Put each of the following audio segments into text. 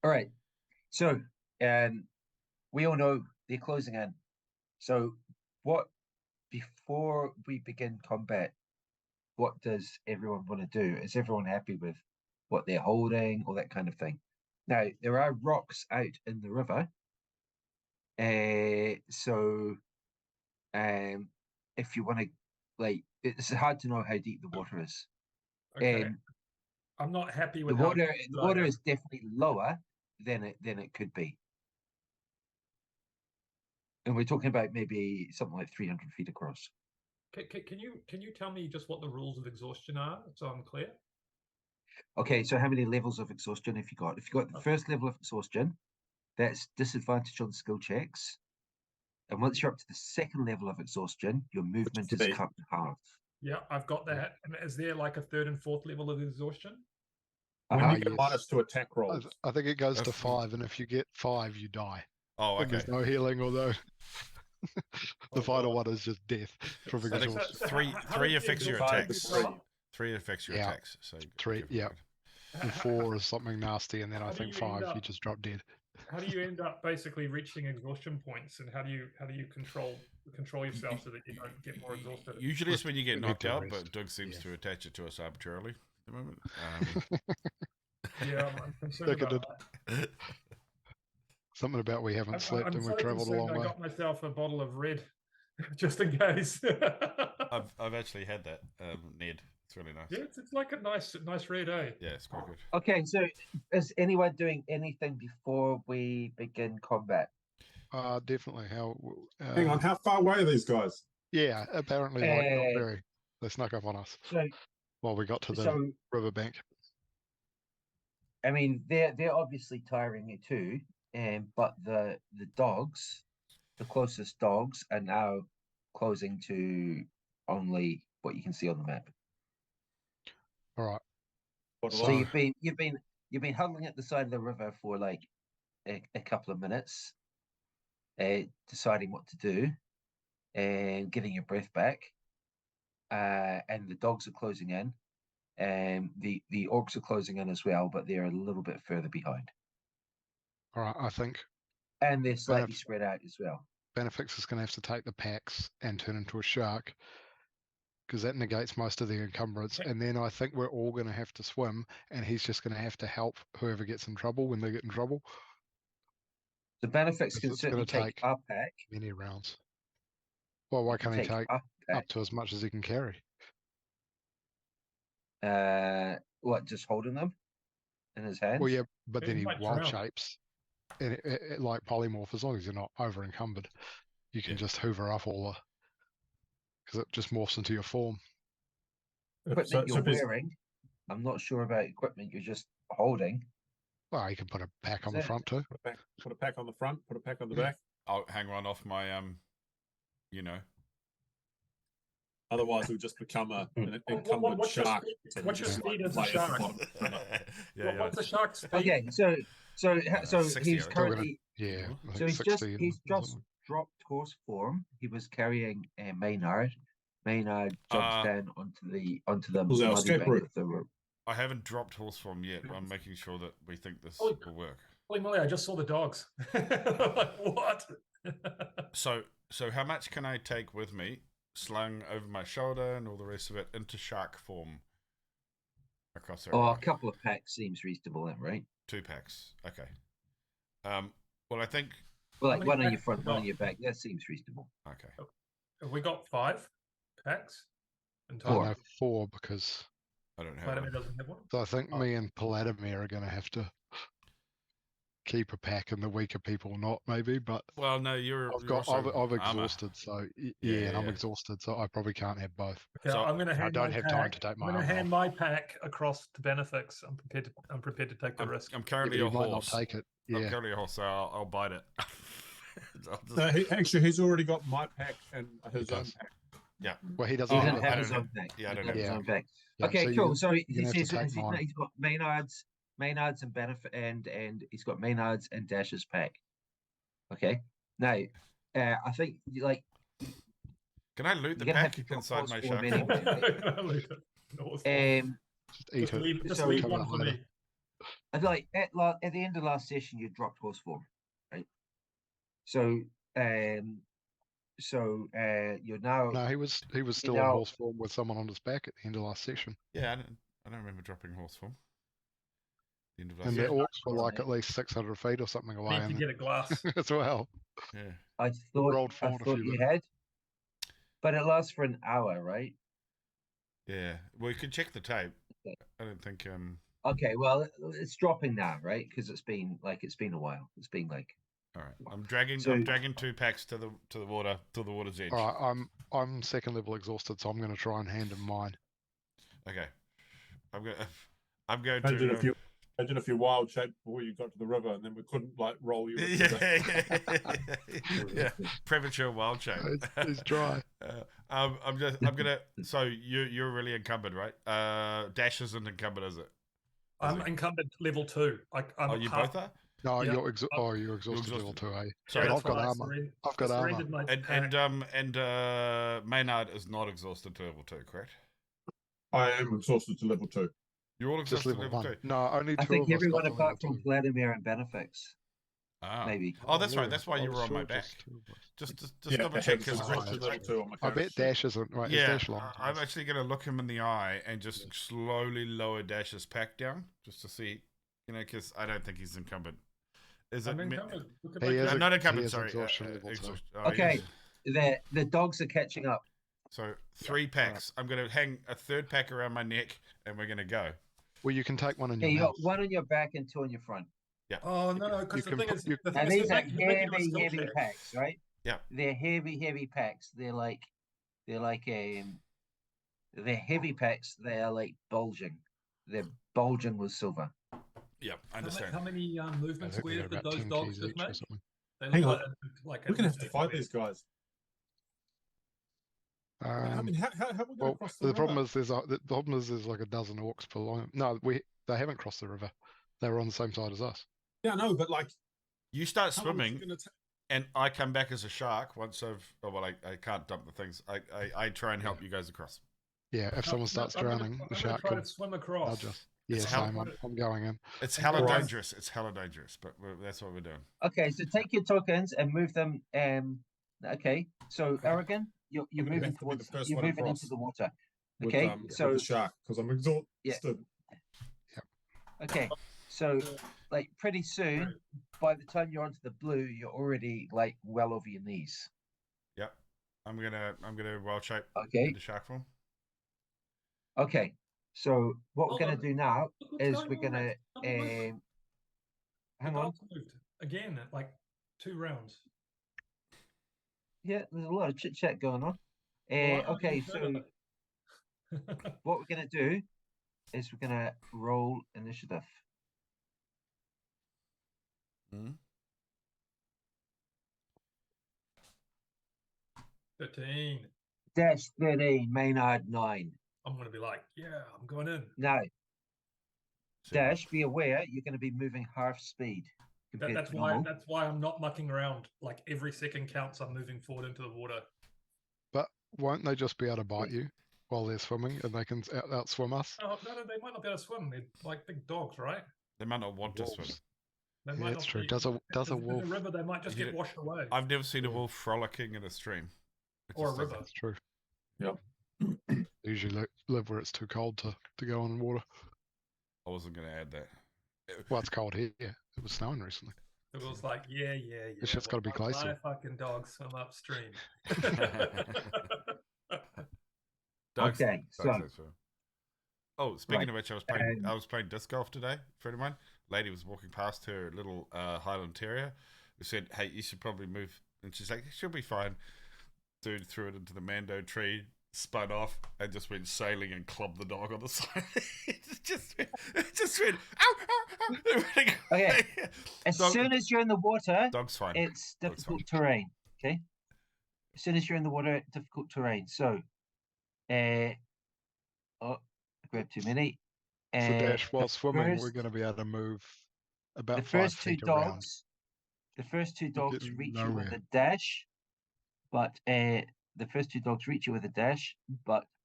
All right. So, we all know they're closing in. So, before we begin combat, what does everyone want to do? Is everyone happy with what they're holding, all that kind of thing? Now, there are rocks out in the river. So, if you want to, it's hard to know how deep the water is. Okay. I'm not happy with the water is definitely lower than it could be. And we're talking about maybe something like 300 feet across. Can you tell me just what the rules of exhaustion are, so I'm clear? Okay, so how many levels of exhaustion have you got? If you've got the first level of exhaustion, that's disadvantage on skill checks. And once you're up to the second level of exhaustion, your movement is cut in half. Yeah, I've got that. And is there like a third and fourth level of exhaustion? When you get minus to attack rolls. I think it goes to 5, and if you get 5, you die. Oh, okay. And there's no healing, although the final one is just death from exhaustion. Three affects your attacks. 3 affects your attacks. So 3, yeah. And 4 is something nasty, and then I think 5, you just drop dead. How do you end up basically reaching exhaustion points, and how do you control yourself so that you don't get more exhausted? Usually it's when you get knocked out, but Doug seems to attach it to us arbitrarily at the moment. Yeah, I'm concerned about that. Something about we haven't slept and we've travelled a long way. I got myself a bottle of red, just in case. I've actually had that, Ned. It's really nice. Yeah, it's like a nice red, eh? Yeah, it's quite good. Okay, so is anyone doing anything before we begin combat? Definitely. Hang on, how far away are these guys? Yeah, apparently not very. They snuck up on us while we got to the riverbank. I mean, they're obviously tiring you too, but the dogs, the closest dogs, are now closing to only what you can see on the map. All right. So you've been huddling at the side of the river for like a couple of minutes, deciding what to do, and getting your breath back. And the dogs are closing in. The orcs are closing in as well, but they're a little bit further behind. All right, I think. And they're slightly spread out as well. Bannofix is going to have to take the packs and turn into a shark, because that negates most of the encumbrance. And then I think we're all going to have to swim, and he's just going to have to help whoever gets in trouble when they get in trouble. The Bannofix can certainly take our pack. Many rounds. Well, why can't he take up to as much as he can carry? What, just holding them in his hands? Well, yeah, but then he wild shapes, and it like polymorph. As long as you're not over encumbered, you can just hoover up all the, because it just morphs into your form. Equipment you're wearing, I'm not sure about equipment you're just holding. Well, you can put a pack on the front too. Put a pack on the front, put a pack on the back. I'll hang one off my, Otherwise, we'll just become an incumbent shark. What's your speed as a shark? What's a shark's speed? Okay, so he's currently so he's just dropped horse form. He was carrying Maynard. Maynard jumps down onto the muddy bank of the rope. I haven't dropped horse form yet. I'm making sure that we think this will work. Holy moly, I just saw the dogs. Like, what? So how much can I take with me, slung over my shoulder and all the rest of it, into shark form across there? Oh, a couple of packs seems reasonable then, right? 2 packs. Okay. Well, I think... Well, like one on your front, one on your back. That seems reasonable. Okay. Have we got 5 packs? 4 because... I don't have Paladimir one. doesn't have one? So I think me and Paladimir are going to have to keep a pack, and the weaker people not, maybe. But well, no, I've exhausted, so and I'm exhausted, so I probably can't have both. Okay, so I'm going to hand I don't have time to take my. I'm going to hand my pack across to Bannofix. I'm prepared to take the risk. I'm currently a horse. Might not take it. Yeah. I'm currently a horse, so I'll bite it. He's already got my pack and his own pack. Yeah. Well, he doesn't have his own pack. Yeah, I don't have his own pack. Okay, cool. So he says he's got Maynard's and Benefit, and he's got Maynard's and Dash's pack. Okay. Now, I think can I loot the pack inside my shark? Just eat it. Just leave one for me. And like at the end of last session, you dropped horse form, right? So you're now No, he was still in horse form with someone on his back at the end of last session. Yeah, I don't remember dropping horse form. The end of last And the session. orcs were like at least 600 feet or something away. Need to get a glass. as well. Yeah. I rolled thought forward a few you bit. had, but it lasts for an hour, right? Yeah. Well, you can check the tape. Okay. I don't think. Okay, well, it's dropping now, right? Because it's been a while. It's been like. All right. I'm dragging 2 packs to the water's edge. All right, I'm second level exhausted, so I'm going to try and hand him mine. Okay. I'm going to. Imagine if you wild shaped before you got to the river, and then we couldn't like roll you. Yeah. Premature wild shape. It's dry. I'm gonna. So you're really encumbered, right? Dash isn't encumbered, is it? I'm encumbered level 2. I'm you both are? No, Yeah. you're exhausted level 2, eh? Sorry, I've got armour. I've got armour. And Maynard is not exhausted to level 2, correct? I am exhausted to level 2. You're all Just exhausted level to level 1. 2. No, only 2 I think of us everyone got to apart level from 2. Paladimir and Bannofix. Ah. Maybe. Oh, that's right. That's why I you was were on my sure back. just 2 of us. Just double check because exhausted level 2 on my I bet character sheet. Dash isn't right. Is yeah, Dash long? I'm actually going to look him in the eye and just slowly lower Dash's pack down just to see, because I don't think he's encumbered. Is it? I'm encumbered. Look at He my is character. Not He encumbered. is Sorry. exhaustion level 2. Okay, the dogs are catching up. So 3 packs. I'm going to hang a 3rd pack around my neck, and we're going to go. Well, you can take one in Yeah, your you mouth. got 1 on your back and 2 on your front. Yeah. Oh no, because the can thing put- is, you- the thing Now is, these are you're making a skill heavy check. packs, right? Yeah. They're heavy packs. They're heavy packs. They are like bulging. They're bulging with silver. Yeah, I understand. How many I movement think they squares got did about those 10 dogs keys just each or make? something. They Hang look on. like We're gonna have to fight these guys. I mean, how are we going to Well, cross the the river? problem is there's like a dozen orcs per line. No, they haven't crossed the river. They were on the same side as us. Yeah, no, but like, You start how long is it swimming, gonna ta- and I come back as a shark once I can't dump the things. I try and help you guys across. Yeah, if someone starts drowning, the shark try could to swim across. nudge us. Yeah, It's same. I'm going in. It's hella Right. dangerous. It's hella dangerous, but that's what we're doing. Okay, so take your tokens and move them. Okay, so Aragin, you're I'm gonna moving have to be the towards. first You're one moving across into the water. with, Okay, with so the shark because I'm exhausted. Yeah. Okay, so like pretty soon, by the time you're onto the blue, you're already like well over your knees. Yep. I'm gonna wild shape Okay, into shark form. okay. So what we're Hold gonna on. do now Look what's is going we're on, gonna mate. The hang on. dogs moved again at like 2 rounds. Yeah, there's a lot of chit chat going on. Well, I'm Okay, getting so rid of it. what we're gonna do is we're gonna roll initiative. Hmm? 13. Dash 13, Maynard 9. I'm gonna be like, yeah, I'm going in. Now, So- Dash, be aware you're going to be moving half speed compared That's to why. normal. That's why I'm not mucking around. Like every second counts. I'm moving forward into the water. But won't they just be able to bite you while they're swimming and they can outswim us? Oh no, they might not be able to swim. They're like big dogs, right? They might not want to swim. Wolves. They Yeah, might that's not true. be- Does a in wolf? the river? They might just You get know, washed away. I've never seen a Yeah. wolf frolicking in a stream. It Or a just doesn't- river. That's true. Yep. They usually live where it's too cold to go in water. I wasn't going to add that. Well, it's cold here. It was snowing recently. It was like, yeah. It's just gotta be My glacial. fucking dogs swim upstream. Doug's- Okay, Doug's so that's fair. Oh, speaking Right, of which, I was playing disc golf today. A friend of mine, lady was walking past her little Highland Terrier. We said, "Hey, you should probably move," and she's like, "She'll be fine." Dude threw it into the mando tree, spun off, and just went sailing and clubbed the dog on the side. it just went, ow, ow, ow. Okay. as Dog- soon as you're in the water, Dog's fine. it's Dog's difficult terrain. Okay. As soon as you're in the water, difficult terrain. So, I grabbed too many. So Dash, while swimming, we're first- going to be able to move about the 5 first 2 feet around. dogs, the first 2 dogs getting reach you with nowhere. a dash, but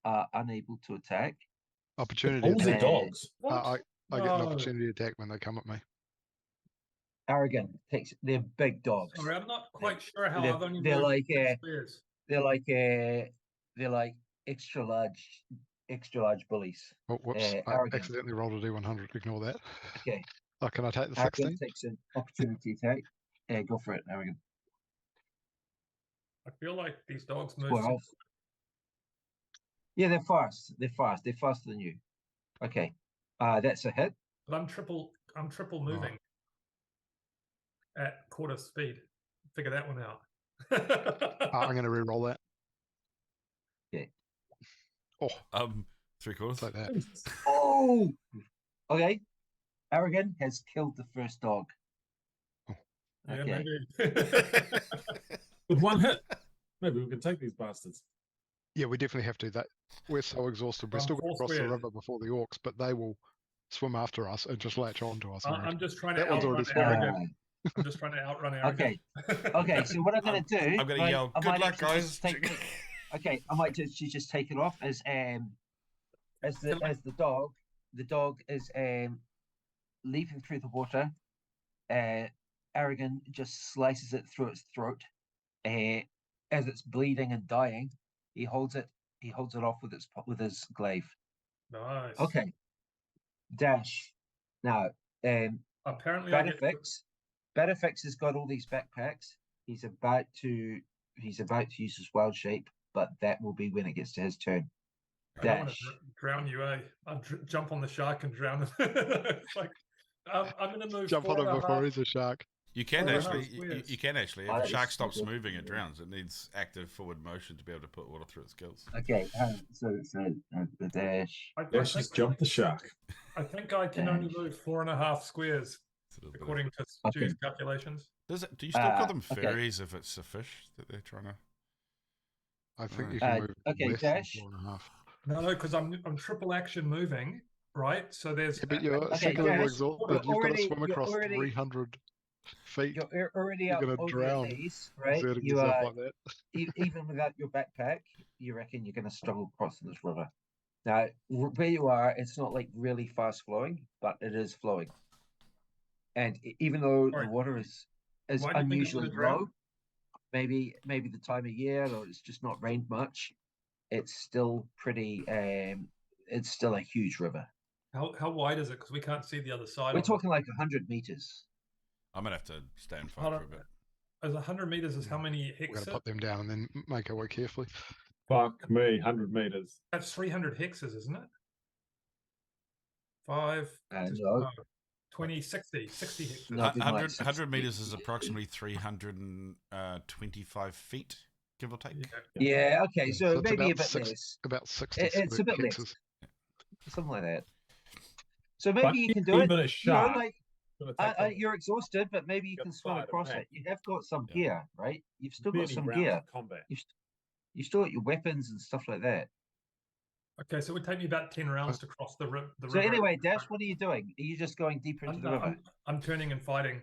are unable to attack. Opportunity Ballsy attack. Uh, dogs. What? I get an No. opportunity attack when they come at me. Aragin takes. They're big dogs. Sorry, I'm not quite sure how they're- I've only they're moved like, 6 squares. They're like extra large bullies. Oh, whoops! I Aragin. accidentally rolled a D100. Ignore that. Okay. Oh, can I take the Aragin 16? takes an opportunity attack. Go for it, Aragin. I feel like these dogs move. 12. Yeah, they're fast. They're fast. They're faster than you. Okay. That's a hit. But I'm triple moving at quarter speed. Figure that one out. I'm going to re-roll that. Okay. Oh, 3/4. like that. Oh! Okay. Aragin has killed the first dog. Yeah, Okay. maybe. With one hit. Maybe we can take these bastards. Yeah, we definitely have to. That we're so exhausted. We're I'm still going to full cross the square. river before the orcs, but they will swim after us and just latch on to us. I reckon. I'm just trying to That one's outrun already Arrogant. I'm just trying to outrun Arrogant. Okay. Okay, so what I'm going to do... I'm going to yell, I good might luck, actually guys. just take okay, I might just take it off as the dog is leaping through the water. Aragin just slices it through its throat. As it's bleeding and dying, he holds it off with his glaive. Nice. Okay. Dash. Now, Apparently, Bannofix has got all these backpacks. He's about to use his wild shape, but that will be when it gets to his turn. I don't want to Dash. drown you, eh? I'll jump on the shark and drown him. It's like, I'm going to move. Jump on him before he's a shark. You can Well, actually, that's weird. you can actually. If Oh, a that shark is stops stupid. moving, it drowns. It needs active forward motion to be able to put water through its gills. Okay, so the dash. Let's just jump the shark. I think I can only move 4.5 squares It's a little bit of- according to Okay. Stu's calculations. Do you still call them okay. fairies if it's a fish that they're trying to? I think you Right. can move Okay, less than Dash. 4.5. No, because I'm triple action moving, right? So there's Yeah, but you're Okay, secondly Dash, exhausted. you're You've got to already- swim you're across already- 300 feet. You're already You're up gonna over drown. your knees, right? Exerting You yourself are like that. even without your backpack. You reckon you're going to struggle crossing this river? Now, where you are, it's not like really fast flowing, but it is flowing. And even though Alright. the water is Why do you think it's unusually gonna drown? low, maybe the time of year, or it's just not rained much, it's still pretty. It's still a huge river. How wide is it? Because we can't see the other side. We're of talking like 100 meters. I'm gonna have to stay and fight Hold for a on. bit. As 100 meters is how many We're going hexes? to put them down and then make our way carefully. Fuck me, 100 meters. That's 300 hexes, isn't it? 5, No. 20, 60 hexes. No, it'd be more like 100 meters 60. is approximately 325 feet, give or take. Yeah. Okay. Yeah, So it's maybe a about bit six- less. About 60 It's a bit less. hexes. Something like that. So But maybe you can do it. even a shark. like gonna take on you're exhausted, but maybe you Got can swim side across attack. it. You have got some Yeah. gear, right? You've still got many some rounds gear. of combat. You still got your weapons and stuff like that. Okay, so it would take me about 10 rounds to cross the river. So anyway, Dash, what are you doing? Are you just going deeper into the river? I'm turning and fighting.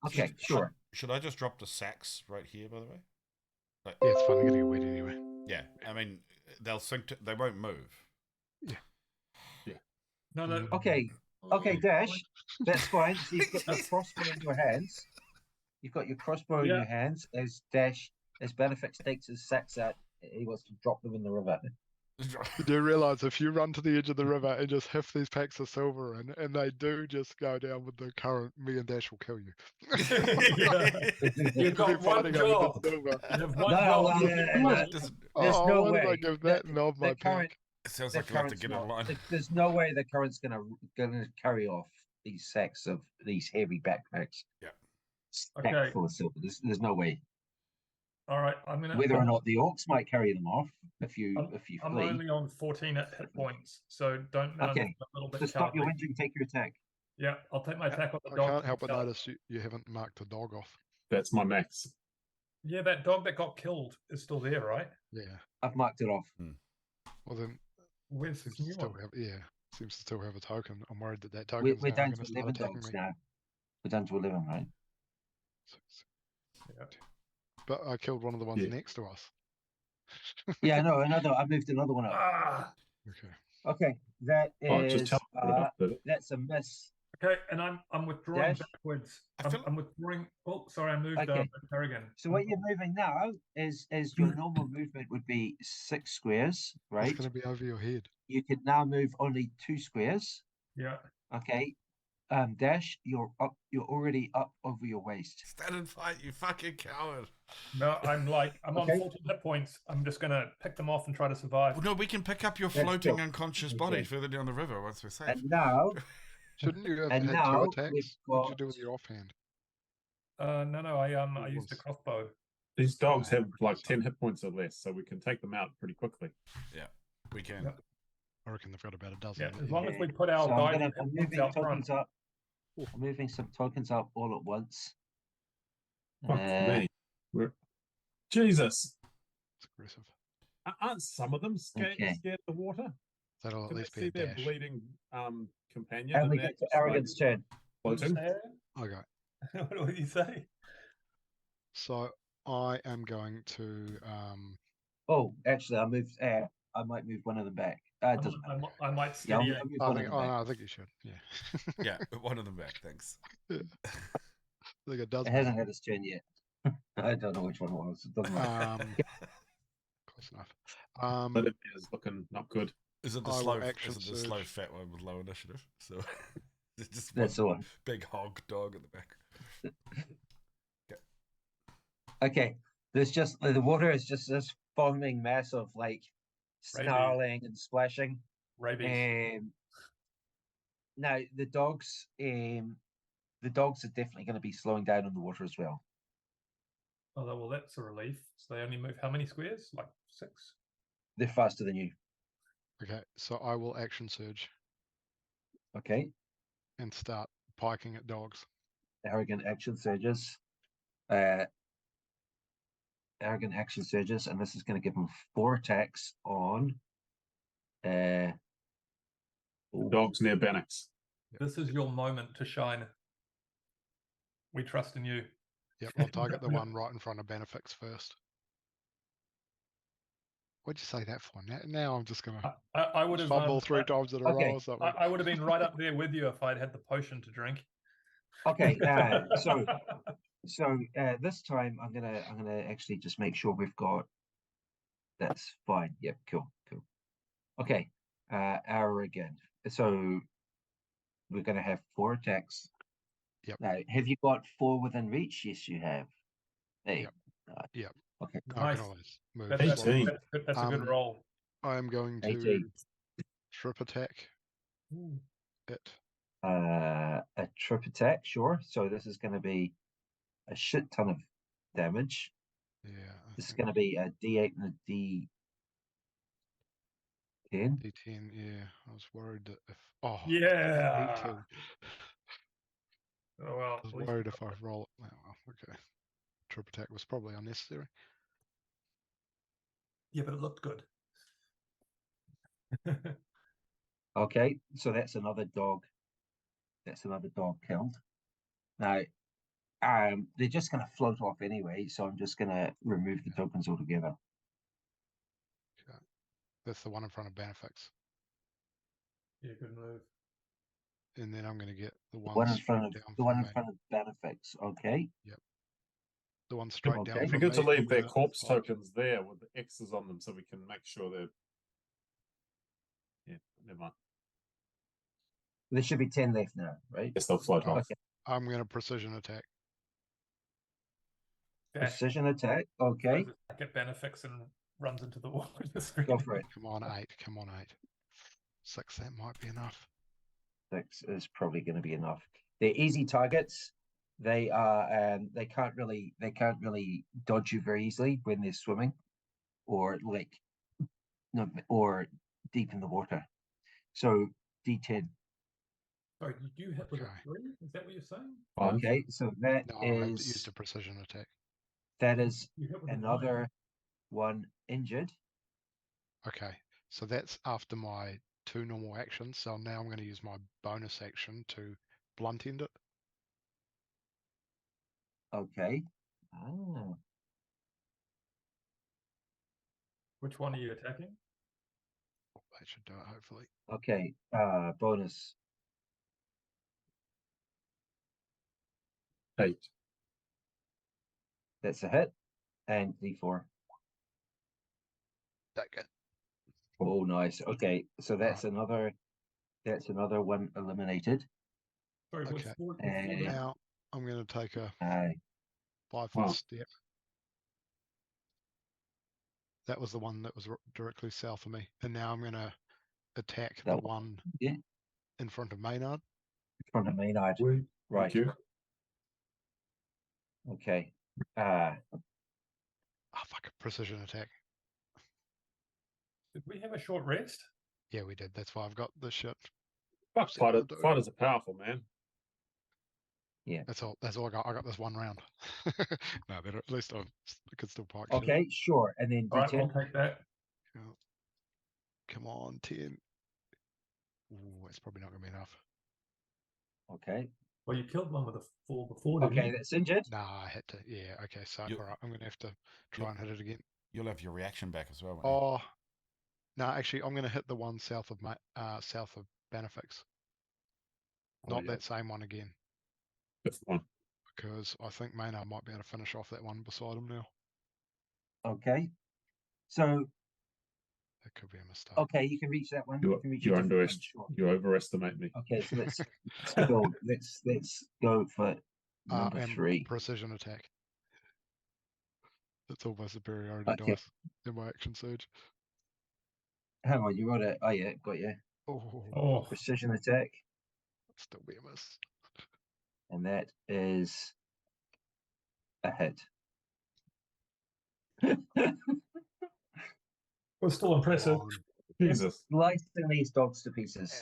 Okay, sure. Should I just drop the sacks right here, by the way? Yeah, it's fun. They're going to get wet anyway. Yeah, I mean, they'll sink. They won't move. No. Okay, Dash, that's fine. So you've got your crossbow in your hands. You've got your crossbow in Yeah. your hands as Bannofix takes his sacks out. He wants to drop them in the river. You do realise if you run to the edge of the river and just hiff these packs of silver in, and they do just go down with the current, me and Dash will kill you. You've got We're one fighting over job. the silver. You have one No, job. no, Doesn't- There's Oh, no why way. did I give that knob my the current, pack? It sounds the like you'll have to current's get in not- line. There's no way the current's gonna carry off these sacks of these heavy backpacks. Yeah. Stacked Okay. full of silver. There's no way. All right, I'm gonna. Whether or not the orcs might carry them off if you I'm flee. only on 14 hit points, so don't. Okay. A little bit. So stop your cowardly. whinging, take your attack. Yeah, I'll take my attack on the I dog. can't help but himself. notice you haven't marked the dog off. That's my max. Yeah, that dog that got killed is still there, right? Yeah. I've marked it off. Well then, Where's seems this to new still one? have seems to still have a token. I'm worried that token We're is now down going to to start 11 attacking dogs me. now. We're down to 11, right? Yeah. But I killed one of the ones Yeah. next to us. Yeah, no, I moved another one up. Ah, Okay. Okay, that Oh, it just is teleported up, did it? that's a miss. Okay, and I'm withdrawing Dash? backwards. I feel- I'm withdrawing. Oh, sorry, I moved Okay. Aragin. So what you're moving now is your normal movement would be 6 squares, It's right? going to be over your head. You can now move only 2 squares. Yeah. Okay. Dash, you're already up over your waist. Stand and fight, you fucking coward. No, I'm on Okay. 14 hit points. I'm just gonna pick them off and try to survive. Well, no, we can pick up your That's floating cool. unconscious Okay. body further down the river once we're safe. And now, Shouldn't you have And had now 2 we've attacks? What did you do got- with your offhand? No, I used a was- crossbow. These dogs have like So- 10 hit points or less, so we can take them out pretty quickly. We can. Yep. I reckon they've got about a dozen. Yeah, that as you long need. as we put our so guys I'm moving out front. tokens up. I'm moving some tokens up all at once. Fuck me. Jesus. It's aggressive. Aren't some of them scared Okay. of the water? That'll at Can they least be see a their dash. bleeding companion? And we they're get to just like Arrogant's turn. floating? Okay. What did you say? So I am going to Oh, actually, I might move one of them back. It doesn't matter. I might Yeah, steady I'll it. move I one of think, them back. I think you should. Yeah. Yeah, one of them back, thanks. I think it does. It hasn't had its turn yet. I don't know which one it was. It doesn't matter. Close enough. Paladimir is looking not good. Is it the I will slow? action Is it the slow surge. fat one with low initiative? So it's just That's the one one. big hog dog at the back. Okay, there's just the water is just this foaming mass of like Rabies. snarling and splashing. Rabies. Now the dogs are definitely going to be slowing down on the water as well. Oh, well, that's a relief. So they only move how many squares? Like 6. They're faster than you. Okay, so I will action surge Okay, and start piking at dogs. Arrogant action surges. Arrogant action surges, and this is going to give him 4 attacks on. Dogs near Bannofix. This is your moment to shine. We trust in you. Yep, I'll target the one right in front of Bannofix first. What'd you say that for? Now I'm just gonna I would have fumble 3 times in a okay, row or something. I would have been right up there with you if I'd had the potion to drink. Okay, so this time I'm gonna actually just make sure we've got. That's fine. Yep, cool. Okay, Arrogant. So we're gonna have 4 attacks. Yep. Now, have you got 4 within reach? Yes, you have. Hey. Yep. Yep. Okay. I Nice. can always move. That's, 18. that's a good roll. I am going to 18. trip attack it. A trip attack, sure. So this is going to be a shit ton of damage. Yeah. This is going to be a D8 and a D10. D10. Yeah, I was worried that if Yeah. 18. Oh well. I was at least- worried if I roll it. Oh, well, okay. Trip attack was probably unnecessary. Yeah, but it looked good. Okay, so that's another dog. That's another dog killed. Now, they're just going to float off anyway, so I'm just going to remove the tokens altogether. Okay. That's the one in front of Bannofix. Yeah, good move. And then I'm going to get the The one one in straight front of down the one from in me. front of Bannofix. Okay. The one straight down Okay. It'd from be good to me, leave I'm their gonna corpse pike. tokens there with the X's on them so we can make sure they're. Yeah, never mind. There should be 10 left now, right? Guess they'll float off. Okay. I'm going to precision attack. Dash Precision attack. Okay. Get Bannofix and runs into the wall. with the screen. Go for it. Come on, 8. Come on, 8. 6, that might be enough. 6 is probably going to be enough. They're easy targets. They are they can't really dodge you very easily when they're swimming or or deep in the water. So D10. Sorry, did you hit with a Okay. 3? Is that what you're saying? Fine. Okay, so that No, I have to use is the precision attack. that is You hit with a 9. another one injured. Okay, so that's after my 2 normal actions. So now I'm going to use my bonus action to blunt end it. Okay. Ah. Which one are you attacking? That should do it, hopefully. Okay, bonus. 8. That's a hit. And D4. Take it. Oh, nice. Okay, so that's another one eliminated. Sorry, what's Okay. four And down? Now I'm going to take a uh, 5-foot Wow. step. That was the one that was directly south of me. And now I'm going to attack That the one yeah. in front of Maynard. in front of Maynard. Thank Right. you. Okay. Oh, fuck, a precision attack. Did we have a short rest? Yeah, we did. That's why I've got this shit. Fuck, fighters are powerful, man. That's all I got. I got this one round. No, but at least I could still pike shit. Okay, sure. And then All right, I'll D10. take that. Yeah. Come on, 10. Ooh, it's probably not going to be enough. Okay. Well, you killed one with a 4 before, didn't Okay, you? that's injured. Nah, I had to. Yeah, okay, so You- all right, I'm going to have to try and hit it again. You'll have your reaction back as well. Won't you? Oh, no, actually, I'm going to hit the one south of Bannofix. Not that same one again, Fifth one. because I think Maynard might be able to finish off that one beside him now. Okay. So That could be a mistake. okay, you can reach that one. You can reach a You different one, underestimate. sure. You overestimate me. Okay, so let's go. Let's go for number And 3. precision attack. That's all my superiority Okay. dice in my action surge. Hang on, you got it. Oh yeah, got you. Oh, Oh, Precision attack, still be a miss. and that is a hit. was still impressive. Come on. Jesus. Slicing these dogs to pieces.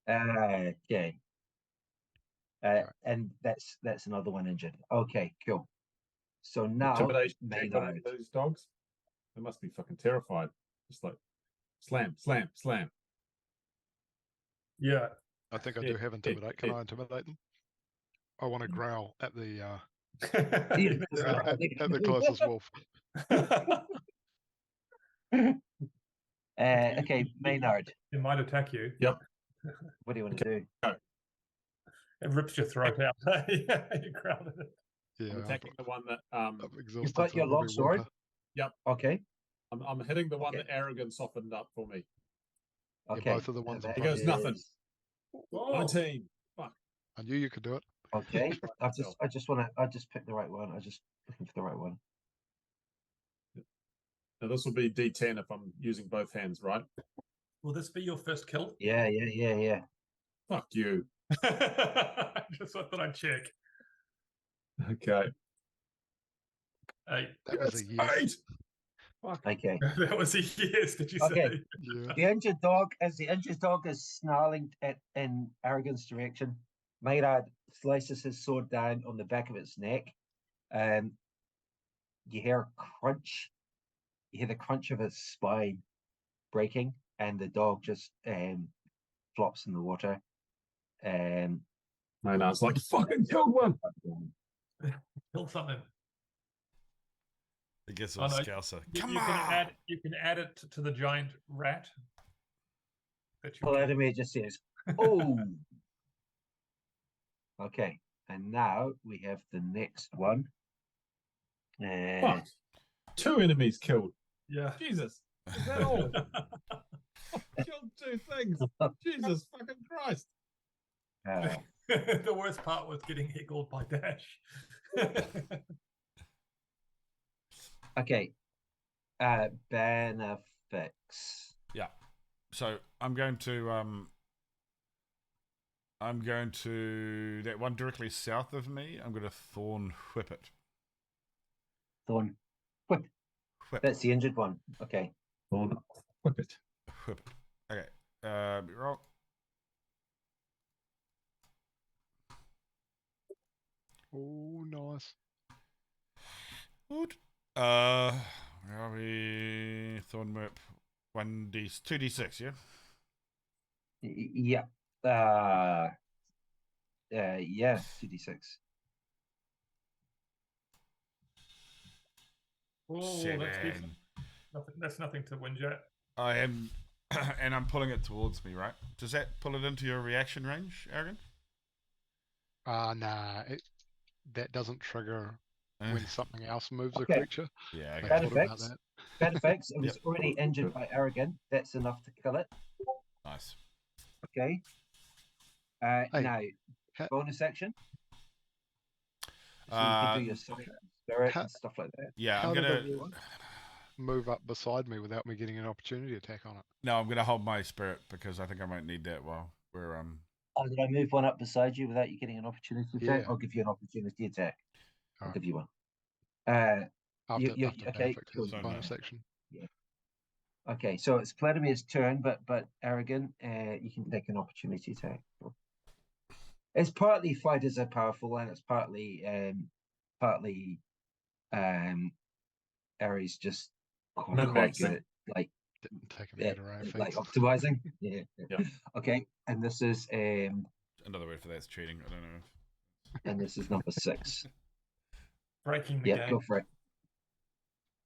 Okay. And that's another one injured. Okay, cool. So now Intimidation check on Maynard. those dogs. They must be fucking terrified. Just like slam, slam, slam. Yeah. I think I Yeah, do have intimidate. Can I intimidate them? I want to growl at the Yeah. at the closest wolf. Okay, Maynard. It might attack you. Yep. What do you want to do? It rips your throat out. Yeah, you crowded it. Yeah, I'm attacking the one that I'm exhausted. got so your I'm gonna long be sword? whimper. Okay. I'm hitting the one Okay. that Aragin softened up for me. Yeah, Okay. both of the ones in and He that goes, nothing. is- Oh, 19. Fuck. I knew you could do it. Okay. I just picked the right one. I just looking for the right one. Now this will be D10 if I'm using both hands, right? will this be your first kill? Yeah. Fuck you. Just thought I'd check. Okay. 8. That was a Yes, yes. 8. Fuck. Okay. That was a yes, did you Okay. say? Yeah. The injured dog is snarling in Aragon's direction. Maynard slices his sword down on the back of its neck. You hear a crunch. You hear the crunch of its spine breaking, and the dog just flops in the water. Maynard's like, fucking killed one. Kill something. It gets Oh, all no, scouser. You Come can on! add it to the giant rat. That you Paladimir just says, "Oh." Okay, and now we have the next one. Fuck. 2 enemies killed. Yeah. Jesus. Is that all? Killed 2 things. Jesus fucking Christ. The worst part was getting heckled by Dash. Okay, Bannofix. Yeah. So I'm going to that one directly south of me. I'm going to thorn whip it. Thorn. Whip. Whip. That's the injured one. Okay. Oh, no. Whip it. Whip it. Okay. Roll. Oh, nice. Good. Where are we? Thorn whip. 2d6. Yeah. Yeah. Yeah. 2d6. Oh, that's 7. decent. That's nothing to whinge at. I am and I'm pulling it towards me, right? Does that pull it into your reaction range, Aragin? Nah, that doesn't trigger when something else moves a Okay. creature. Yeah, I I got Bannofix. you. thought about that. Bannofix, it was Yep. already injured by Aragin. That's enough to kill it. Nice. Okay. Hey, Now, ha- bonus action. So you can do your spirit ha- and stuff like that. Yeah, How I'm did gonna. a wolf move up beside me without me getting an opportunity attack on it? No, I'm gonna hold my spirit because I think I might need that while we're Oh, did I move one up beside you without you getting an opportunity attack? Yeah. I'll give you an opportunity attack. I'll Alright. give you one. After Okay, Bannofix cool. has So bonus no. action. Okay, so it's Paladimir's turn, but Aragin, you can take an opportunity attack. It's partly fighters are powerful, and it's partly Ares just quite good at like Taking the array of like feats. optimizing. Yeah. Yeah. Okay, and this is another word for that's cheating. I don't know. and this is number 6. Breaking the Yeah, game. go for it.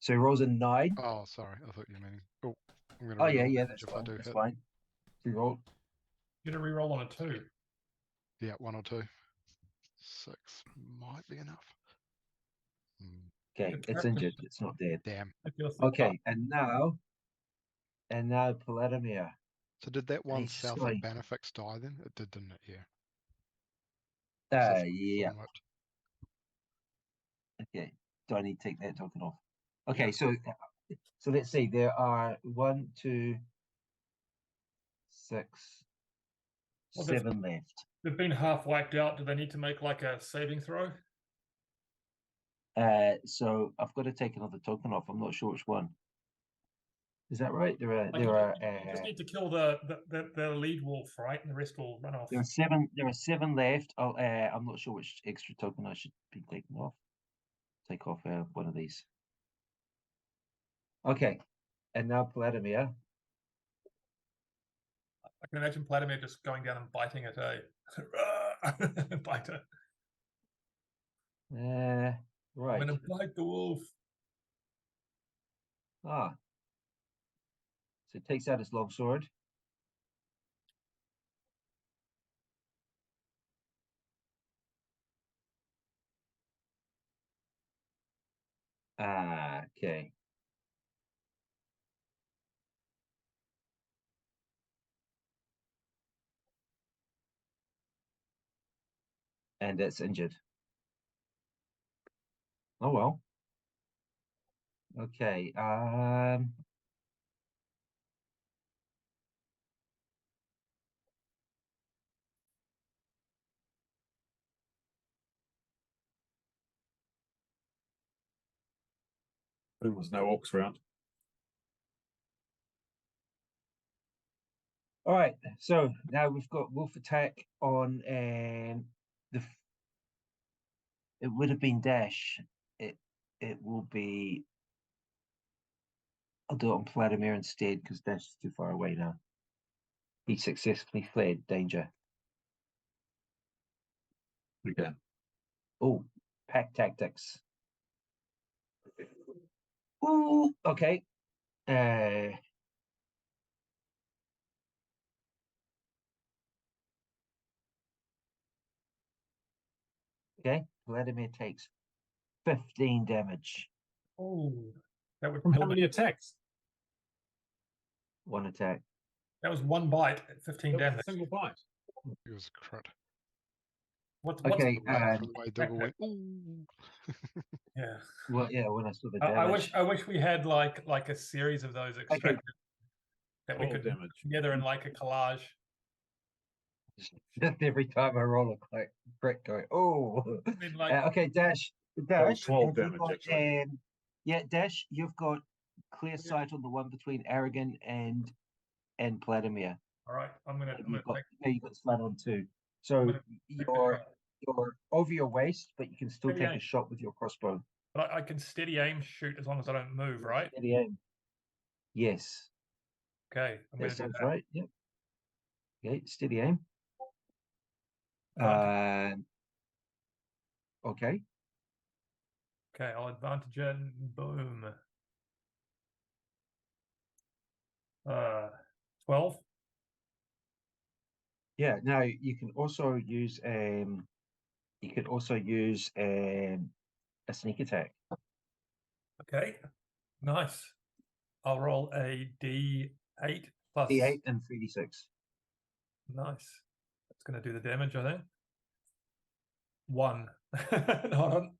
So he rolls a 9. Oh, sorry. I thought you meant. Oh, I'm gonna. Oh yeah, reroll yeah, damage that's if fine. I do That's hit. fine. Reroll. Get a reroll on a 2. Yeah, 1 or 2. 6 might be enough. Okay, it's injured. It's not dead. Damn. Okay, and now Paladimir. So did that one he's south going- of Bannofix die then? It did, didn't it? Yeah. Yeah. Whipped. Okay. Do I need to take that token off? Okay, so let's see. There are 1, 2, 6, Well, that's- 7 left. They've been half wiped out. Do they need to make like a saving throw? So I've got to take another token off. I'm not sure which one. Is that right? There are Like you just need to kill the lead wolf, right? And the rest will run off. there are 7. There are 7 left. I'm not sure which extra token I should be taking off. Take off one of these. Okay, and now Paladimir. I can imagine Paladimir just going down and biting at a biter. I'm Right. gonna bite the wolf. So it takes out his longsword. Okay. And it's injured. Oh well. Okay. There was no orcs round. All right. So now we've got wolf attack on it would have been Dash. It will be. I'll do it on Paladimir instead because Dash is too far away now. He successfully fled danger. Okay. Oh, pack tactics. Ooh, okay. Okay, Vladimir takes 15 damage. Oh, that would From how kill many me. attacks? 1 attack. That was 1 bite at 15 That was a damage. single bite. It was a crit. What's Okay, From the way Dougal went, ooh. yeah. well, yeah, when I saw the I damage. wish we had like a series of those extracted that we Roll could damage. put together in like a collage. Just every time I roll a crit, going, oh. I mean, like Okay, Dash. That was Dash. 12 have you damage, got, actually. yeah, Dash, you've got clear sight on the one between Aragin and Paladimir. all right, I'm gonna You've got, take, you've got slant on 2. So I'm gonna take the you're shot. over your waist, but you can still Steady take a aim. shot with your crossbow. But I can steady aim shoot as long as I don't move, right? Steady aim. Yes. Okay, I'm That gonna do sounds that. right. Yep. Okay, steady aim. Advantage. Okay. Okay, I'll advantage and boom. 12. Yeah. Now you can also use a sneak attack. Okay. Nice. I'll roll a D8 plus. D8 and 3d6. Nice. That's going to do the damage, I think. 1. Hold on.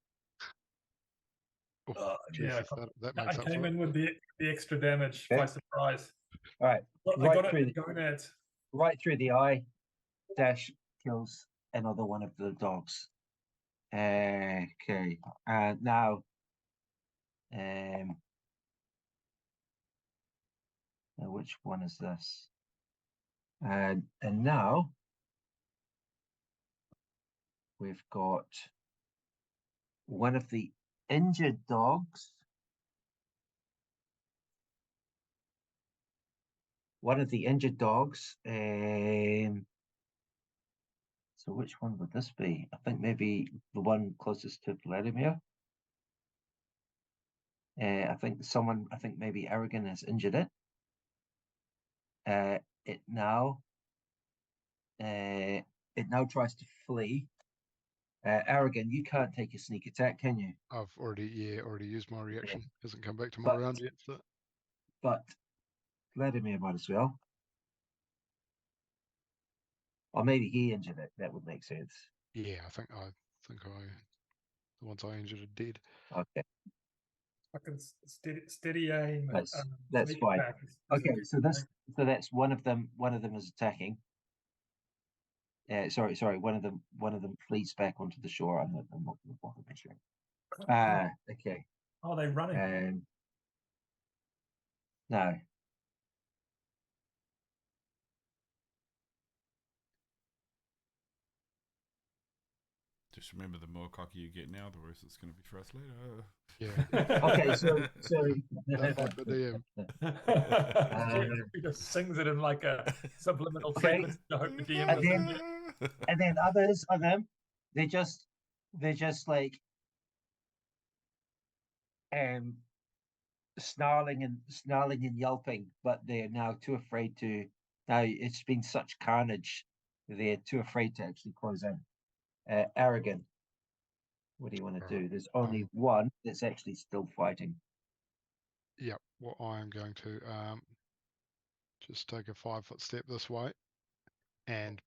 Oh, Oh, yeah, Jesus, that I makes up came for it. in with the extra damage Okay. by surprise. All right. Well, I Right got it through in the- the gonads. Right through the eye. Dash kills another one of the dogs. Okay. And now, now which one is this? And now we've got one of the injured dogs. One of the injured dogs. So which one would this be? I think maybe the one closest to Paladimir. I think maybe Aragin has injured it. It now tries to flee. Aragin, you can't take a sneak attack, can you? I've already used my reaction. Hasn't come back to my But- round yet. So. But Vladimir might as well. Or maybe he injured it. That would make sense. Yeah, I think the ones I injured are dead. Okay, Fucking steady aim. that's sneak fine. attack is a Okay, good so thing. that's one of them. One of them is attacking. Sorry. One of them flees back onto the shore. I'm not going to bother measuring. Okay. Oh, they're running. No. Just remember, the more cocky you get now, the worse it's going to be for us later. Yeah. Okay, so Don't like the DM. He just sings it in like a subliminal Okay. frequency to hope the DM And doesn't then- get. and then others of them, they're just like snarling and yelping, but they're now too afraid to. Now it's been such carnage, they're too afraid to actually close in. Arrogant. What do you want to do? There's only one that's actually still fighting. Yep. Well, I am going to just take a 5-foot step this way, and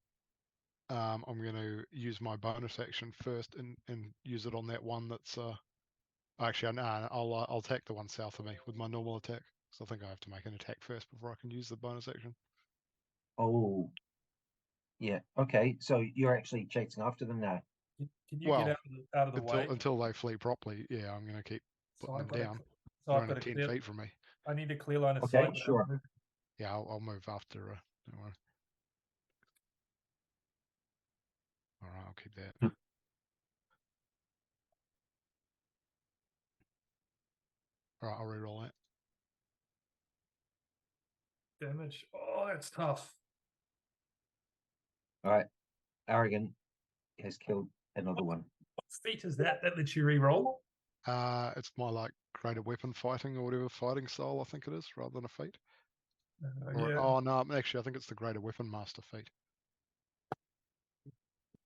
I'm going to use my bonus action first and use it on that one that's. Actually, no, I'll attack the one south of me with my normal attack. So I think I have to make an attack first before I can use the bonus action. Oh, yeah. Okay, so you're actually chasing after them now. Can you Well, get out of the way? Until they flee properly, yeah, I'm going to keep So putting I've them got down. So They're I've only got a 10 clear. feet from me. I need a clear line of Okay, sight. but sure. I'll move. Yeah, I'll move after. Don't worry. All right, I'll keep that. All right, I'll reroll that. Damage. Oh, that's tough. All right, Arrogant has killed another one. What feat is that lets you re-roll? It's more like greater weapon fighting or whatever fighting style I think it is, rather than a feat. Yeah. Oh no, actually I think it's the greater weapon master feat.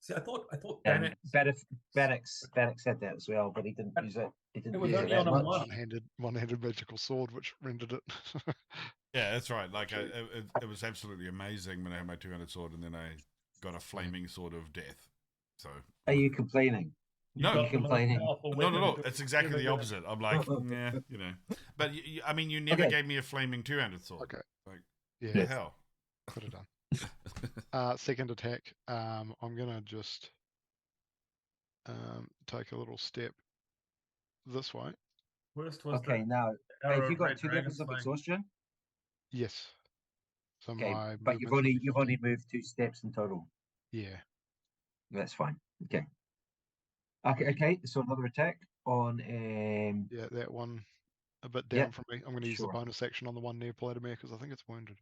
See, I thought And Bannofix. Bannofix had that as well, but he didn't use it. He didn't It was use it only that on a much. one. One-handed magical sword, which rendered it. Yeah, that's right. Like, it was absolutely amazing when I had my 200 sword, and then I got a flaming sword of death. So. Are you complaining? You No. got the most Complaining. powerful No. weapon It's exactly the ever opposite. I'm like, yeah, you know. But I mean, you never Okay. gave me a flaming 200 sword. Okay. Like, Yeah, the hell. could have done. Second attack. I'm gonna just take a little step this way. Worst was Okay, the now arrow have you of got red 2 dragon levels of slaying. exhaustion? Yes. So Okay, my but you've movement should be only 15. moved 2 steps in total. Yeah. That's fine. Okay. Okay. So another attack on Yeah, that one a bit Yeah, down from me. I'm going to use the sure. bonus action on the one near Paladimir because I think it's wounded.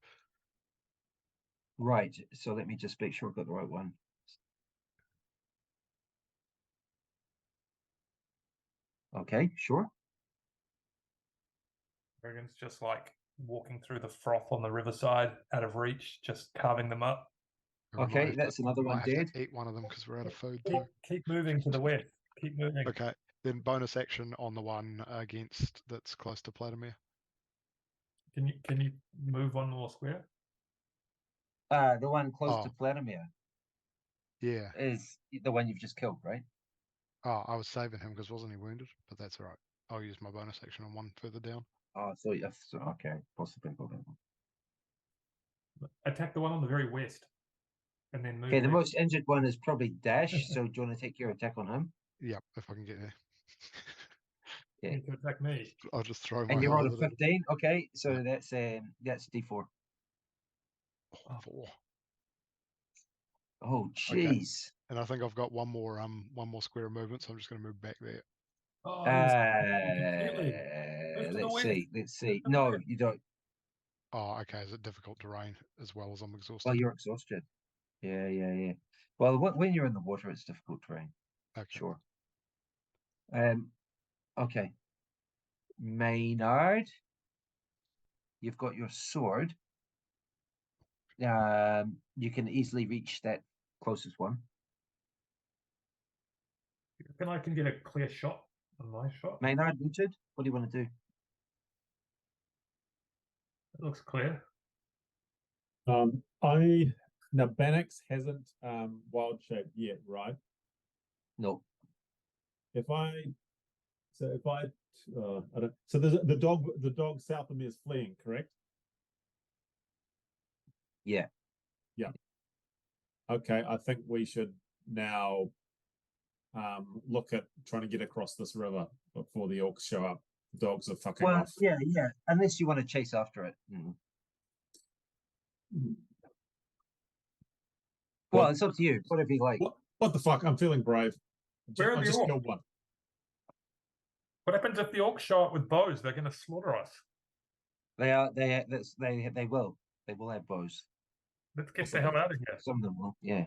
Right. So let me just make sure I've got the right one. Okay, sure. Dragon's just like walking through the froth on the riverside, out of reach, just carving them up. We might Okay, have that's another might one have to dead. eat one of them because we're out of food Keep, too. keep moving to the west. Keep moving. Okay, then bonus action on the one against that's close to Paladimir. Can you move one more square? The one close to Oh. Paladimir Yeah. is the one you've just killed, right? Oh, I was saving him because wasn't he wounded? But that's all right. I'll use my bonus action on one further down. Oh, so yes, okay, possibly got that one. Attack the one on the very west, and then move. Okay, the left. most injured one is probably Dash. So do you want to take your attack on him? Yep, if I can get there. Yeah. You can attack me. I'll just throw my And you're on a halberd at him. 15. Okay, so Yeah. that's D4. Oh, 4. Oh, Okay. jeez. And I think I've got one more square of movement, so I'm just going to move back there. Oh, completely. Move to the Let's west. see. Let's see. to the No, west. you don't. Oh, okay. Is it difficult terrain as well as I'm exhausted? Well, you're exhausted. Yeah. Well, when you're in the water, it's difficult terrain. Okay. Sure. Okay. Maynard, you've got your sword. You can easily reach that closest one. I can get a clear shot on my shot? Maynard, wounded. What do you want to do? It looks clear. Now Bannofix hasn't wild shaped yet, right? No. I don't. So there's the dog south of me is fleeing, correct? Yeah. Okay, I think we should now look at trying to get across this river before the orcs show up. Dogs are fucking Well, off. yeah. Unless you want to chase after it. Mm. Well, What? it's up to you. Whatever you like. What the fuck? I'm feeling brave. Where are I the just orcs? killed one. What happens if the orcs show up with bows? They're going to slaughter us. They are. They will. They will have bows. Let's get the hell out of here. Some of them will. Yeah.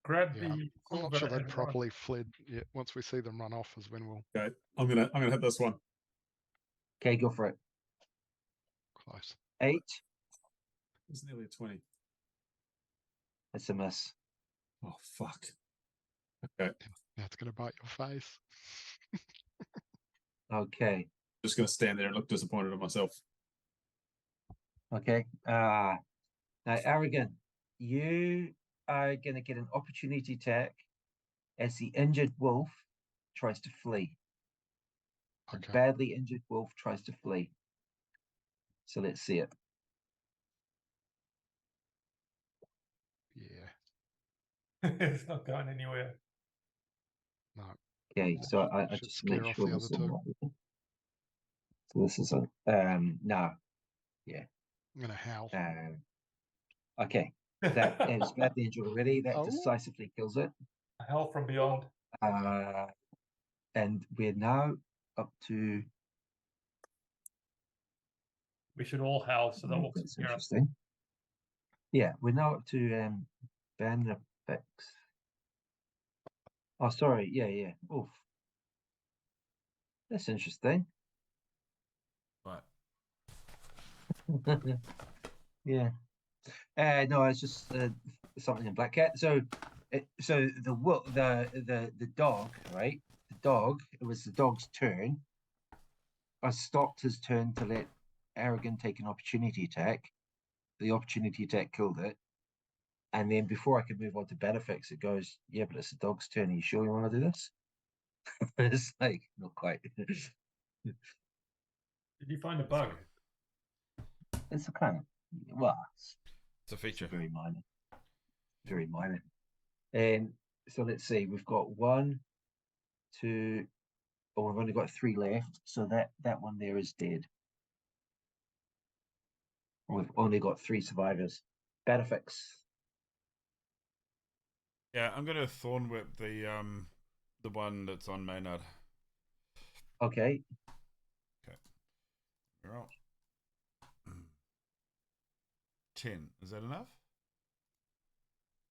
Grab Yeah, the. I'm not silver sure they've and run. properly fled yet. Once we see them run off is when we'll Okay, I'm gonna hit this one. Okay, go for it. close. 8. It's nearly a 20. It's a miss. Oh fuck. Okay, Now it's going to bite your face. Okay. just gonna stand there and look disappointed at myself. Okay. Now, Aragin, you are going to get an opportunity attack as the injured wolf tries to flee. The Okay. badly injured wolf tries to flee. So let's see it. Yeah. It's not going anywhere. No. Okay, so I Should just scare make off sure the this other is two. right. So this is a no. I'm going to howl. Okay, that is badly injured already. That Oh. decisively kills it. Hell from beyond. And we're now up to. We should all howl so the orcs That's can hear us. interesting. Yeah, we're now up to Bannofix. Oh, sorry. Yeah. Oof. That's interesting. Right. Yeah. No, it's just something in Black Cat. So the dog, right? The dog. It was the dog's turn. I stopped his turn to let Aragin take an opportunity attack. The opportunity attack killed it. And then before I could move on to Bannofix, it goes, yeah, but it's the dog's turn. Are you sure you want to do this? It's like, not quite. Did you find a bug? It's a kind of, well, It's a feature. very minor. Very minor. And so let's see, we've got 1, 2, oh, we've only got 3 left. So that one there is dead. We've only got 3 survivors. Bannofix. Yeah, I'm gonna thorn whip the one that's on Maynard. Okay. You're out. 10. Is that enough?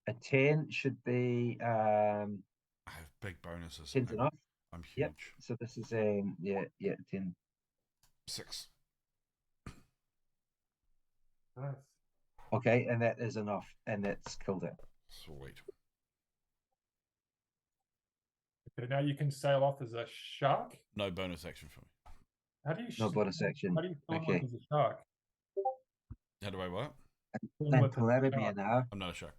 A 10 should be I have big bonuses. 10's enough. I'm huge. Yep. So this is 10. 6. Nice. Okay, and that is enough, and that's killed it. Sweet. Okay, now you can sail off as a shark. No bonus action for me. How do you? No bonus action. How do you storm Okay. as a shark? How do I what? Storm And whip as a Paladimir shark. now. I'm not a shark.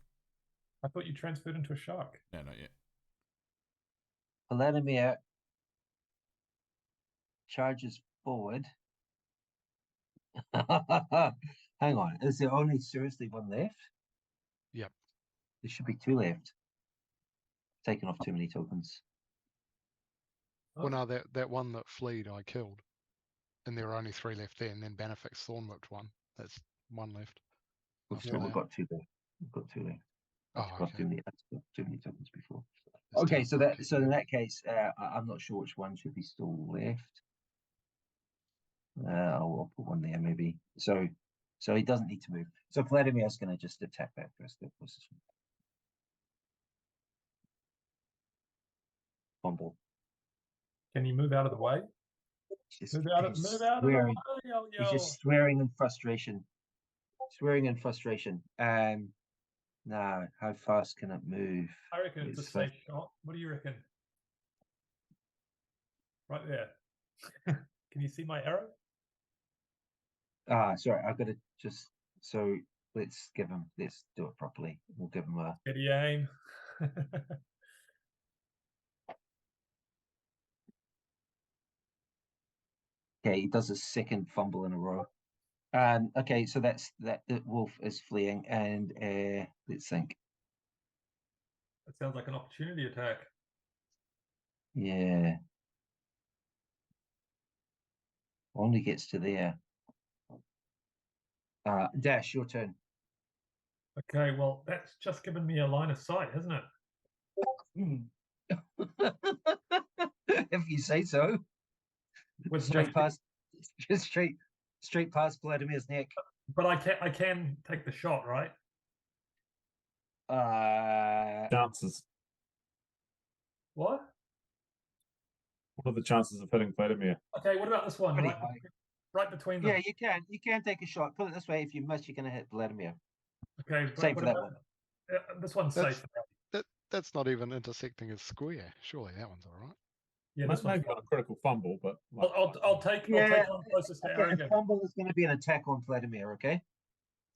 I thought you transferred into a shark. No, not yet. Paladimir charges forward. Hang on, is there only seriously one left? Yep. There should be 2 left. Taking off too many tokens. Oh, Well, no, that one that fleed I killed, and there were only 3 left there, and then Bannofix thorn whipped one. That's 1 left. After We've that. got 2 left. We've got 2 left. Oh, I've got okay. too many tokens before. There's Okay, 10. so in that case, I'm not sure which one should be still left. I'll put one there maybe. So he doesn't need to move. So Vladimir's going to just attack that first. Fumble. can you move out of the way? Just, Move out of he's the swearing. way, yo, He's yo. just swearing in frustration. Swearing in frustration. Now, how fast can it move? I reckon it's a It's safe shot. What do you reckon? Right there. Can you see my arrow? Sorry, I've got to just. So let's do it properly. We'll give him a. Steady aim. Okay, he does a second fumble in a row. Okay, so that's that. The wolf is fleeing, and let's think. That sounds like an opportunity attack. Yeah. Only gets to there. Dash, your turn. Okay, well, that's just given me a line of sight, hasn't it? If you say so. With Straight my- past, just straight past Vladimir's neck. But I can take the shot, right? Chances. What? What are the chances of hitting Vladimir? Okay, what about this one? Pretty Right, high. right between them. Yeah, you can take a shot. Put it this way: if you miss, you're going to hit Vladimir. Okay, but Same what for that about- one. This one's That's- safe. That's not even intersecting a square. Surely that one's all right. Yeah, this Maybe one's got a critical fumble, but like, I'll take Yeah, one closest to Okay, a Aragin. fumble is going to be an attack on Vladimir. Okay.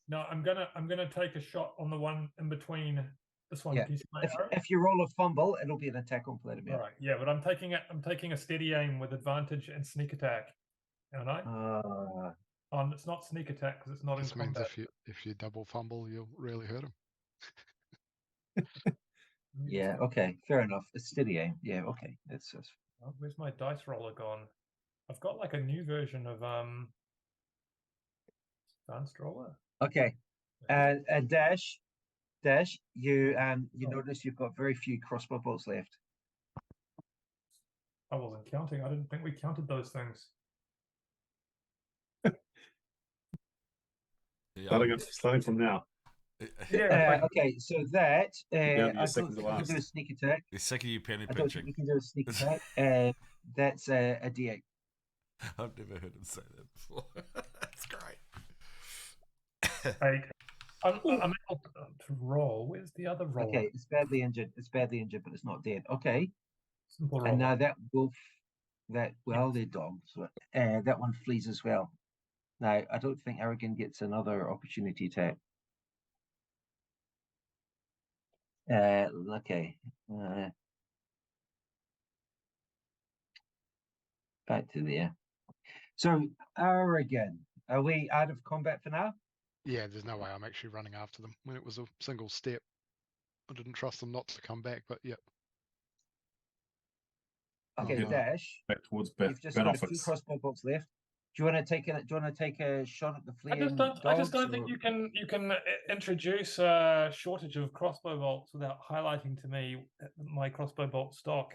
No, I'm gonna take a shot on the one in between this one. Yeah, Can you see my If arrow? if you roll a fumble, it'll be an attack on Vladimir. All right, yeah, but I'm taking a steady aim with advantage and sneak attack. Aren't I? It's not sneak attack because it's not in This means combat. if you double fumble, you'll really hurt him. Yeah. Okay. Fair enough. It's steady aim. Yeah. Okay. It's Oh, where's my dice roller gone? I've got like a new version of advanced roller. okay. And Dash, you notice you've got very few crossbow bolts left. I wasn't counting. I didn't think we counted those things. Yeah, starting from now. Yeah. Okay. So that Down to your I don't second to think you can do a last. sneak attack. He's sick of you penny I don't think pinching. you can do a sneak attack. That's a D8. I've never heard him say that before. That's great. I'm able to roll. Where's the other roll? Okay, it's badly injured. But it's not dead. Okay. Simple roll. And now that wolf, they're dogs. That one flees as well. Now, I don't think Aragin gets another opportunity attack. Okay. Back to there. So, Aragin, are we out of combat for now? Yeah, there's no way I'm actually running after them. When it was a single step, I didn't trust them not to come back, but yep. Okay, Yeah. Dash. Back towards You've just got a few Bannofix. crossbow bolts left. Do you want to take a shot at the I fleeing just don't dogs, think or- you can introduce a shortage of crossbow bolts without highlighting to me my crossbow bolt stock.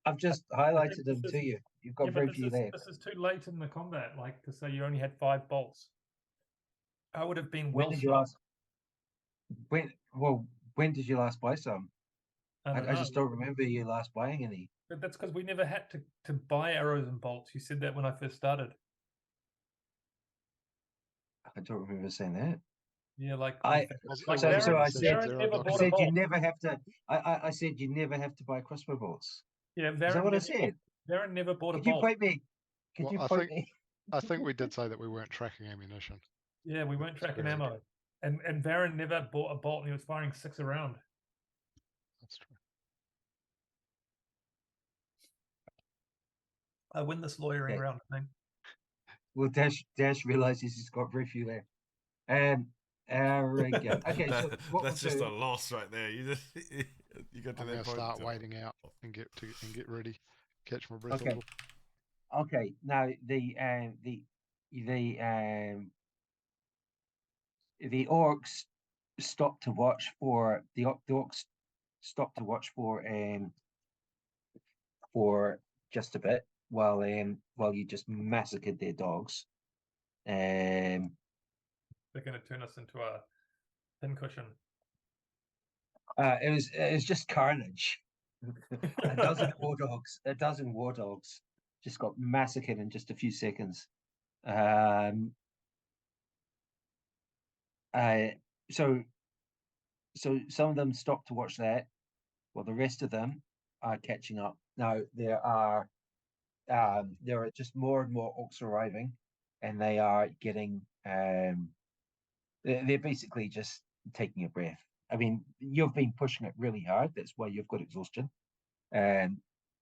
I've just highlighted them this to is- you. You've got Yeah, very but few left. this is too late in the combat, like to say you only had 5 bolts. I would have been When well did you last? When did you last buy some? I just don't remember you last buying any. But that's because we never had to buy arrows and bolts. You said that when I first started. I don't remember saying that. Yeah, like I like so Darren, I said Darren never I bought a said you bolt. never have to. I said you never have to buy crossbow bolts. Yeah, Is that Darren what I never, said? Darren never bought a Could you bolt. point me? Could Well, you I point think- me? I think we did say that we weren't tracking ammunition. Yeah, we weren't That's tracking very ammo. And Darren never bought a bolt and he was firing 6 around. That's true. I win this lawyering Okay. round, I think. Well, Dash realizes he's got very few left. Aragin. Okay, so what that's we'll just do, a loss right there. You just you got to I'm that gonna point. start waiting out and get ready, catch my breath Okay. a little. Okay, now the orcs stop to watch for the orcs stop to watch for just a bit while you just massacred their dogs. They're going to turn us into a pincushion. It was just carnage. A dozen war dogs just got massacred in just a few seconds. So some of them stopped to watch that, while the rest of them are catching up. Now there are just more and more orcs arriving, and they are getting they're basically just taking a breath. I mean, you've been pushing it really hard. That's why you've got exhaustion.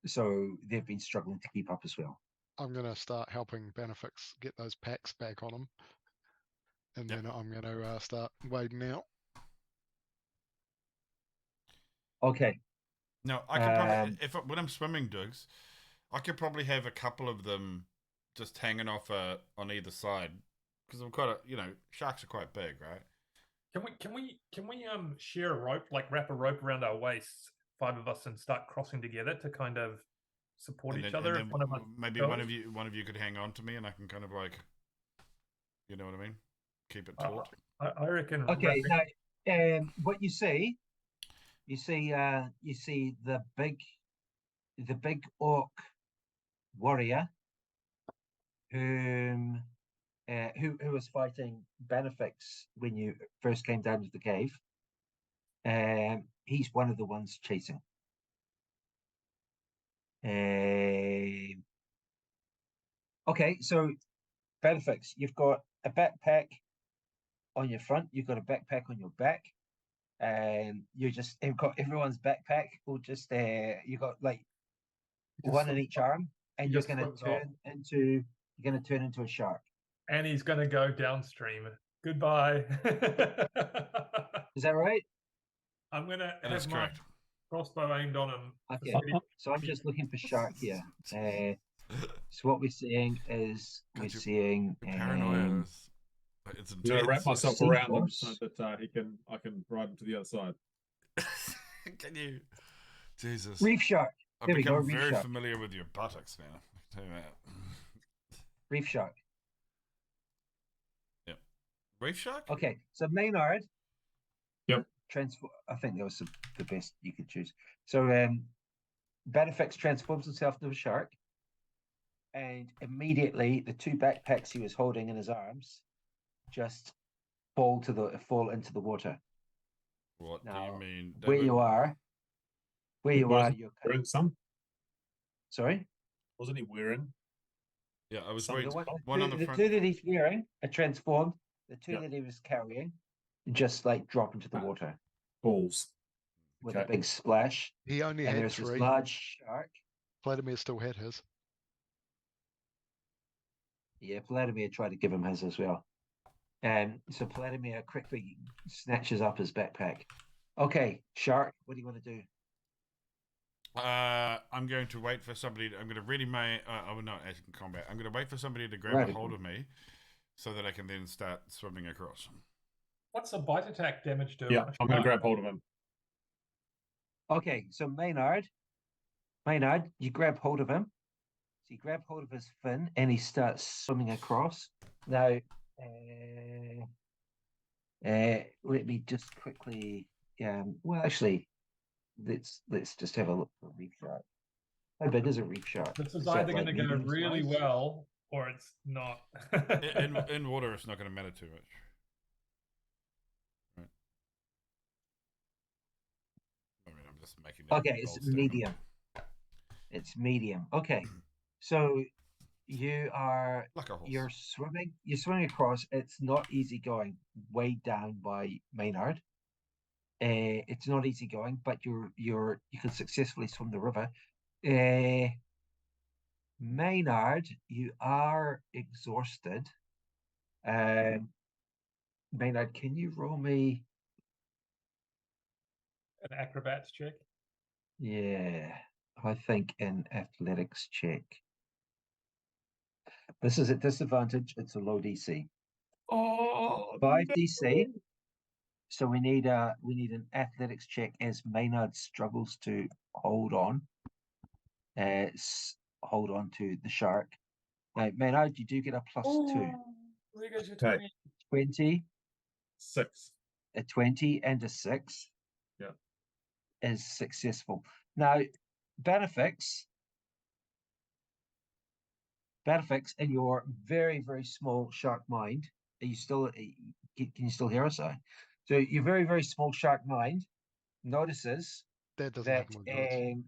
So they've been struggling to keep up as well. I'm gonna start helping Bannofix get those packs back on him, and then I'm gonna start wading out. Okay. No, I could probably when I'm swimming, Dougs, I could probably have a couple of them just hanging off on either side, because I'm quite sharks are quite big, right? Can we share a rope, like wrap a rope around our waists, 5 of us, and start crossing together to kind of support each other? And if one of us maybe goes? one of you could hang on to me, and I can kind of like, you know what I mean, keep it taut. I reckon. Okay. Now, what you see the big orc warrior who was fighting Bannofix when you first came down to the cave. He's one of the ones chasing. Okay, so Bannofix, you've got a backpack on your front, you've got a backpack on your back, and you've got everyone's backpack, or just you got like one in each arm, and you're going to turn into a shark. And he's going to go downstream. Goodbye. Is that right? I'm going to That's have my correct. crossbow aimed on him. Okay, so I'm just looking for shark here. So what we're seeing is paranoia. It's I'm gonna wrap myself Sea around him horse. so that I can ride him to the other side. Can you? Jesus. reef shark. I've There we go, become reef very shark. familiar with your buttocks now. I can tell you that. Reef shark. Yep. Reef shark? Okay, so Maynard. Yep. I think that was the best you could choose. So Bannofix transforms himself into a shark, and immediately the 2 backpacks he was holding in his arms just fall into the water. What Now, do you mean? Where you are, you're Wearing some? sorry. Wasn't he wearing? Yeah, I was Some wearing of one on the the front. 2 that he's wearing are transformed. The 2 Yep. that he was carrying just like drop into the water Balls. with a Okay. big splash. He only And had there's this 3. large shark. Paladimir still had his. Yeah, Paladimir tried to give him his as well. So Paladimir quickly snatches up his backpack. Okay, shark, what do you want to do? I'm going to wait for somebody. I'm going to ready my. I will not ask in combat. I'm going to wait for somebody to grab Right. a hold of me, so that I can then start swimming across. What's a bite attack damage do? Yeah, I'm gonna grab hold of him. Okay, so Maynard, you grab hold of him. So you grab hold of his fin and he starts swimming across. Now, let me just quickly. Well, actually, let's just have a look for a reef shark. How big is a reef shark? This is that either going to like go medium really size? well or it's not. In water, it's not going to matter too much. Right. I mean, I'm just making that Okay, it's bold statement. medium. It's medium. Okay, so you're Like a horse. You're swimming across. It's not easy going, way down by Maynard. It's not easy going, but you can successfully swim the river. Maynard, you are exhausted. Maynard, can you roll me? An acrobats check. Yeah, I think an athletics check. This is at disadvantage. It's a low DC. Oh, 5 DC. So we need an athletics check as Maynard struggles to hold on. Hold on to the shark. Now, Maynard, you do get a +2. There goes your Okay. 20, 6. a 20, and a 6. Yeah. Is successful. Now, Bannofix, in your very, very small shark mind, are you still? Can you still hear us? So your very, very small shark mind notices That doesn't that make more sense.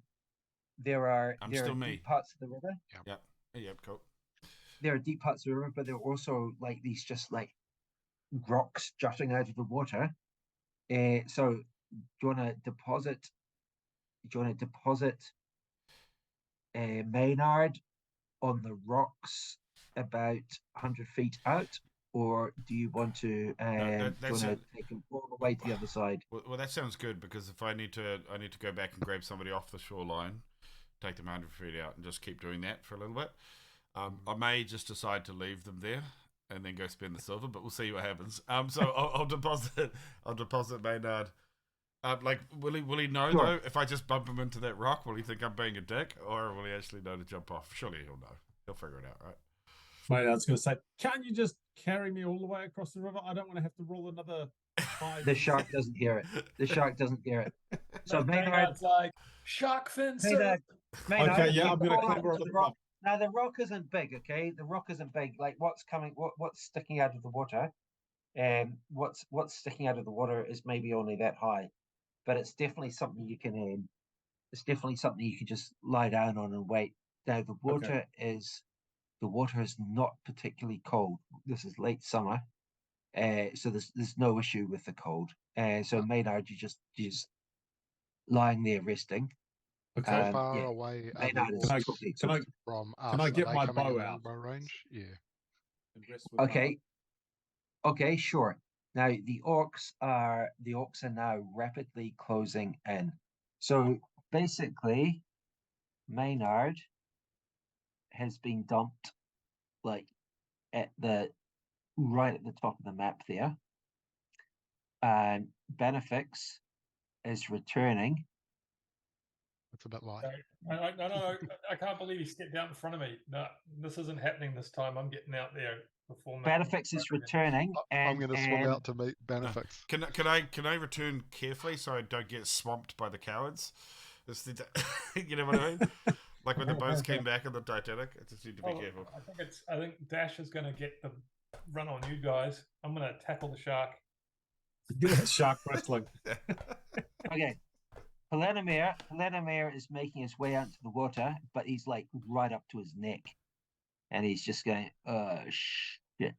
there are still me. deep parts of the river. Yep, cool. There are deep parts of the river, but there are also like these just like rocks jutting out of the water. So do you want to deposit? Maynard on the rocks about 100 feet out, or do you want to take him all the way to the other side? Well, that sounds good, because if I need to go back and grab somebody off the shoreline, take them 100 feet out, and just keep doing that for a little bit. I may just decide to leave them there and then go spend the silver, but we'll see what happens. So I'll deposit Maynard. Will he know though? If I just bump him into that rock, will he think I'm being a dick, or will he actually know to jump off? Surely he'll know. He'll figure it out, right? Mate, I was going to say, can't you just carry me all the way across the river? I don't want to have to roll another 5. The shark doesn't hear it. The shark doesn't hear it. So Maynard's like shark fin. Maynard, Okay, yeah, I'm going to crawl up climb on to the rock. Now the rock isn't big, okay? The rock isn't big. Like what's sticking out of the water, what's sticking out of the water is maybe only that high, but it's definitely something you can. It's definitely something you can just lie down on and wait. Now the water is not particularly cold. This is late summer, so there's no issue with the cold. So Maynard, you just lying there resting. Okay. How far away are the Maynard is orcs totally Can I exhausted. from us? Can I get Are they my coming bow in out? longbow range? Yeah. and rest with my- Okay, sure. Now the orcs are now rapidly closing in. So basically, Maynard has been dumped like right at the top of the map there. And Bannofix is returning. It's a bit light. No, I can't believe he stepped out in front of me. No, this isn't happening this time. I'm getting out there before. Bannofix is returning, and I'm going to swim out to meet Bannofix. Can I return carefully so I don't get swamped by the cowards? You know what I mean? Like when the boats came back on the Titanic, I just need to be careful. I think Dash is going to get the run on you guys. I'm going to tackle the shark. Shark wrestling. Okay. Paladimir is making his way out to the water, but he's like right up to his neck, and he's just going, shit.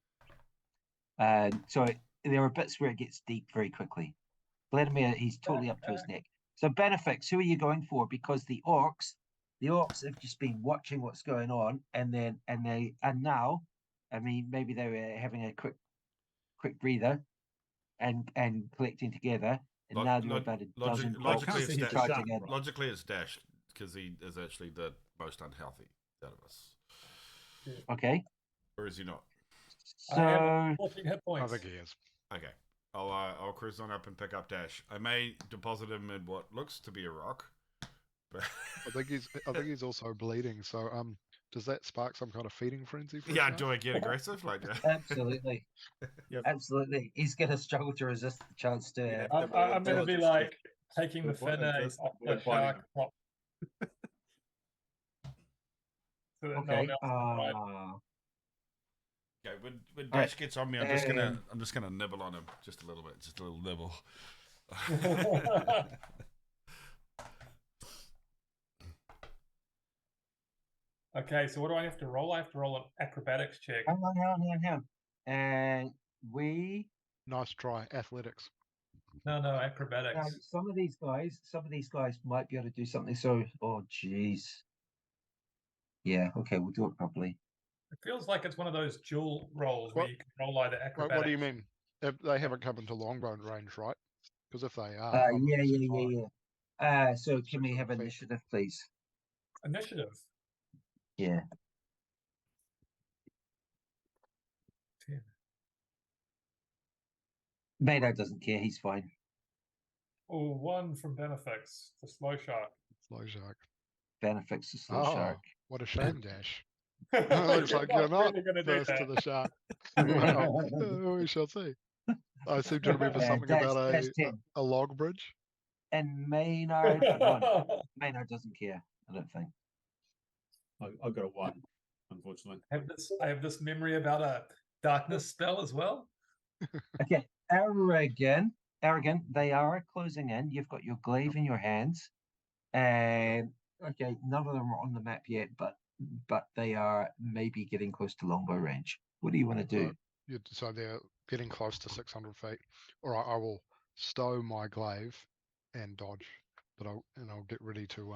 So there are bits where it gets deep very quickly. Paladimir, he's totally up to his neck. So Bannofix, who are you going for? Because the orcs have just been watching what's going on, and now, I mean, maybe they were having a quick breather, and collecting together. And now there are about a dozen. Logically, it's Dash, because he is actually the most unhealthy out of us. Okay. Or is he not? So I have 14 hit I points. think he is. Okay. I'll cruise on up and pick up Dash. I may deposit him in what looks to be a rock. But I think he's also bleeding. So does that spark some kind of feeding frenzy for yeah, us? do I get aggressive? Like absolutely. Yep. Absolutely. He's gonna struggle to resist the chance to I'm going to be like taking the fin off the shark. So that no okay. one else can ride. Okay, when All right, Dash gets on me, I'm just gonna nibble on him just a little bit, just a little nibble. Okay, so what do I have to roll? I have to roll an acrobatics check. hang on. And we Nice try, athletics. No, now acrobatics. some of these guys might be able to do something. So, oh jeez. Yeah, okay, we'll do it properly. It feels like it's one of those dual rolls where What- you can roll either acrobatics. What do you mean? They haven't come into longbow range, right? Because if they are, I'm Yeah. fine. So can we 600 have feet. initiative, please? Initiative. Yeah. 10. Maynard doesn't care, he's fine. Oh, 1 from Bannofix, the slow shark. Slow shark. Bannofix the slow Oh, shark. what a shame, Dash. Looks like you're not really gonna do first to that. the shark. Well, we shall see. I seem to remember something Dash about 10. a log bridge. And Maynard 1. Maynard doesn't care, I don't think. I got a 1, unfortunately. I have this memory about a darkness spell as well. Okay, Aragin, they are closing in. You've got your glaive in your hands. And okay, none of them are on the map yet, but they are maybe getting close to longbow range. What do you want to do? So they're getting close to 600 feet. All right, I will stow my glaive and dodge, but I'll get ready to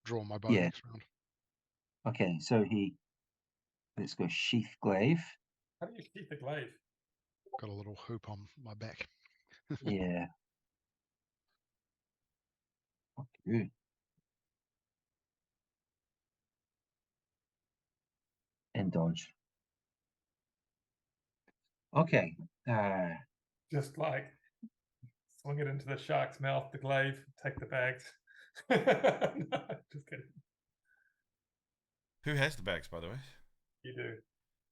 draw my bow Yeah. next round. Okay, so let's go sheath glaive. How do you sheath the glaive? Got a little hoop on my back. Yeah. Okay. And dodge. Okay. Just like swing it into the shark's mouth, the glaive, take the bags. No, just kidding. Who has the bags, by the way? You do.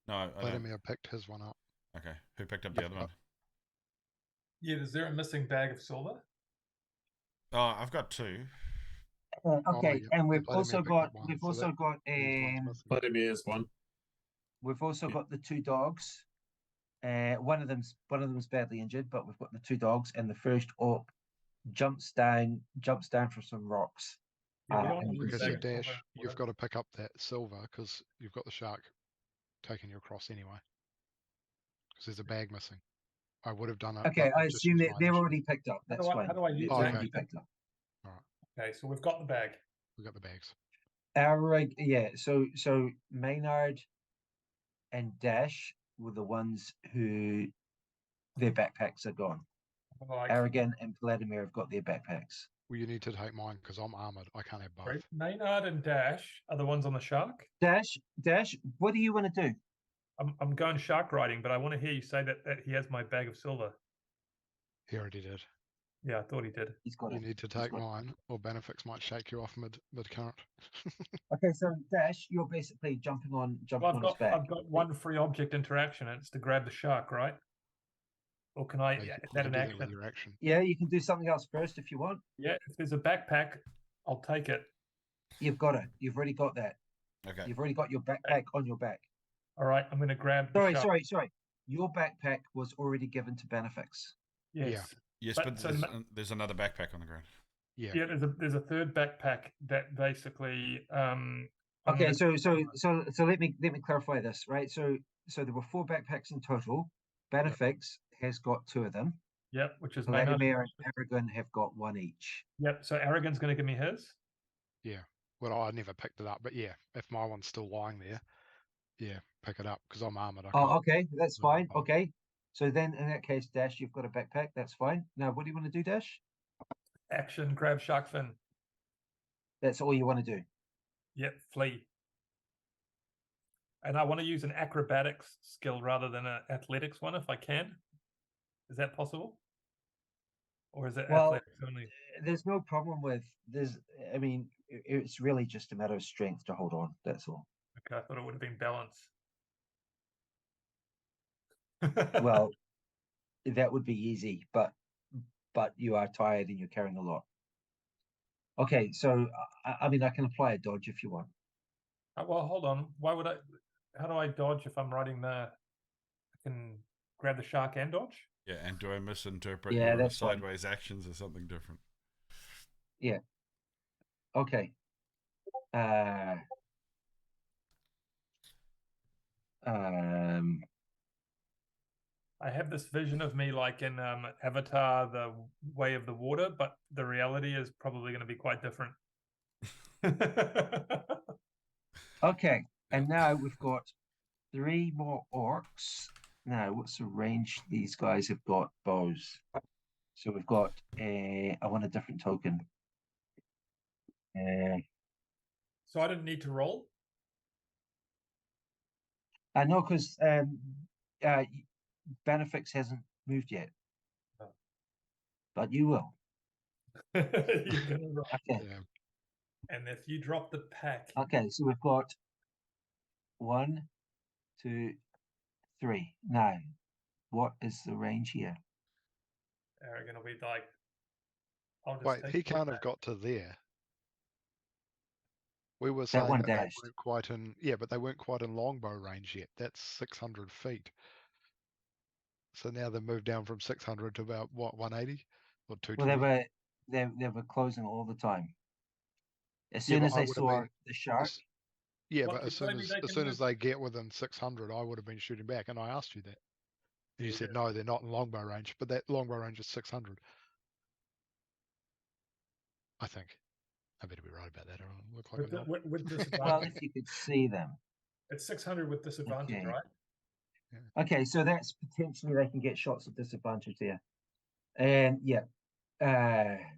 No, I don't. Vladimir picked his one up. Okay, who picked up the other one? Yeah, is there a missing bag of silver? Oh, I've got 2. Okay, yeah, and we've Vladimir also picked got up one, so that means one's missing. Vladimir's 1. we've also Yeah. got the 2 dogs. One of them's badly injured, but we've got the 2 dogs, and the first orc jumps down from some rocks. Yeah, we don't and want to you lose can a see bag it. of Dash, silver. you've got to pick up that silver because you've got the shark taking you across anyway. Because there's a bag missing. I would have done it. Okay, but I I've just assume used that my they're initiative. already picked up. That's fine. How do I use They're that? already Okay. picked up. Okay, so we've got the bag. We got the bags. Yeah. So Maynard and Dash were the ones who their backpacks are gone. Like, Aragin and Paladimir have got their backpacks. Well, you need to take mine because I'm armored. I can't have both. right, Maynard and Dash are the ones on the shark. Dash, what do you want to do? I'm going shark riding, but I want to hear you say that he has my bag of silver. He already did. Yeah, I thought he did. He's got You it. need to He's take got it. mine, or Bannofix might shake you off mid current. Okay, so Dash, you're basically jumping on Well, his back. I've got one free object interaction, and it's to grab the shark, right? Or can I? You Is can that an do action? with your action. Yeah, you can do something else first if you want. Yeah, if there's a backpack, I'll take it. You've got it. You've already got that. Okay. You've already got your backpack on your back. All right, I'm going to grab the shark. Sorry. Your backpack was already given to Bannofix. Yes. Yes, But- but so there's another backpack on the ground. Yeah. Yeah, there's a third backpack that basically I'm Okay, gonna- so let me clarify this, right? So there were 4 backpacks in total. Bannofix has got 2 of them. Yep, which is Maynard. Paladimir and Aragin have got 1 each. Yep, so Aragon's going to give me his. Well, I never picked it up, but yeah, if my one's still lying there, yeah, pick it up because I'm armored. I Oh, can't- okay, that's No, fine. no. Okay, so then in that case, Dash, you've got a backpack. That's fine. Now, what do you want to do, Dash? Action, grab shark fin. That's all you want to do. Yep, flee. And I want to use an acrobatics skill rather than an athletics one if I can. Is that possible? Or is it Well, athletics only? There's no problem with this. I mean, it's really just a matter of strength to hold on. That's all. Okay, I thought it would have been balance. Well, that would be easy, but you are tired and you're carrying a lot. Okay, so I mean, I can apply a dodge if you want. Well, hold on. Why would I? How do I dodge if I'm riding the can grab the shark and dodge? Yeah, and do I misinterpret Yeah, your that's fine. sideways actions as something different? Okay. Um. I have this vision of me like in Avatar, the Way of the Water, but the reality is probably going to be quite different. Okay. And now we've got 3 more orcs. Now, what's the range these guys have got? Bows. So we've got I want a different token. So I didn't need to roll? I know because Bannofix hasn't moved yet. Oh. But you will. You're gonna roll. Okay. Yeah. And if you drop the pack, Okay, so we've got 1, 2, 3. Now, what is the range here? Aragin will be like, I'll just Wait, take he one can't have pack. got to there. We were That saying one that they dashed. weren't quite in, yeah, but they weren't quite in longbow range yet. That's 600 feet. So now they've moved down from 600 to about what, 180 or Well, 220? they were closing all the time. As Yeah, soon but as I they would have saw been the shark, as- Yeah, What, but you're telling me they as can soon as move? they get within 600, I would have been shooting back, and I asked you that. And you Yeah. said no, they're not in longbow range, but that longbow range is 600. I think. I better be right about that. Or I'll look like With, a knob. with well, disadvantage. if you could see them. It's 600 with disadvantage, Okay. right? Okay, so that's potentially they can get shots at disadvantage there. And yeah.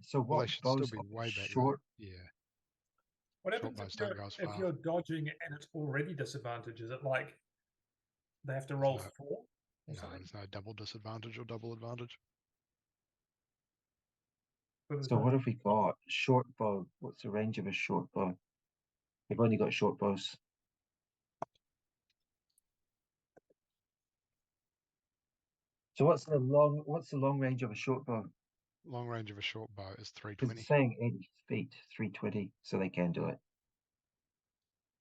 So Well, what they should still bows be are way back. short? Yeah. What Short happens bows don't go as if far. you're dodging and it's already disadvantage? Is it like they have to roll no- 4 or No, something? there's no double disadvantage or double advantage. So what have we got? Short bow. What's the range of a short bow? We've only got short bows. So what's the long range of a short bow? Long range of a short bow is Because 320. it's saying 80 feet, 320, so they can do it.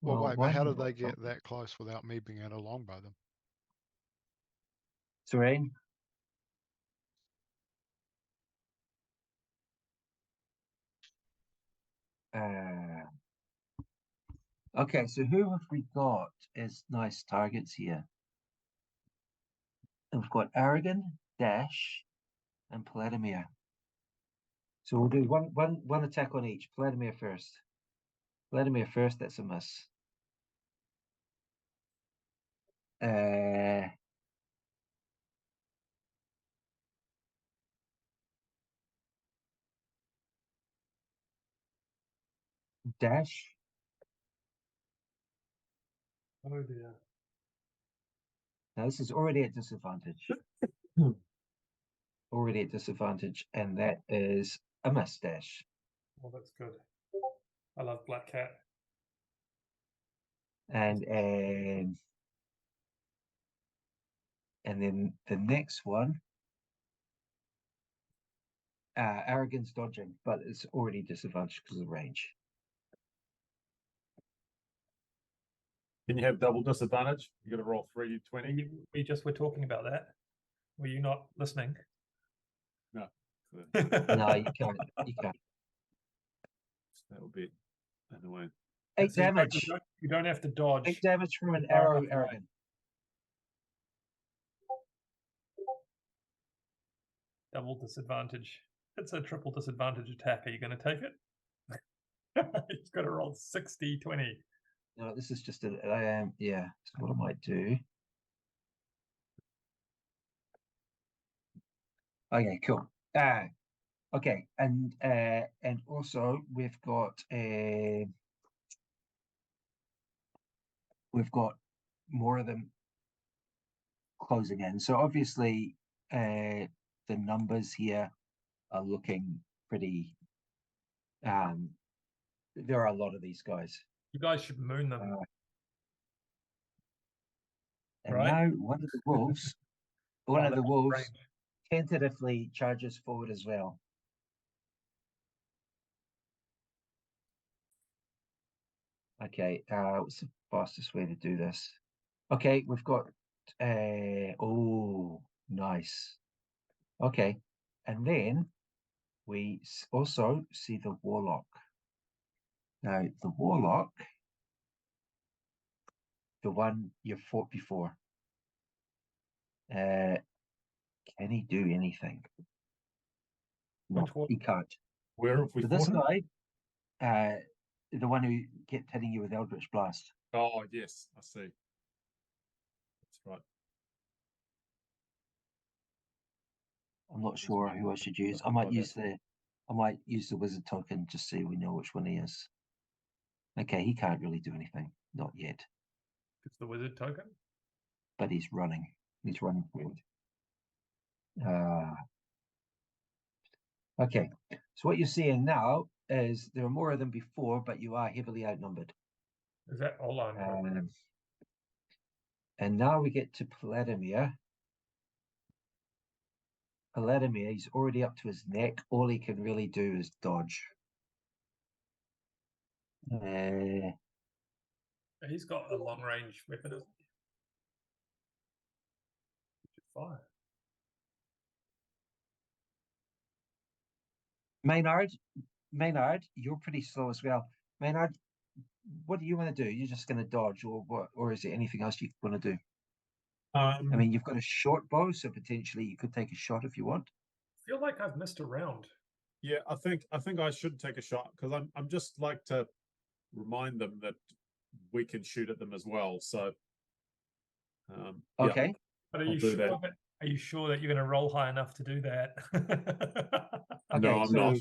Well, wait, why but how not did they get something? that close without me being able to longbow them? Terrain? Okay, so who have we got as nice targets here? And we've got Aragin, Dash, and Paladimir. So we'll do one attack on each. Paladimir first. Paladimir first, that's a miss. Dash. Oh dear. Now this is already at disadvantage. Already at disadvantage, and that is a miss, Dash. Well, that's good. I love Black Cat. And then the next one, Arrogance dodging, but it's already disadvantaged because of range. Can you have double disadvantage? You got to roll 3d20. We just were talking about that. Were you not listening? No. No, you can't. You can't. That would be annoying. 8 So damage. You don't have to dodge. 8 damage from an Far arrow, enough away. Arrogant. Double disadvantage. It's a triple disadvantage attack. Are you going to take it? He's got to roll 60, 20. No, this is just a. Yeah. So what I might do. Okay, cool. Okay, and also we've got more of them closing in. So obviously, the numbers here are looking pretty. There are a lot of these guys. You guys should moon them. And Right. now one of the wolves, one while of the they're out wolves range. tentatively charges forward as well. Okay, what's the fastest way to do this? Okay, we've got Oh, nice. Okay, and then we also see the warlock. Now, the warlock, the one you fought before, can he do anything? No, Which one? he can't. Where have we So this fought him? guy, the one who kept hitting you with Eldritch Blast. Oh, yes, I see. That's right. I'm not This sure one. who I should use. I Something might like use that. the wizard token just so we know which one he is. Okay, he can't really do anything. Not yet. It's the wizard token. But he's running. He's running forward. Okay, so what you're seeing now is there are more of them before, but you are heavily outnumbered. Is that Olan? And now we get to Paladimir. Paladimir, he's already up to his neck. All he can really do is dodge. He's got a long range weapon, isn't he? Fire. Maynard, you're pretty slow as well. Maynard, what do you want to do? You're just going to dodge, or what? Or is there anything else you want to do? I mean, you've got a short bow, so potentially you could take a shot if you want. I feel like I've missed a round. Yeah, I think I should take a shot because I'm just like to remind them that we can shoot at them as well. So, Okay. Yeah, But are I'll you do sure that. that? Are you sure that you're going to roll high enough to do that? Okay, No, I'm so, not.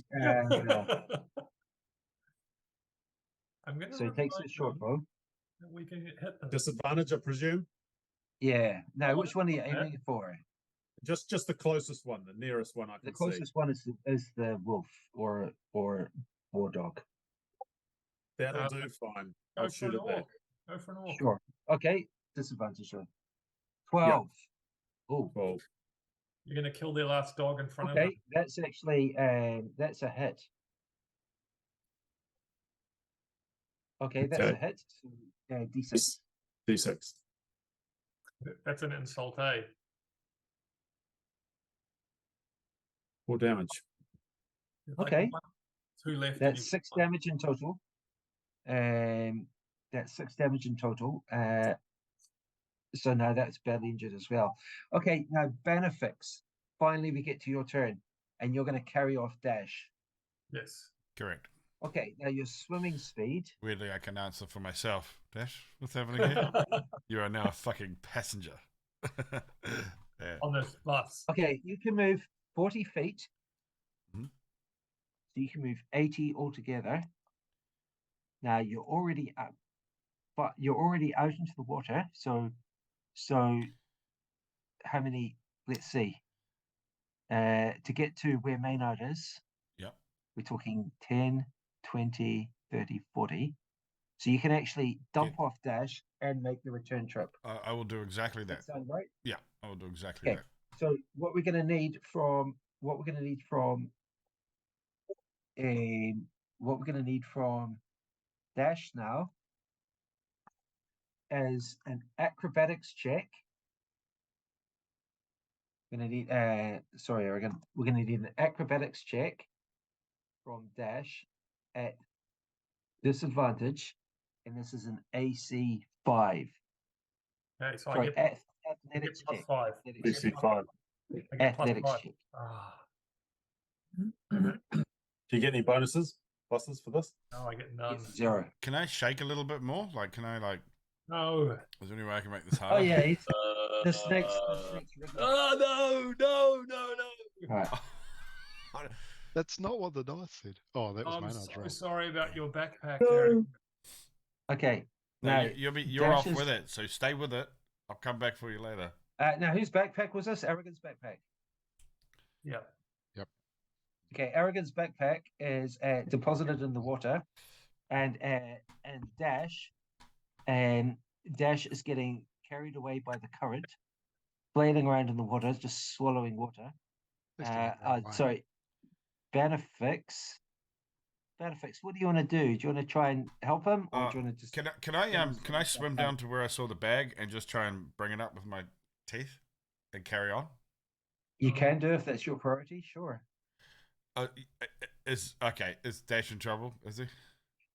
I'm going to. So it takes a short bow. That we can hit them. Disadvantage, I presume. Yeah. Now, Oh, which one are you okay. aiming for? Just the closest one, the nearest one I can The closest one is the wolf or war dog. see. That'll do fine. Go I'll for shoot an at that. orc. Go for an orc. Sure. Okay. Disadvantage. Sure. 12. Oh. 12. You're going to kill their last dog in front of Okay. them. That's actually that's a hit. Okay, that's a Okay. hit. So, D6. D6. That's an insult, eh? 4 damage. Okay. Two left. and That's you've 6 got one. damage in total. That's 6 damage in total. So now that's badly injured as well. Okay, now Bannofix. Finally, we get to your turn, and you're going to carry off Dash. Yes. Correct. Okay, now your swimming speed. Weirdly, I can answer for myself. Dash, what's happening here? You are now a fucking passenger. Yeah. On this bus. Okay, you can move 40 feet. Mhm. So you can move 80 altogether. Now you're already up, but you're already out into the water. So how many? Let's see. To get to where Maynard is, Yep. we're talking 10, 20, 30, 40. So you can actually dump off Dash and make the return trip. I will do exactly that. That sound right? Yeah, I will do exactly Okay. that. So what we're going to need from Dash now is an acrobatics check. We're gonna need we're gonna need an acrobatics check from Dash at disadvantage, and this is an AC 5. Okay, so Sorry, I get athletics plus check. 5. Athletics DC check. 5. I get plus Athletics 5. check. Ah, Do you get any bonuses, pluses for this? no, I get none. It's 0. Can I shake a little bit more? Like, can I, like, No. is there any way I can make this Oh harder? yeah, the snake's written. Oh no. All right. That's not what the dice said. Oh, that was I'm Maynard's so roll. sorry about your backpack, No. Eric. Okay. No, Now you're off Dash is- with it, so stay with it. I'll come back for you later. now whose backpack was this? Aragorn's backpack. Yeah. Okay, Aragorn's backpack is deposited in the water, and Dash is getting carried away by the current, flailing around in the water, just swallowing water. That's the wrong way. Sorry, Bannofix. Bannofix, what do you want to do? Do you want to try and help him, or do you want to just? Can I swim down to where I saw the bag and just try and bring it up with my teeth and carry on? You can do if that's your priority, sure. Is Dash in trouble? Is he?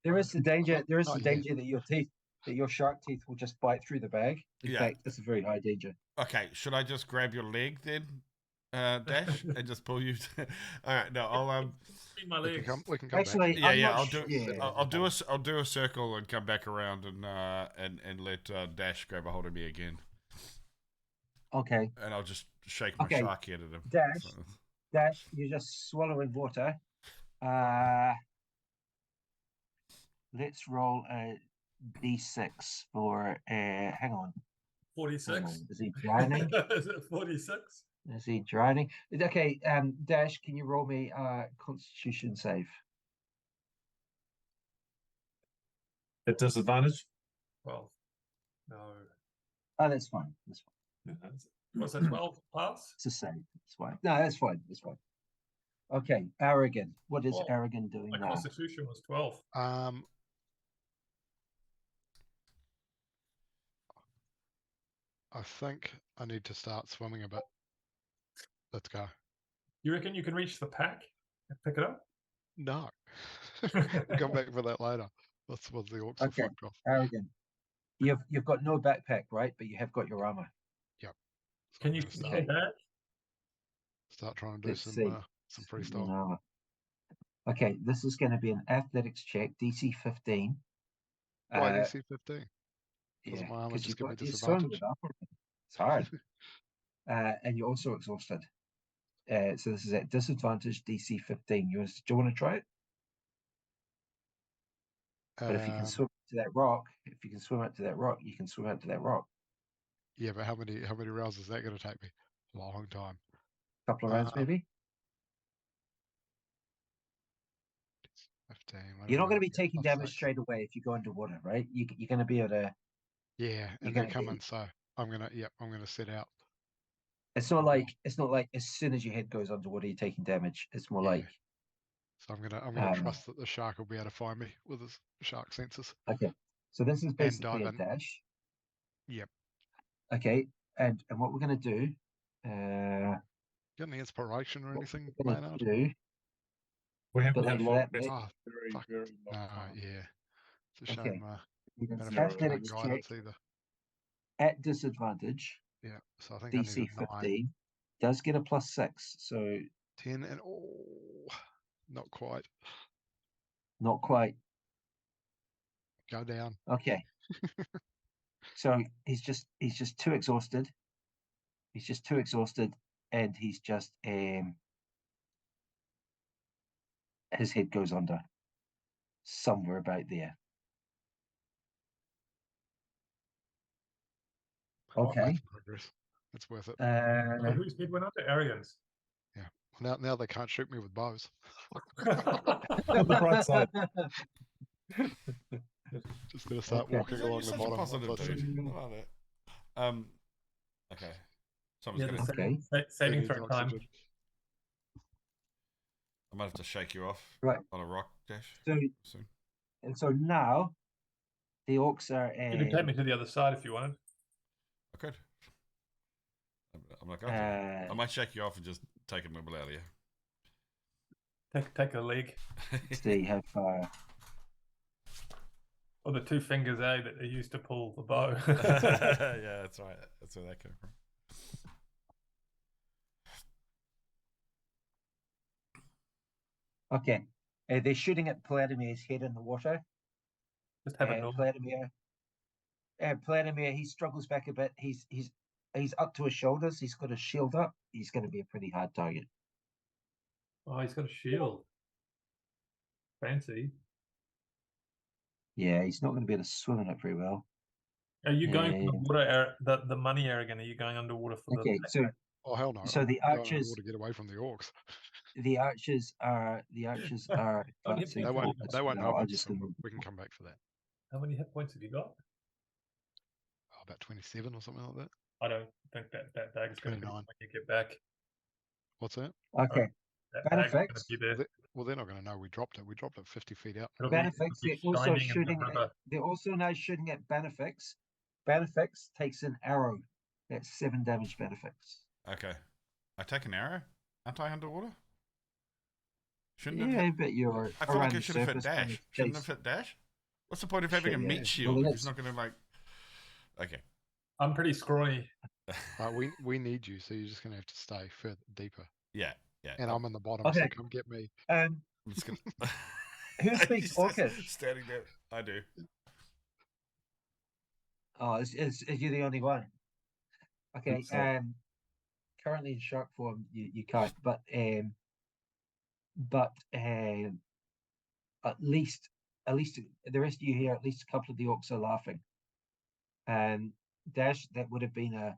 There is the danger. There is Not the yet. danger that your shark teeth will just bite through the bag. In Yeah. fact, it's a very high danger. Okay, should I just grab your leg then, Dash, and just pull you? All right, no, I'll See my We legs. can come back. Actually, Yeah, I'm yeah, not I'll su- do. Yeah. I'll do a circle and come back around and let Dash grab a hold of me again, Okay, and I'll just shake my Okay. shark head at him. Dash. So- Dash, you're just swallowing water. Let's roll a d6 for. Hang on. 46. Is he drowning? Is it 46? Is he drowning? Okay. Dash, can you roll me a Constitution save? At disadvantage. Well, no. Oh, that's fine. That's fine. Yeah, that's- Was it 12 pass? It's a save. It's fine. No, that's fine. That's fine. Okay, Aragin. What is Well, Aragin doing My now? constitution was 12. I think I need to start swimming a bit. Let's go. You reckon you can reach the pack and pick it up? No. We'll come back for that later. That's what the orcs are Okay. fucked off. Aragin. You've got no backpack, right? But you have got your armor. So Can I'm you gonna stay back? start trying to do Let's see. some freestyle. No. Okay, this is going to be an athletics check, DC 15. Why DC 15? Yeah, Doesn't my armor because just you've give me got you're swimming disadvantage? with armor. It's hard. And you're also exhausted. So this is at disadvantage, DC 15. Do you want to try it? But if you can swim to that rock, you can swim out to that rock. Yeah, but how many rounds is that going to take me? A long time. Couple of rounds, maybe. 15. You're not going to be get taking plus damage 6. straight away if you go underwater, right? You're going to be able to. Yeah, You're and they're gonna coming, be- so I'm gonna set out. It's not like as soon as your head goes underwater, you're taking damage. It's more Yeah. like So I'm gonna Um, trust that the shark will be able to find me with his shark senses. okay. So this is basically dive a in. dash. Yep. Okay, and what we're going to do, Got any inspiration or what anything, we're gonna Maynard? do, We haven't But had like long that, rest. Oh, Very, fuck. very long No, time. yeah. It's a Okay. shame. it's Benefits Zero. can't athletics guidance check either. at disadvantage, Yeah. So I think I need DC a 9, 15, does get a +6, so 10, and not quite. not quite. Go down. Okay. So he's just too exhausted. He's just too exhausted, and he's just his head goes under somewhere about there. Okay. That's progress. It's worth it. So whose head went under? Arrogance. Now they can't shoot me with bows. On the bright side. Just gonna start Okay. walking You're along the such a bottom. positive once I see- dude. I love it. Okay. Someone's Yeah, gonna. the Okay. saving needs throw time. oxygen. I might have to shake you off. Right. On a rock, Dash. So Soon. and so now the orcs are You can take me to the other side if you wanted. I could. I'm not going to. I uh, might shake you off and just take a nibble out of you. Take a leg. they have Or the 2 fingers, that they used to pull the bow. Yeah, that's right. That's where that came from. okay. They're shooting at Paladimir's head in the water. Just have it normal. Paladimir, he struggles back a bit. He's up to his shoulders. He's got his shield up. He's going to be a pretty hard target. Oh, he's got a shield. Fancy. Yeah, he's not going to be able to swim in it very well. Are you going for the Um, water? The money, Arrogant? Are you going underwater for Okay, the? so Oh hell no! So the I'm going archers- underwater to get away from the orcs. the archers are Only glancing They They won't. forwards They won't now. help I'll us. just So go- we can come back for that. How many hit points have you got? Oh, about 27 or something like that. I don't think that bag is going to be 29. when you get back. What's that? Okay, That bag is going to Bannofix? be there. Well, they're not going to know we dropped it. We dropped it 50 feet out. It'll be- Bannofix. it'll be They're also shining in the shooting. river. They're also now shooting at Bannofix. Bannofix takes an arrow That's 7 damage Bannofix. Okay. I take an arrow? Aren't I underwater? Shouldn't Yeah, it? but you're I feel around like it the should have fit surface. Kind dash. of Shouldn't chase. have fit dash? What's the point of having Shit, a meat yeah. shield Well, if he's that's- not going to like? Okay. I'm pretty scrawny. We need you, so you're just gonna have to stay further deeper. Yeah. Yeah. And I'm in the bottom, Okay. so come get me. Um, I'm just gonna. Who speaks He's just Orcish? Standing there. I do. Oh, is you the only one? Okay. so. Currently in shark form, you can't. But at least the rest of you here, at least a couple of the orcs are laughing. Dash, that would have been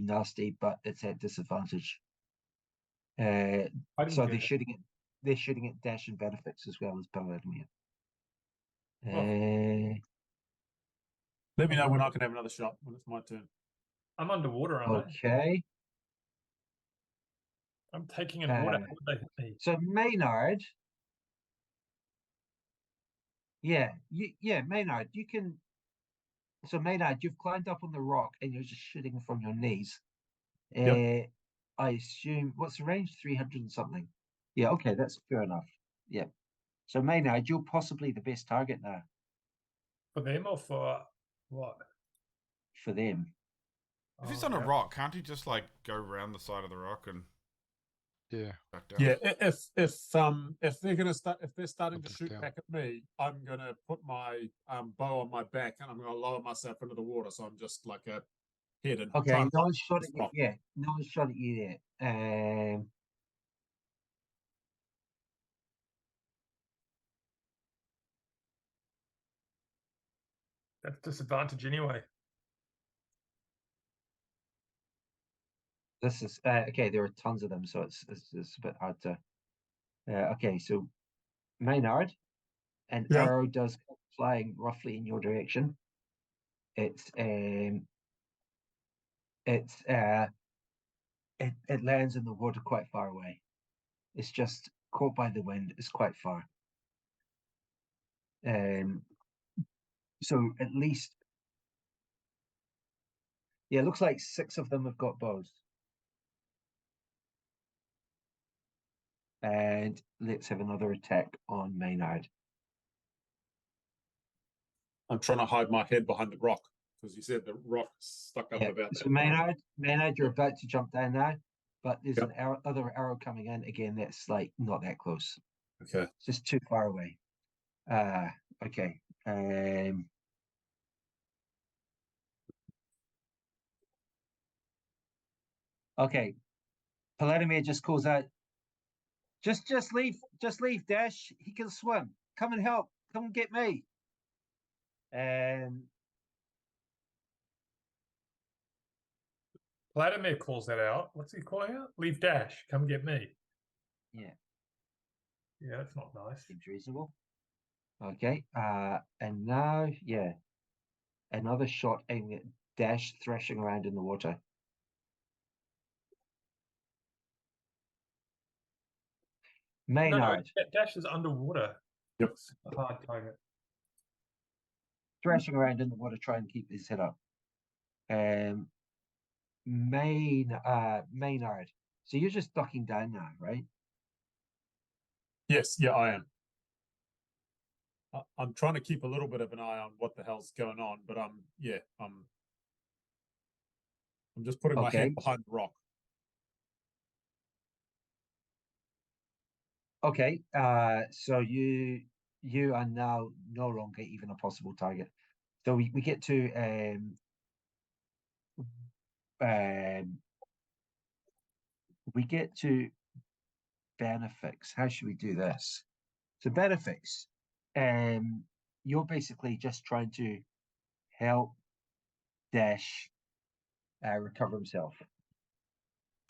nasty, but it's at disadvantage. I didn't So get they're it. shooting at Dash and Bannofix as well as Paladimir. Let me know when I can have another shot when it's my turn. I'm underwater, aren't I? Okay. I'm taking in water. How would they hit me? So Maynard. Yeah, Maynard, you can. So Maynard, you've climbed up on the rock and you're just shooting from your knees. Yep. I assume what's the range? 300 and something. Yeah, okay, that's fair enough. Yeah. So Maynard, you're possibly the best target now For them or for what? for them. If he's on a yeah. rock, can't he just like go around the side of the rock and Yeah. back down? Yeah, if they're starting to Up shoot down. back at me, I'm gonna put my bow on my back and I'm gonna lower myself into the water, so I'm just like a head and Okay, try and no find one's shot this at you. rock. Yeah, no one's shot at you there. That's disadvantage anyway. This is okay. There are tons of them, so it's a bit hard to. Okay, so Maynard, an Yeah. arrow does come flying roughly in your direction. It lands in the water quite far away. It's just caught by the wind. It's quite far. So at least, yeah, it looks like 6 of them have got bows. And let's have another attack on Maynard. I'm trying to hide my head behind the rock because you said the rock stuck up Yeah. about So that. Maynard, you're about to jump down now, but there's Yep. an other arrow coming in. Again, that's like not that close. Okay. It's just too far away. Okay. Okay. Paladimir just calls out, just leave, Dash. He can swim. Come and help. Come and get me. Vladimir calls that out. What's he calling out? Leave Dash. Come get me. Yeah. Yeah, that's not nice. Seems reasonable. Okay. And now, yeah, another shot aiming at Dash, thrashing around in the water. Maynard, Dash is underwater. Yep. It's a hard target. thrashing around in the water, trying to keep his head up. Maynard. So you're just ducking down now, right? Yes, yeah, I am. I'm trying to keep a little bit of an eye on what the hell's going on, but I'm just putting my Okay. head behind the rock. Okay. So you are now no longer even a possible target. So we get to we get to Bannofix. How should we do this? So Bannofix, you're basically just trying to help Dash recover himself.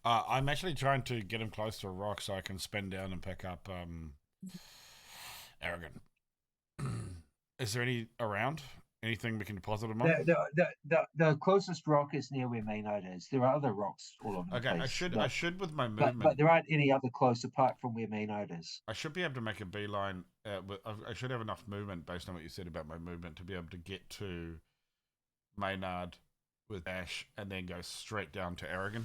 I'm actually trying to get him close to a rock so I can spin down and pick up Aragin. Is there any around? Anything we can deposit him on? The closest rock is near where Maynard is. There are other rocks all over the Okay, place. I should with my movement. But there aren't any other close apart from where Maynard is. I should be able to make a beeline. I should have enough movement based on what you said about my movement to be able to get to Maynard with Dash and then go straight down to Aragin.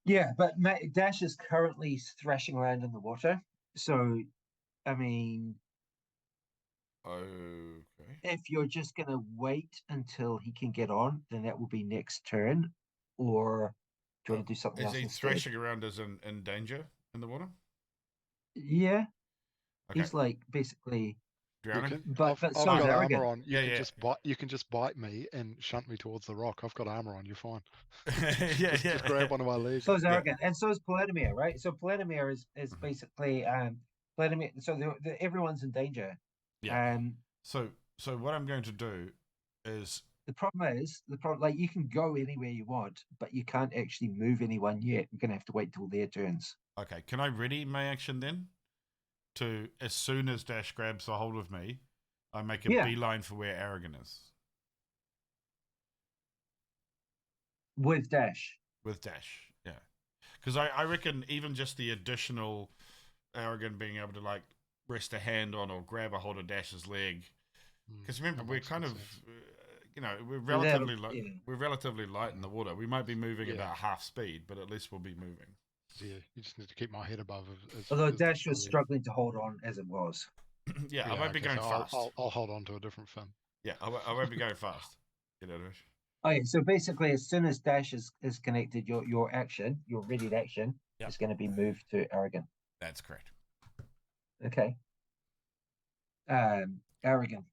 Yeah, but Dash is currently thrashing around in the water. So, I mean, Okay. if you're just going to wait until he can get on, then that will be next turn. Or do you want to do something Is else he instead? thrashing around as in danger in the water? Yeah, Okay. he's like basically. Drowning? But I've so got is Aragin. armor on. You Yeah, can yeah. just bite. You can just bite me and shunt me towards the rock. I've got armor on. You're fine. Yeah, Just grab one of my legs. So is Aragin, and so is Paladimir, right? So Paladimir is Mhm. basically Paladimir. So everyone's in danger. Yeah. So what I'm going to do is The problem like you can go anywhere you want, but you can't actually move anyone yet. You're gonna have to wait till their turns. okay. Can I ready my action then? To as soon as Dash grabs a hold of me, I make a Yeah. beeline for where Aragin is With Dash. with Dash. Yeah, because I reckon even just the additional Aragin being able to like rest a hand on or grab a hold of Dash's leg. Because remember, that we're makes kind of, sense. we're relatively light. Yeah. We're relatively light in the water. We might be moving Yeah. about half speed, but at least we'll be moving. Yeah, you just need to keep my head above. Although Dash was struggling to hold on as it was. Yeah, I won't be going so fast. I'll hold on to a different fin. Yeah, I won't be going fast. You know, Okay, so basically, as soon as Dash is connected, your action, your readied action, Yep. is going to be moved to Aragin. that's correct. Okay. Aragin.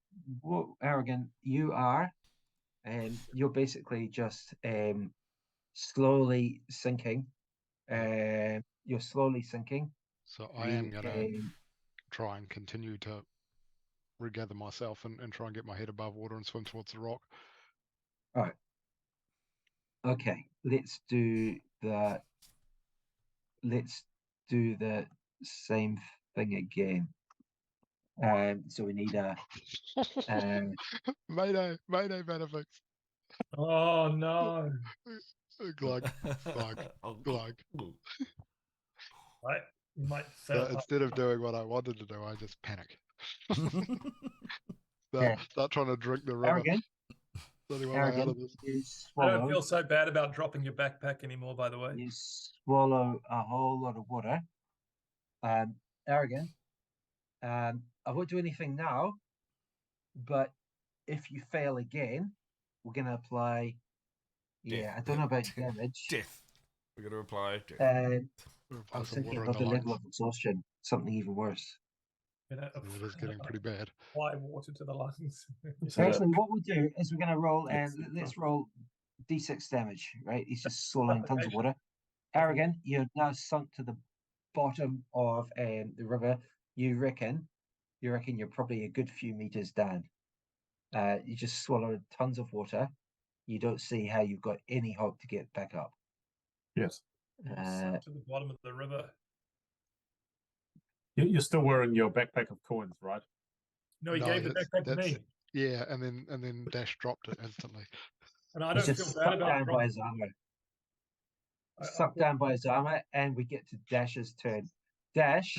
Well, Aragin, you are, and you're basically just slowly sinking. You're slowly sinking. So I am You, gonna try and continue to regather myself and try and get my head above water and swim towards the rock. All right. Okay, let's do the same thing again. So we need a Mayday, Bannofix. Oh no! Glug, glug, glug. Right, you might So sail up. instead of doing what I wanted to do, I just panic. Yeah. Start trying to drink the river. Aragin. Only one way out Aragin, of this. you I don't swallow. feel so bad about dropping your backpack anymore. By the way, You swallow a whole lot of water. Aragin. I won't do anything now, but if you fail again, we're gonna apply. Yeah, Death. I don't know about damage. Death. We're going to apply death. I'm Apply some thinking water in of the the level lungs. of exhaustion, something even worse. you know, It is getting pretty bad. apply water to the lungs. So Actually, what we'll do is we're gonna roll and Yes. let's roll d6 damage. Right, he's just swallowing tons of Suffocation. water. Aragin, you're now sunk to the bottom of the river. You reckon you're probably a good few meters down. You just swallowed tons of water. You don't see how you've got any hope to get back up. yes, Sunk to the bottom of the river. you're still wearing your backpack of coins, right? No, he No, gave the that's- backpack to that's- me, Yeah, and then Dash dropped it instantly. and I He's don't just feel bad sucked about down by dropping. his armor. I Sucked feel- down by his armor, and we get to Dash's turn. Dash,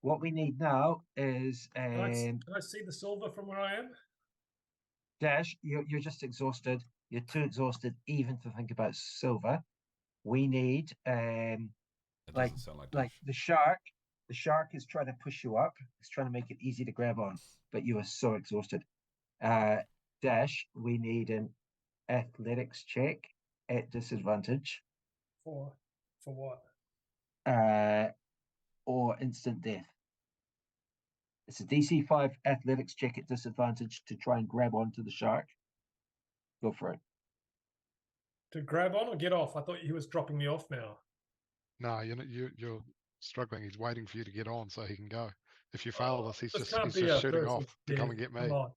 what we need now is Can I see the silver from where I am? Dash. You're just exhausted. You're too exhausted even to think about silver. We need That like doesn't sound like like Dash. the shark. The shark is trying to push you up. It's trying to make it easy to grab on, but you are so exhausted. Dash, we need an athletics check at disadvantage, For what? or instant death. It's a DC 5 athletics check at disadvantage to try and grab onto the shark. Go for it. To grab on or get off? I thought he was dropping me off now. No, you're struggling. He's waiting for you to get on so he can go. If you fail this, he's This just can't be shooting a perfect off to come and death. get me. Come on.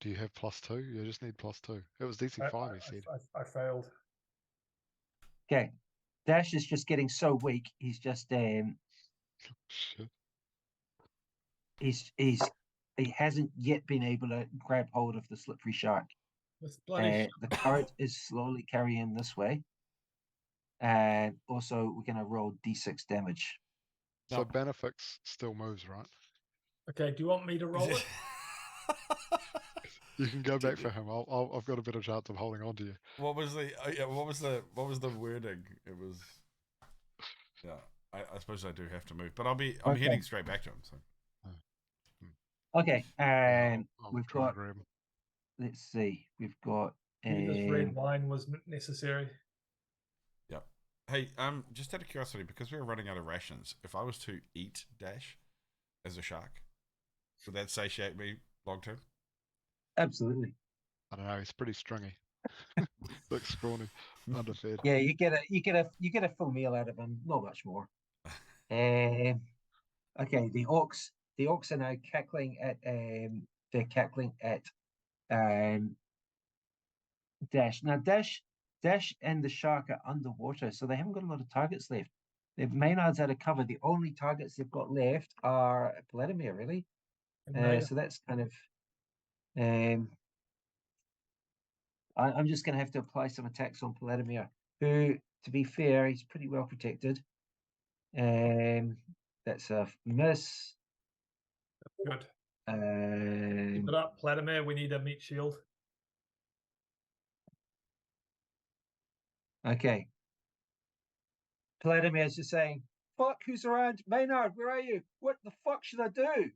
Do you have +2? You just need +2. It was DC 5, he said. I failed. Okay. Dash is just getting so weak. He's just Shit. he hasn't yet been able to grab hold of the slippery shark. This bloody The current is slowly carrying this way. And also, we're going to roll d6 damage. So Bannofix still moves, right? Okay, do you want me to roll it? You can go back for him. I've got a better chance of holding on to you. What was the wording? It was I suppose I do have to move, but I'm Okay. heading straight back to him. So Okay, I'll we've try and got. grab him. Let's see. We've got. Maybe this red wine was necessary. yeah. Hey, just out of curiosity, because we're running out of rations, if I was to eat Dash as a shark, would that satiate me long term? Absolutely. I don't know. He's pretty stringy. Looks scrawny, underfed. Yeah, you get a full meal out of him. Not much more. Okay, the orcs are now cackling at they're cackling at Dash. Now Dash and the shark are underwater, so they haven't got a lot of targets left. They've Maynard's out of cover. The only targets they've got left are Paladimir, really. So that's kind of I'm just going to have to apply some attacks on Paladimir, who, to be fair, he's pretty well protected. That's a miss. Good. Keep it up, Paladimir. We need a meat shield. Okay. Paladimir's just saying, "Fuck, who's around? Maynard, where are you? What the fuck should I do?"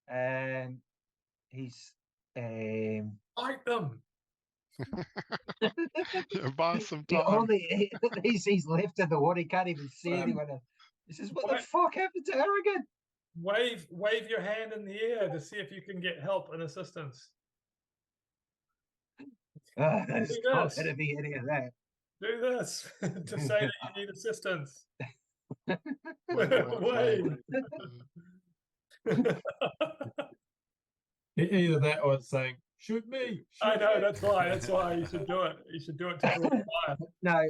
And he's Fight them. Yeah, buy some the time. only he's left in the water. He can't even see anyone. He says, "What the fuck happened to Aragin?" Wave your hand in the air to see if you can get help and assistance. There's not going to be any of that. Do this to say that you need assistance. Wave. Either that or it's saying, shoot me. I know, that's why you should do it. You should do it to draw the fire. Now,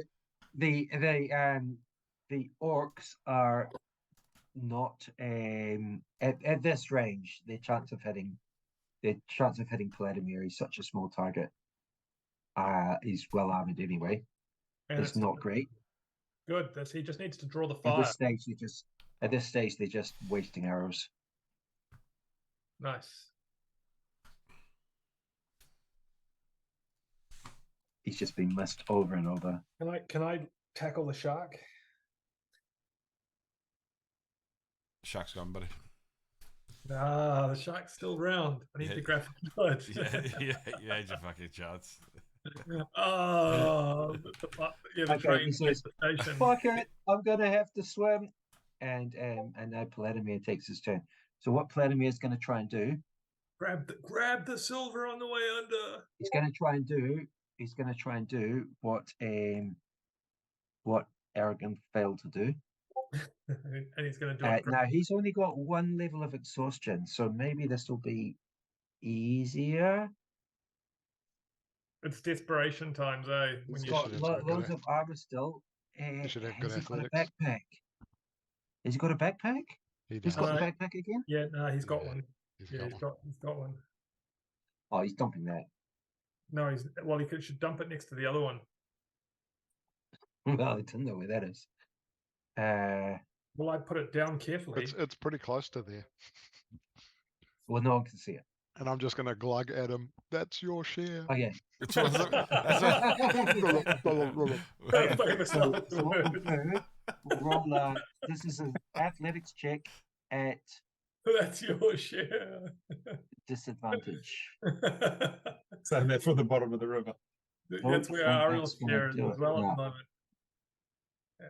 the orcs are not at this range. The chance of hitting Paladimir is such a small target. He's well armored anyway. And it's not great. Good. He just needs to draw the fire. At this stage they're just wasting arrows. Nice. He's just been missed over and over. Can I tackle the shark? Shark's gone, buddy. Nah, the shark's still round. I need to grab blood. yeah, you had your fucking chance. Oh, the train he says, station. "Fuck it, I'm gonna have to swim." And now Paladimir takes his turn. So what Paladimir is going to try and do? Grab the silver on the way under. He's going to try and do what Aragin failed to do. And he's going to do it. Now he's only got one level of exhaustion, so maybe this will be easier. It's desperation times, eh? He's got loads of armor still. He should have good has he got a athletics. backpack? Has he got a backpack? He's got the backpack again? Yeah, no, he's got one. He's got one. Oh, he's dumping that. No, he should dump it next to the other one. Well, I don't know where that is. Well, I put it down carefully. It's pretty close to there. Well, no one can see it. And I'm just going to glug at him. That's your share. Oh, yeah. So roll, this is an athletics check at... That's your share. Disadvantage. So that's from the bottom of the river. That's where Ariel's share is as well at the moment.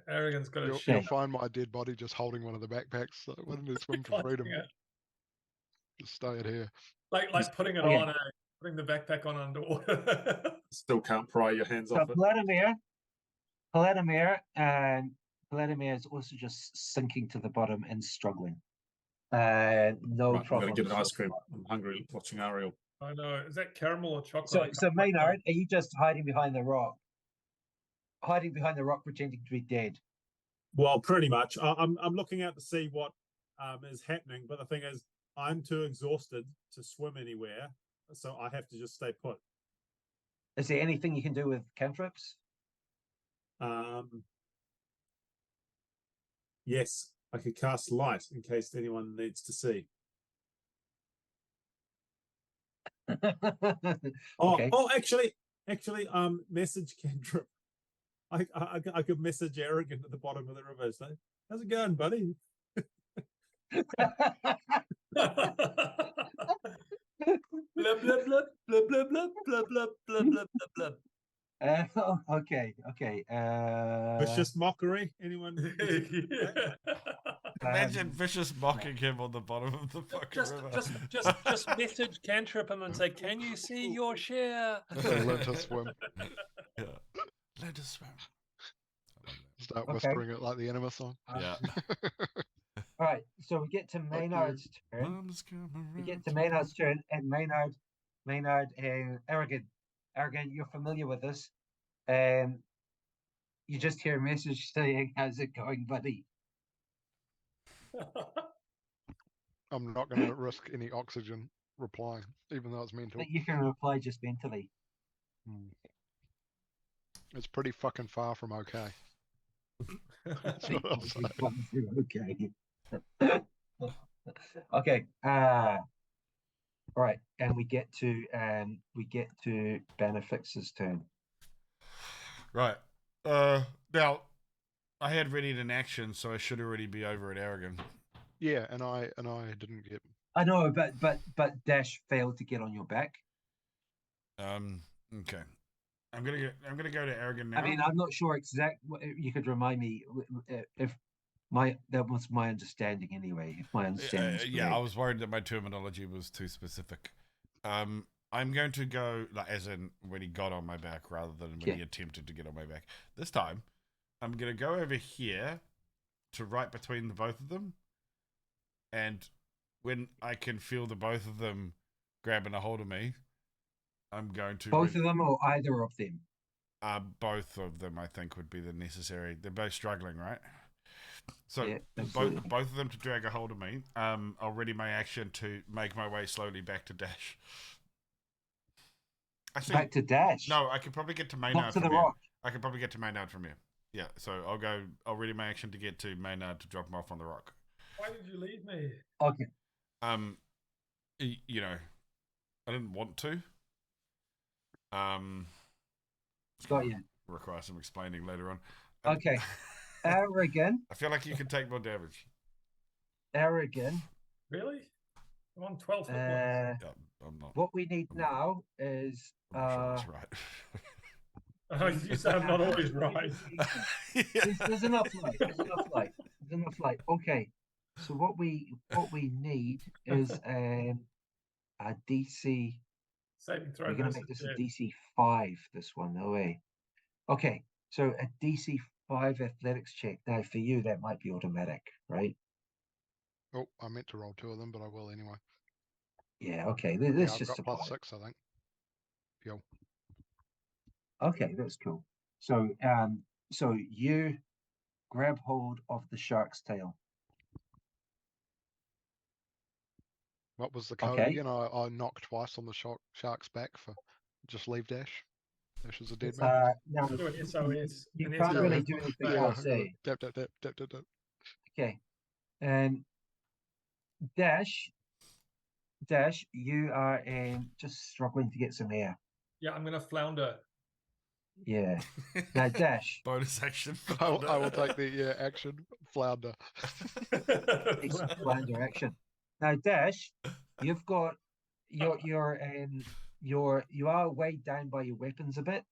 Aragon's got a share. You'll find my dead body just holding one of the backpacks. So why didn't it swim for freedom? Just stay it here. Like putting it on, putting the backpack on underwater. Still can't pry your hands off it. Paladimir is also just sinking to the bottom and struggling. No problem. I'm going to give it ice cream. I'm hungry watching Ariel. I know. Is that caramel or chocolate? So Maynard, are you just hiding behind the rock? Hiding behind the rock, pretending to be dead? Well, pretty much. I'm looking out to see what is happening, but the thing is, I'm too exhausted to swim anywhere, so I have to just stay put. Is there anything you can do with cantrips? Yes, I could cast light in case anyone needs to see. Oh, Okay. actually, message cantrip. I could message Aragin at the bottom of the river. So, how's it going, buddy? Blah, blah, blah, blah, blah, blah, blah, blah, blah, blah, blah, blah. Okay. Vicious Mockery. Anyone? Yeah. Imagine Um, Vicious mocking him on the bottom of the fucking river. Just message cantrip him and say, "Can you see your share?" Learn to swim. Yeah. Let us swim. I love Start Okay. whispering it like the anima song. that. Yeah. All right. So we get to Maynard's turn. Mum's coming We get round to Maynard's turn, and Maynard, Aragin, you're familiar with this. You just hear a message saying, "How's it going, buddy?" I'm not going to risk any oxygen replying, even though it's mental. But you can reply just mentally. It's pretty fucking far from okay. That's what I'll say. Okay. Okay. All right, and we get to Bannofix's turn. Right. Now, I had readied an action, so I should already be over at Aragin. Yeah, and I didn't get. I know, but Dash failed to get on your back. Okay. I'm gonna go to Aragin now. I mean, I'm not sure you could remind me if that was my understanding anyway. If my understanding is yeah, I correct. was worried that my terminology was too specific. I'm going to go as in when he got on my back rather than when he attempted to get on my back. This time, I'm gonna go over here to right between the both of them, and when I can feel the both of them grabbing a hold of me, I'm going to Both of them or either of them? Both of them, I think, would be the necessary. They're both struggling, right? So Yeah, both of them to drag a hold of me. I'll ready my action to make my way slowly back to Dash. Actually, Back to Dash. no, I could probably get to Maynard Not to from the here. rock. I could probably get to Maynard from here. Yeah, so I'll ready my action to get to Maynard to drop him off on the rock. Why did you leave me? Okay. You know, I didn't want to. Got you. Require some explaining later on. Okay. Aragin. I feel like you can take more damage. Aragin. Really? I'm on 12 hit points. Yeah, I'm not. What we need now is I'm not sure that's right. Oh, you say I'm not always right. there's enough light. There's enough light. Okay. So what we need is a DC. Saving throw. We're gonna versus make this death. a DC 5. This one, no way. Okay. So a DC 5 athletics check. Now for you, that might be automatic, right? Oh, I meant to roll 2 of them, but I will anyway. Yeah. Okay. Yeah, This I've just got +6, I think. Yo. Okay, that's cool. So so you grab hold of the shark's tail. What was the code Okay. again? I knocked twice on the shark's back for just leave Dash. Dash is a dead man. Now Do an SOS. you An can't SOS. really do anything Yeah, else, eh? tap. Okay. Dash, you are just struggling to get some air. Yeah, I'm going to flounder. Yeah. Now, Dash, Bonus action. I will take the action flounder. it's flounder action. Now, Dash, you've got you are weighed down by your weapons a bit,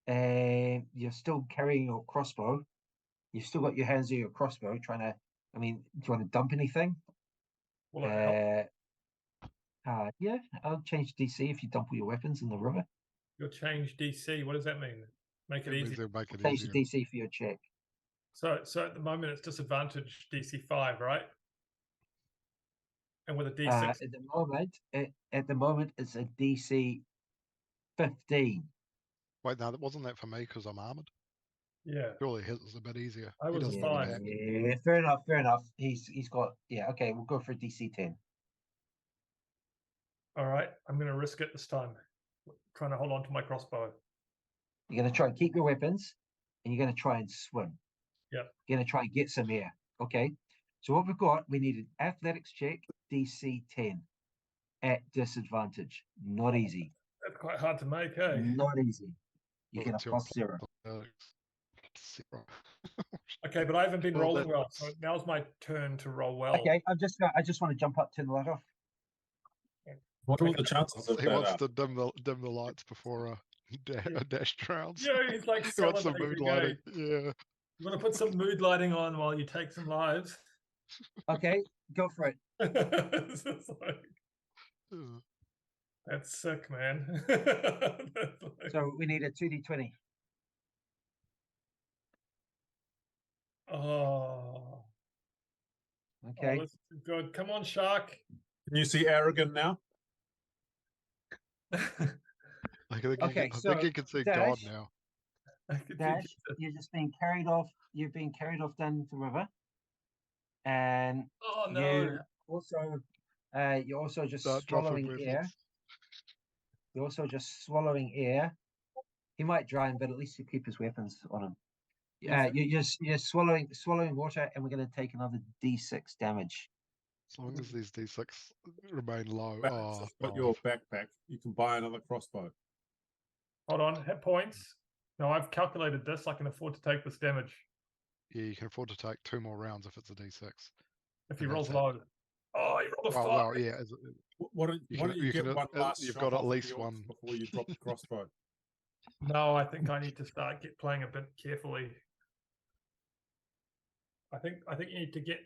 and you're still carrying your crossbow. You've still got your hands on your crossbow, trying to. I mean, do you want to dump anything? Will it help? Yeah, I'll change DC if you dump all your weapons in the river. You'll change DC. What does that mean? Make it easy. Make it Change easier. the DC for your check. So at the moment it's disadvantage DC 5, right? And with a D6. At the moment, it's a DC 15. Wait, no, wasn't that for me because I'm armored? Yeah. Surely his is a bit easier. I He was a doesn't have 5. back. Yeah, fair enough. He's got okay. We'll go for DC 10. All right. I'm going to risk it this time. Trying to hold on to my crossbow. You're gonna try and keep your weapons, and you're gonna try and swim. Yep. You're gonna try and get some air. Okay. So what we need an athletics check, DC 10. at disadvantage. Not easy. That's quite hard to make, eh? Not easy. You get a What's your +0. Zero. Okay, but I haven't been Well, rolling well, so that's- now's my turn to roll well. Okay, I just want to jump up, turn the light off. What are all the chances of He that? wants to dim the lights before a dash drowns. Yeah, he's like He wants some mood celebrating, lighting. eh? Yeah. You want to put some mood lighting on while you take some lives. Okay, go for it. It's just like, Uh, that's sick, man. That's like- So we need a 2d20. oh, Okay. this is good. Come on, shark. Can you see Aragin now? I think Okay, I think so, you can see God Dash. now. I could Dash, think it's- you're just being carried off. You're being carried off down the river, and Oh no. you're also just Start dropping swallowing air. weapons. You're also just swallowing air. He might drown, but at least you keep his weapons on him. You're swallowing water, and we're going to take another d6 damage. As long as these D6 remain low. Back, Oh, just got your backpack. You can buy another crossbow. Hold on, hit points. No, I've calculated this. I can afford to take this damage yeah, you can afford to take 2 more rounds if it's a D6. if he And rolls that's it. low. Oh, he rolled a Oh 5. well, yeah. Why don't You why can- don't you, you get can, one last you've shot got at off of least the orcs one. before you drop the crossbow? No, I think I need to start playing a bit carefully. I think you need to get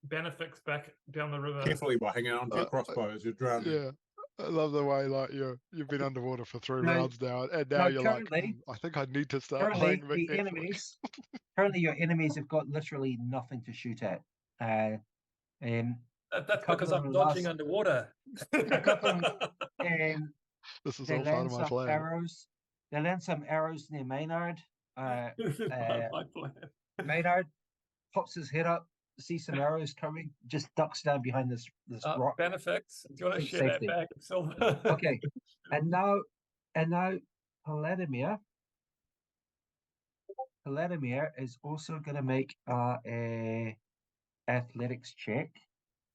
Bannofix back down the river. Carefully by hanging on to your crossbow as you're drowning. Yeah, I love the way like you've been underwater for 3 No, rounds now, and now no, you're like, currently- I think I need to start Currently, playing a bit the carefully." enemies. Currently, your enemies have got literally nothing to shoot at. That's couple because of I'm them dodging last- underwater. couple of This is they all part land of my some plan. arrows. They land some arrows near Maynard. This is part of my plan. Maynard pops his head up, sees some arrows coming, just ducks down behind this rock. Bannofix, do you want to Take share safety. that bag of silver? Okay, and now Paladimir is also going to make a athletics check,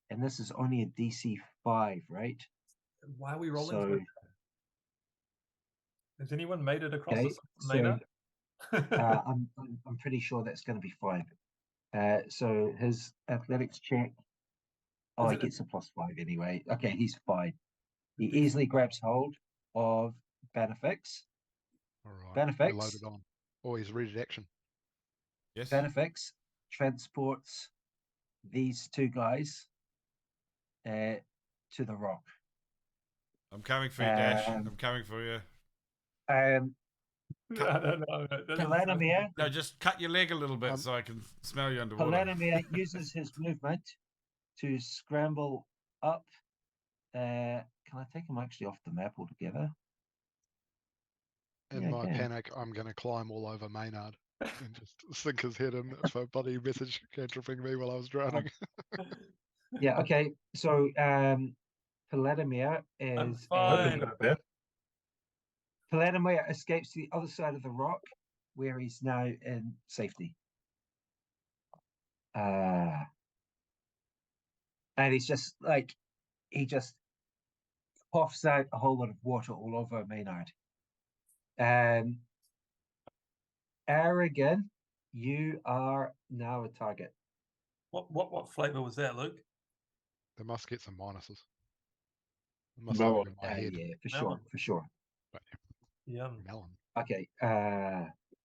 and this is only a DC 5, right? Why are we rolling? So- for that? Has anyone made it across Okay, the so, Maynard? I'm pretty sure that's going to be 5. So his athletics check. Oh, Is he it- gets a +5 anyway. Okay, he's fine. He Decent. easily grabs hold of Bannofix. All right, Bannofix. we're loaded on. Oh, he's ready to action. Yes. Bannofix transports these 2 guys to the rock. I'm coming for you, Dash. Um, I'm coming for you. No. That doesn't sound Paladimir, good. No, just cut your leg a little bit Um, so I can smell you underwater. Paladimir uses his movement to scramble up. Can I take him actually off the map altogether? In Yeah, I my can. panic, I'm going to climb all over Maynard and just sink his head in for bloody message cantripping me while I was drowning. Yeah, okay. So Paladimir I'm is fine. Paladimir escapes to the other side of the rock, where he's now in safety. And he's just like, he just coughs out a whole lot of water all over Maynard. Aragin, you are now a target. What flavor was that, Luke? They must get some minuses. It must Melon. have been in my head. Yeah, for Melon. sure, for sure. But Yum. melon. Okay,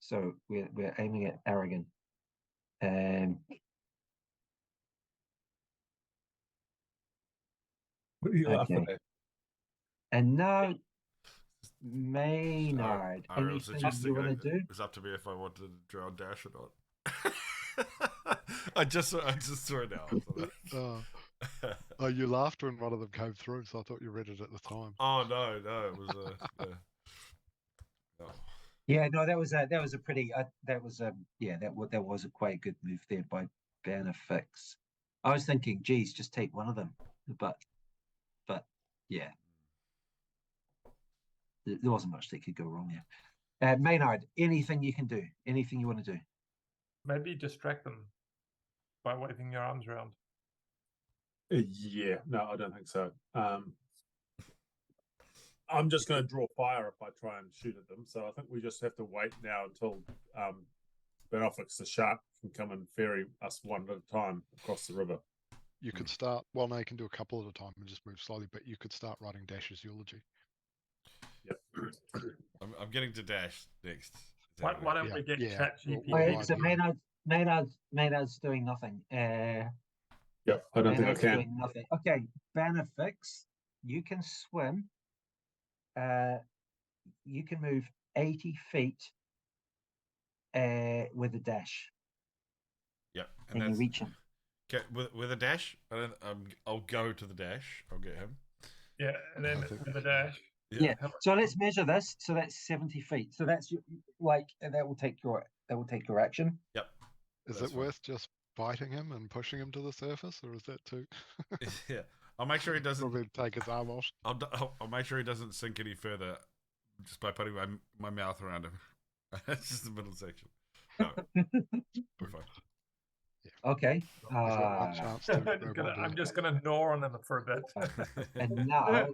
so we're aiming at Aragin. What are you laughing Okay. at? And now Maynard, I was anything suggesting you want to do? It was up to me if I wanted to drown Dash or not. I just saw it now. Oh, you laughed when one of them came through, so I thought you read it at the time. Oh no, it was no. Yeah, no, that was a pretty that was a quite a good move there by Bannofix. I was thinking, geez, just take one of them, but yeah, there wasn't much that could go wrong there. Maynard, anything you can do, anything you want to do? Maybe distract them by waving your arms around. Yeah, no, I don't think so. I'm just going to draw fire if I try and shoot at them. So I think we just have to wait now until Bannofix the shark can come and ferry us one at a time across the river. You could start. Well, no, you can do a couple at a time and just move slowly. But you could start writing Dash's eulogy. Yep. I'm getting to Dash next. Why don't we get ChatGPT? Well, So Maynard's doing nothing. Yep, I don't think I Maynard's can. doing nothing. Okay, Bannofix, you can swim. You can move 80 feet with a dash. Yep, And you reach him. Okay, with a dash. I'll go to the dash. I'll get him. Yeah, and then with the dash. Yeah. So let's measure this. So that's 70 feet. So that's and that will take your action. Yep. Is it worth just biting him and pushing him to the surface, or is that too? Yeah. I'll make sure he doesn't Probably take his arm off. I'll make sure he doesn't sink any further just by putting my mouth around him. That's just the middle section. No. We're fine. Yeah. Okay. He's got one chance to I'm just gonna gnaw on him for a bit. And now,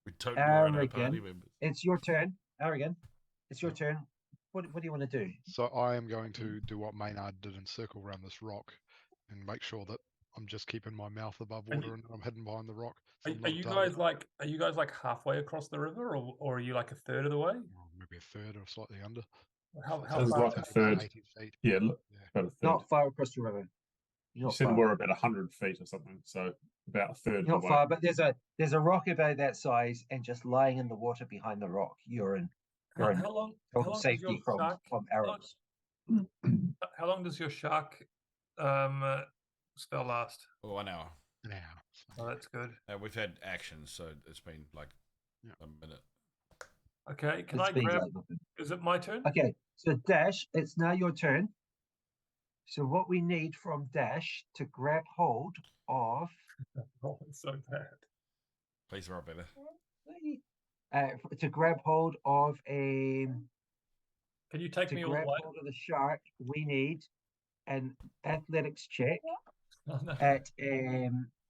We don't know our Aragin, party members. it's your turn. Aragin, it's your turn. What do you want to do? So I am going to do what Maynard did and circle around this rock and make sure that I'm just keeping my mouth above water and I'm hidden behind the rock. So Are you guys like halfway across the river, or are you like a third of the way? Maybe a third or slightly under. How Sounds far? like a third. 80 feet. Yeah, look, about a third. Not far across the river. You Not said far. we're about 100 feet or something, so about a third Not of the far, way. but there's a rock about that size, and just lying in the water behind the rock, you're in How long total does safety your from shark? arrows. How long does your shark spell last? 1 hour. Now, Oh, that's good. We've had actions, so it's been like a minute. Okay, can It's I been grab? like nothing. Is it my turn? Okay, so Dash, it's now your turn. So what we need from Dash to grab hold of Oh, it's so bad. Please roll better. to grab hold of Can you take me all the grab way? hold of the shark, we need an athletics check Oh, no. at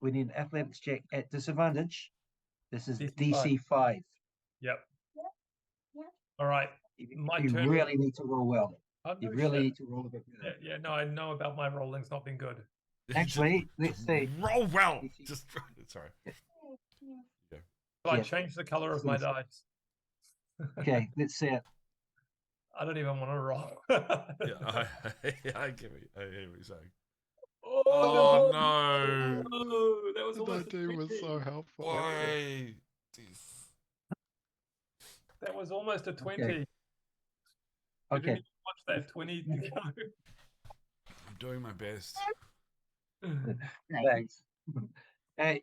we need an athletics check at disadvantage. This is DC DC 5. Yep. All right. My You turn. really need to roll well. Oh, You no really shit. need to roll a bit Yeah, better. yeah, no, I know about my rolling's not been good. Actually, let's see. Roll well. Just sorry. So I Yeah. changed the color of my dice. Okay, let's see it. I don't even want to roll. Yeah, I get it. I hear what you're saying. Oh, no! no, that was almost that a dude was 20. so helpful. Why? That was almost a 20. Okay. I Okay. didn't even watch that 20 to go. I'm doing my best. Thanks. Hey,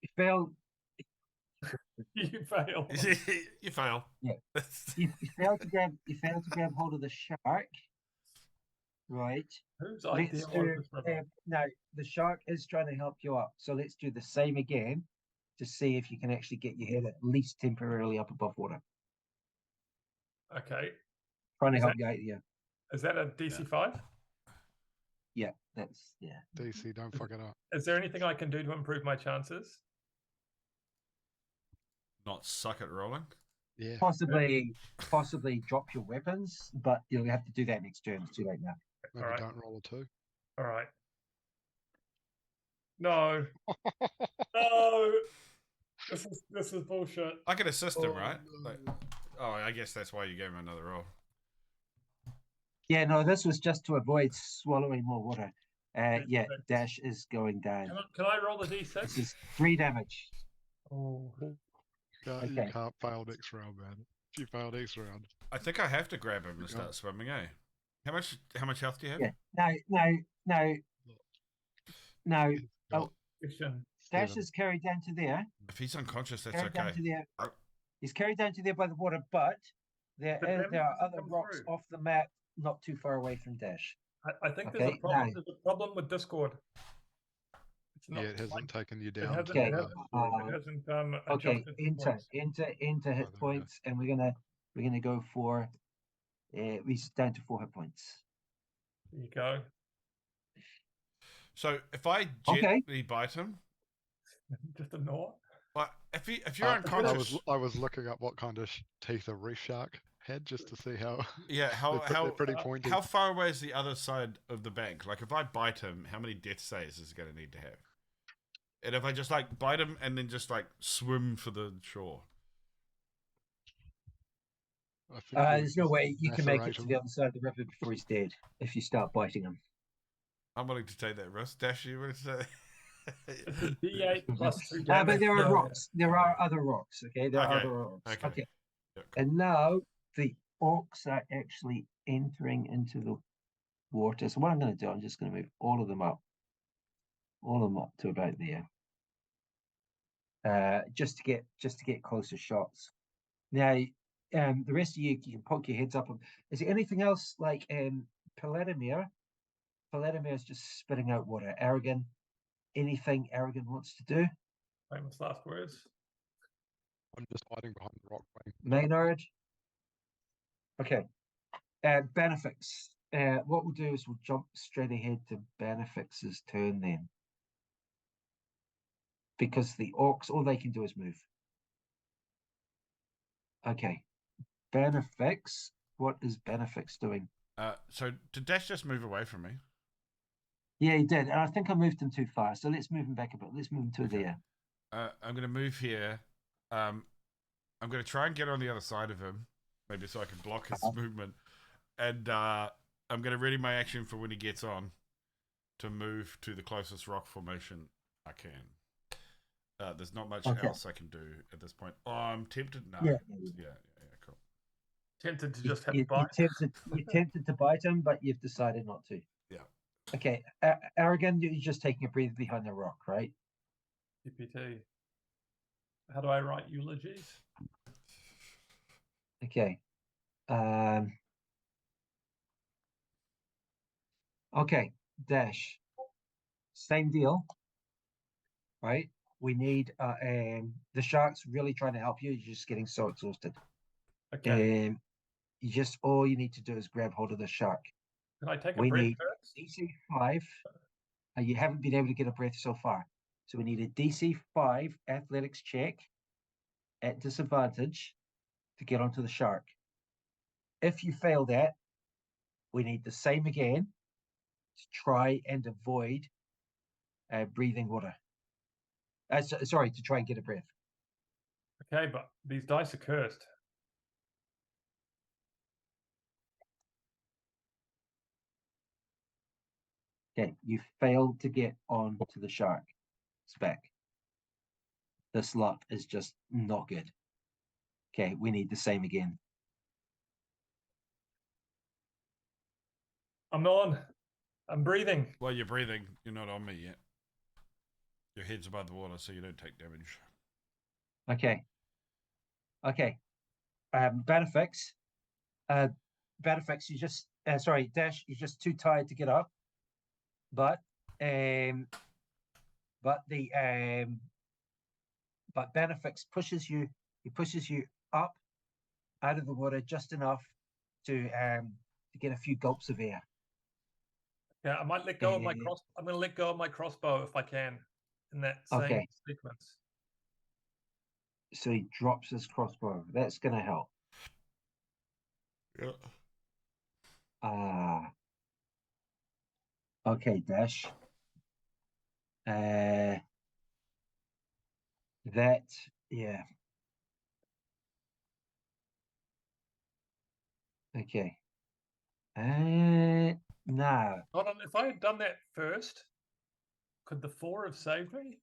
you failed. You failed. You fail. Yeah. You failed to grab hold of the shark. Right. Whose idea Let's was do. this, River? No, the shark is trying to help you up. So let's do the same again to see if you can actually get your head at least temporarily up above water. Okay. Trying to Is help that- you out. Yeah. Is that a DC 5? Yeah. DC, don't fuck it up. Is there anything I can do to improve my chances? Not suck at rolling. Yeah. Possibly drop your weapons, but you'll have to do that next turn. It's too late now. Maybe Alright. don't roll a 2. All right. No. No. This is bullshit. I can assist him, Oh, right? no. Like, I guess that's why you gave him another roll. Yeah, no, this was just to avoid swallowing more water. Yeah, Perfect. Dash is going down. Can I roll the This D6? is 3 damage. Oh. You Okay. can't fail next round, man. If you fail next round. I think I have to grab him and start swimming, eh? How much health do you have? Yeah. No. Oh, Fiction. Dash Seven. is carried down to there. If he's unconscious, that's Carried down okay. to there. Oh. He's carried down to there by the water, but there The damage are doesn't other come rocks through. off the map not too far away from Dash. I think there's Okay, a problem. now- There's a problem with Discord. It's Yeah, it hasn't taken you It down. hasn't, to Okay, it the- hasn't, Okay, adjusted points. enter hit there we go. points, and we're gonna go for he's down to 4 hit points. There you go. So if I Okay. gently bite him, Just a gnaw. But if you're I unconscious, was looking up what kind of teeth a reef shark had just to see how. yeah, they're pretty pointy. how far away is the other side of the bank? Like if I bite him, how many death saves is he going to need to have? And if I just like bite him and then just like swim for the shore. I think you There's no way you can make it macerate to him. the other side of the river before he's dead if you start biting him. I'm willing to take that risk. Dash, you willing to take that? It's a D8 plus 2 But damage. there are so- rocks. There are other rocks. Okay, there are Okay, other rocks. okay. Okay. Yeah, cool. And now the orcs are actually entering into the water. So what I'm going to do, I'm just going to move all of them up to about there, just to get closer shots. Now, the rest of you can poke your heads up. Is there anything else like Paladimir? Paladimir is just spitting out water. Aragin, anything Aragin wants to do? Famous last words. I'm just hiding behind the rock wing. Maynard. Okay. Bannofix. What we'll do is we'll jump straight ahead to Bannofix's turn then. Because the orcs, all they can do is move. Okay. Bannofix. What is Bannofix doing? So did Dash just move away from me? Yeah, he did. And I think I moved him too far. So let's move him back a bit. Let's move him to Okay. there. I'm going to move here. I'm going to try and get on the other side of him, maybe so I can block his movement. And I'm going to ready my action for when he gets on to move to the closest rock formation I can. There's not much else I can do at this point. Oh, I'm tempted. No. Yeah. Yeah, cool. Tempted to just have You, a bite. you're tempted to bite him, but you've decided not to. Yeah. Okay. Aragin, you're just taking a breathe behind the rock, right? GPT. How do I write eulogies? Okay. Okay, Dash. Same deal, right? We need the shark's really trying to help you. You're just getting so exhausted. Okay. You just all you need to do is grab hold of the shark. Can I take a We breath need first? DC 5. You haven't been able to get a breath so far, so we need a DC 5 athletics check at disadvantage to get onto the shark. If you fail that, we need the same again to try and avoid breathing water. Sorry, to try and get a breath. Okay, but these dice are cursed. Okay, you failed to get on to the shark's back. This luck is just not good. Okay, we need the same again. I'm on. I'm breathing. Well, you're breathing. You're not on me yet. Your head's above the water, so you don't take damage. Okay. Bannofix. Bannofix, you just sorry, Dash, you're just too tired to get up. But Bannofix pushes you. He pushes you up out of the water just enough to get a few gulps of air. Yeah, I might let go of my cross. I'm going to let go of my crossbow if I can in that same sequence. So he drops his crossbow. That's going to help. Yeah. Okay, Dash. Yeah. Okay. Now. Hold on, if I had done that first, could the 4 have saved me?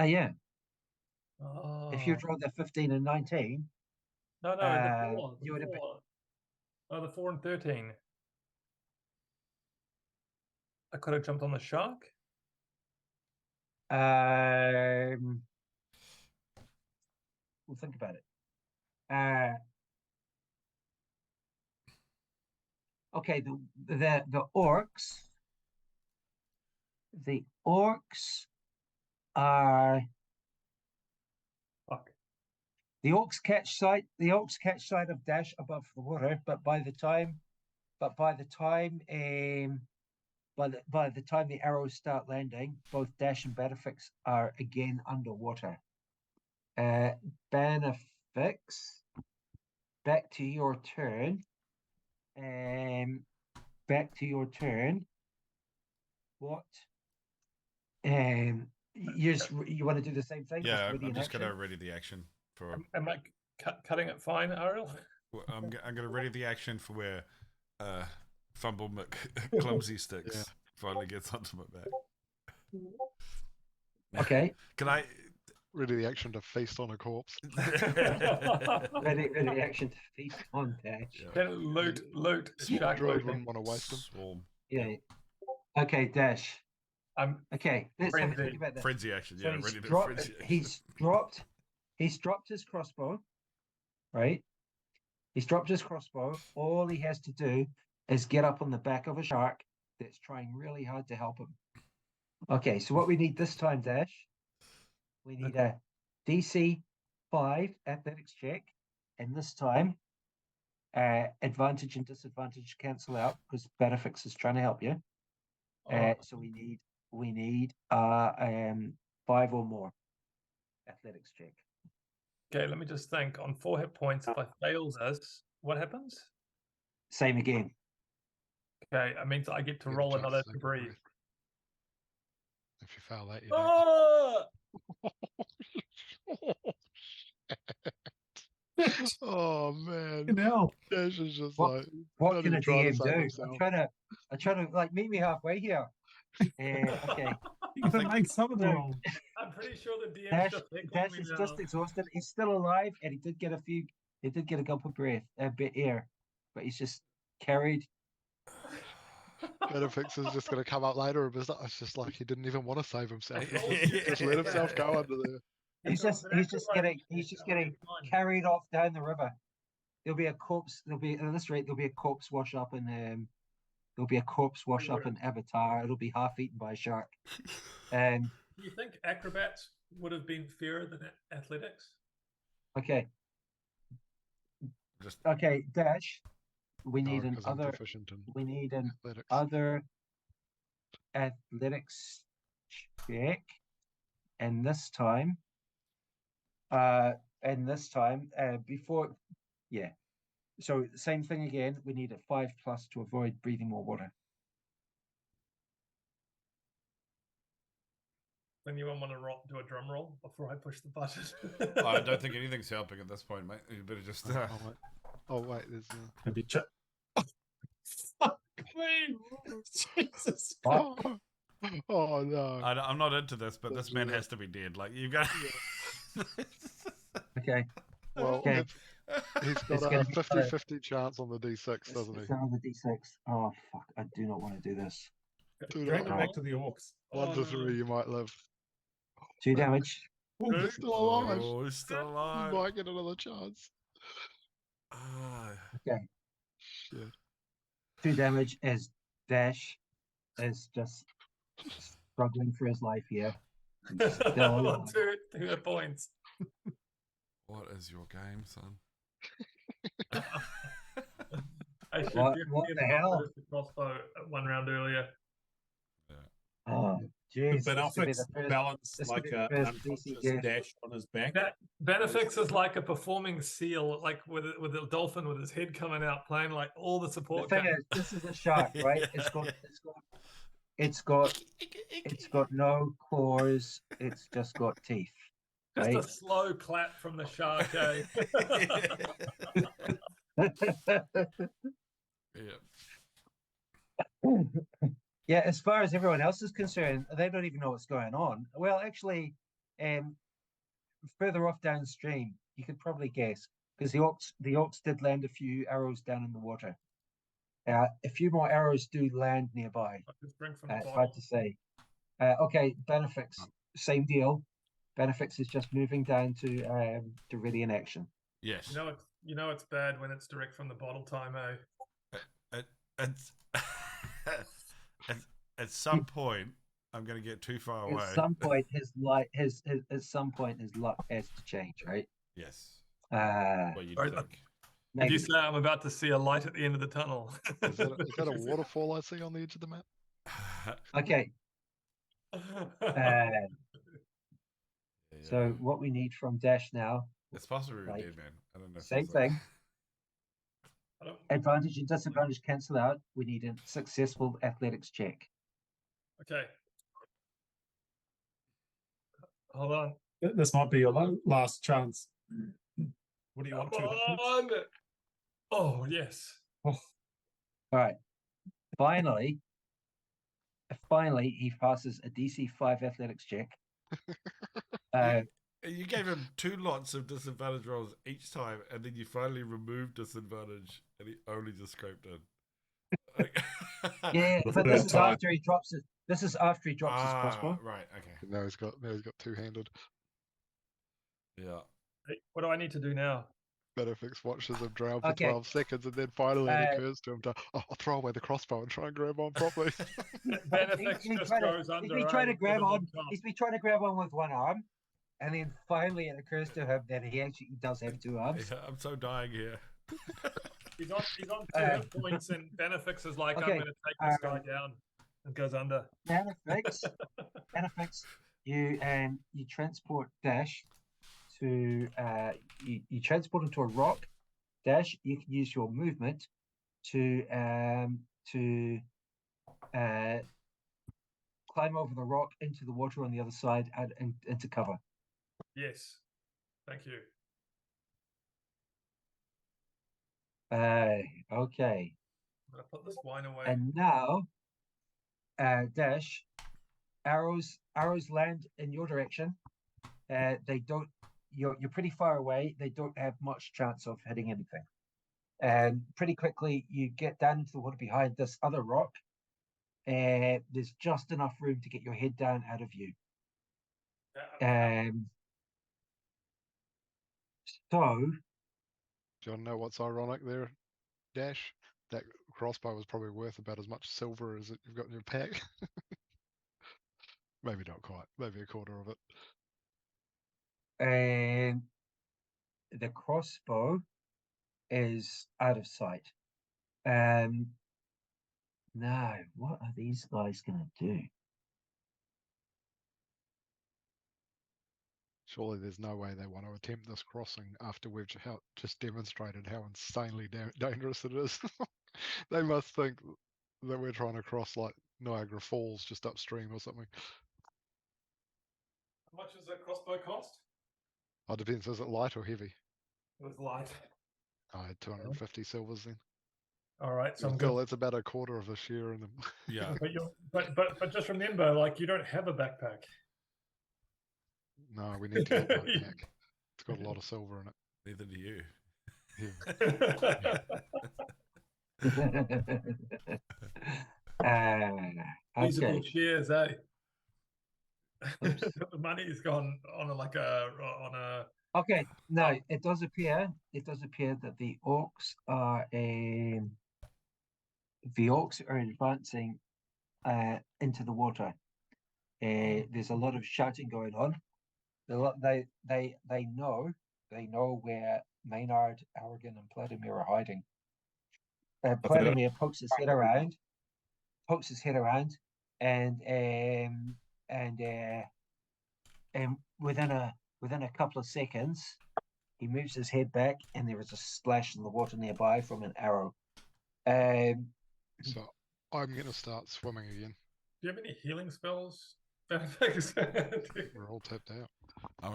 Yeah. Oh. If you rolled a 15 and 19. No, the 4. You would have been... Oh, the 4 and 13. I could have jumped on the shark. We'll think about it. Okay, the orcs. The orcs are. Fuck. The orcs catch sight. The orcs catch sight of Dash above the water, but by the time by the time the arrows start landing, both Dash and Bannofix are again underwater. Bannofix, back to your turn. Back to your turn. What? You want to do the same thing? Yeah, ready I'm in just action? going to ready the action for. Am I cutting it fine, Ariel? Well, I'm going to ready the action for where Fumble Clumsy Sticks finally gets onto my back. Okay. Can I Ready the action to feast on a corpse. Ready action to feast on Dash. Yeah. Then loot. Druid Shark wouldn't want to waste them. Swarm. Yeah. Okay, Dash. Okay, let's have a Frenzy. think about this. Frenzy action. So Yeah, he's ready to dropped, frenzy action. he's dropped his crossbow, right? He's dropped his crossbow. All he has to do is get up on the back of a shark that's trying really hard to help him. Okay, so what we need this time, Dash, we need a DC 5 athletics check, and this time advantage and disadvantage cancel out because Bannofix is trying to help you. So we need 5 or more athletics check. Okay, let me just think. On 4 hit points, if I fail this, what happens? Same again. Okay, I mean, I get to Get a roll chance another to to take a breathe. breath. If you fail that, you don't. Oh! Oh man, Hell. Dash is just What- like What not can a even trying to DM save do? himself. I try to like meet me halfway here. Okay, You gotta make some of the So- rolls. I'm pretty sure the DM's Dash, just heckling Dash me is now. just exhausted. He's still alive, and he did get a gulp of breath, a bit air, but he's just carried. Bannofix is just going to come up later and it's just like he didn't even want to save himself. Oh, Just let himself go under there. He's just getting carried off down the river. There'll be a corpse. At this rate, there'll be a corpse wash up in Avatar. It'll be half eaten by a shark. And Do you think acrobats would have been fairer than athletics? okay, Just Dash. We need No, an 'cause I'm other. proficient in We need an athletics. other athletics check, and this time, before, yeah. So same thing again. We need a 5+ to avoid breathing more water. Anyone want to do a drum roll before I push the button? I don't think anything's helping at this point, mate. You better just. Oh wait, there's Maybe fuck me. Jesus. Oh, oh no. I'm not into this, but this man has to be dead. Like you've got. okay. Well, Okay. he's It's got gonna a be 50-50 chance on the D6, doesn't he? It's another D6. Oh fuck! I do not want to do this. Two Drag to it back to the orcs. 1 to 3, you might live. 2 damage. Ooh, He's still alive. Oh, he's still You alive. might get another chance. Ah. Okay. Shit. 2 damage as Dash is just struggling for his life here. He's still alive. 2 hit points. What is your game, son? I should What give the hell? the crossbow 1 round earlier. Oh, the jeez. This could be Bannofix the first. balanced this like could be the an first unconscious DC death. Dash on his back. That Bannofix is like a performing seal, like with a dolphin with his head coming out, playing like all the The support. thing is, this is a shark, right? It's got no claws. It's just got teeth. Just Right? a slow clap from the shark. Eh? Yeah. Yeah, as far as everyone else is concerned, they don't even know what's going on. Well, actually, further off downstream, you could probably guess because the orcs did land a few arrows down in the water. A few more arrows do land nearby. Just drink from the It's bottle. hard to say. Okay, Bannofix, same deal. Bannofix is just moving down to ready in action. Yes. You know it's bad when it's direct from the bottle time, eh? At some point, I'm going to get too far away. At some point, his luck has to change, right? Yes. What you Right, think? Did you say I'm about to see a light at the end of the tunnel? Is that a waterfall I see on the edge of the map? Okay. So what we need from Dash now, It's possible we were like, dead, man. I don't know. If same it's like- thing. Advantage and disadvantage cancel out. We need a successful athletics check. Okay. Hold on. This might be your last chance. What do you want Come to? on. Oh, yes. All right. Finally, he passes a DC 5 athletics check. You gave him 2 lots of disadvantage rolls each time, and then you finally removed disadvantage, and he only just scraped in. Yeah, but this is after he drops it. This is after he drops his crossbow. Right, okay. Now he's got two-handed. Yeah. Hey, what do I need to do now? Bannofix watches him drown for Okay. 12 seconds, and then finally it occurs to him to, I'll throw away the crossbow and try and grab on properly. Bannofix He's just been goes under. trying to grab on. top. He's been trying to grab on with one arm, and then finally it occurs to him that he actually does have 2 arms. Yeah, I'm so dying here. He's on 2 hit points, and Bannofix is like, Okay, I'm going to take this guy down, and goes under. Bannofix, you transport Dash to you transport him to a rock. Dash, you can use your movement to climb over the rock into the water on the other side and into cover. Yes. Thank you. Okay. I'm going to put this wine away. And now, Dash, arrows land in your direction. They don't. You're pretty far away. They don't have much chance of hitting anything. And pretty quickly, you get down into the water behind this other rock. There's just enough room to get your head down out of view. So, Do you want to know what's ironic there, Dash? That crossbow was probably worth about as much silver as you've got in your pack. Maybe not quite. Maybe a quarter of it. the crossbow is out of sight. Now, what are these guys going to do? Surely there's no way they want to attempt this crossing after we've just demonstrated how insanely dangerous it is. They must think that we're trying to cross like Niagara Falls just upstream or something. How much does that crossbow cost? Oh, depends. Is it light or heavy? It was light. I had 250 silvers then. All right, so I'm Still, good. that's about a quarter of a share in them. Yeah. But just remember, like, you don't have a backpack. No, we need to get that back. It's got a lot of silver in it. Neither do you. Musical Okay. chairs, eh? The money's gone on a Okay. Now it does appear that the orcs are advancing into the water. There's a lot of shouting going on. They know where Maynard, Aragin, and Paladimir are hiding. Paladimir pokes his head around, and within a couple of seconds, he moves his head back, and there is a splash in the water nearby from an arrow. So I'm going to start swimming again. Do you have any healing spells? We're all tapped out.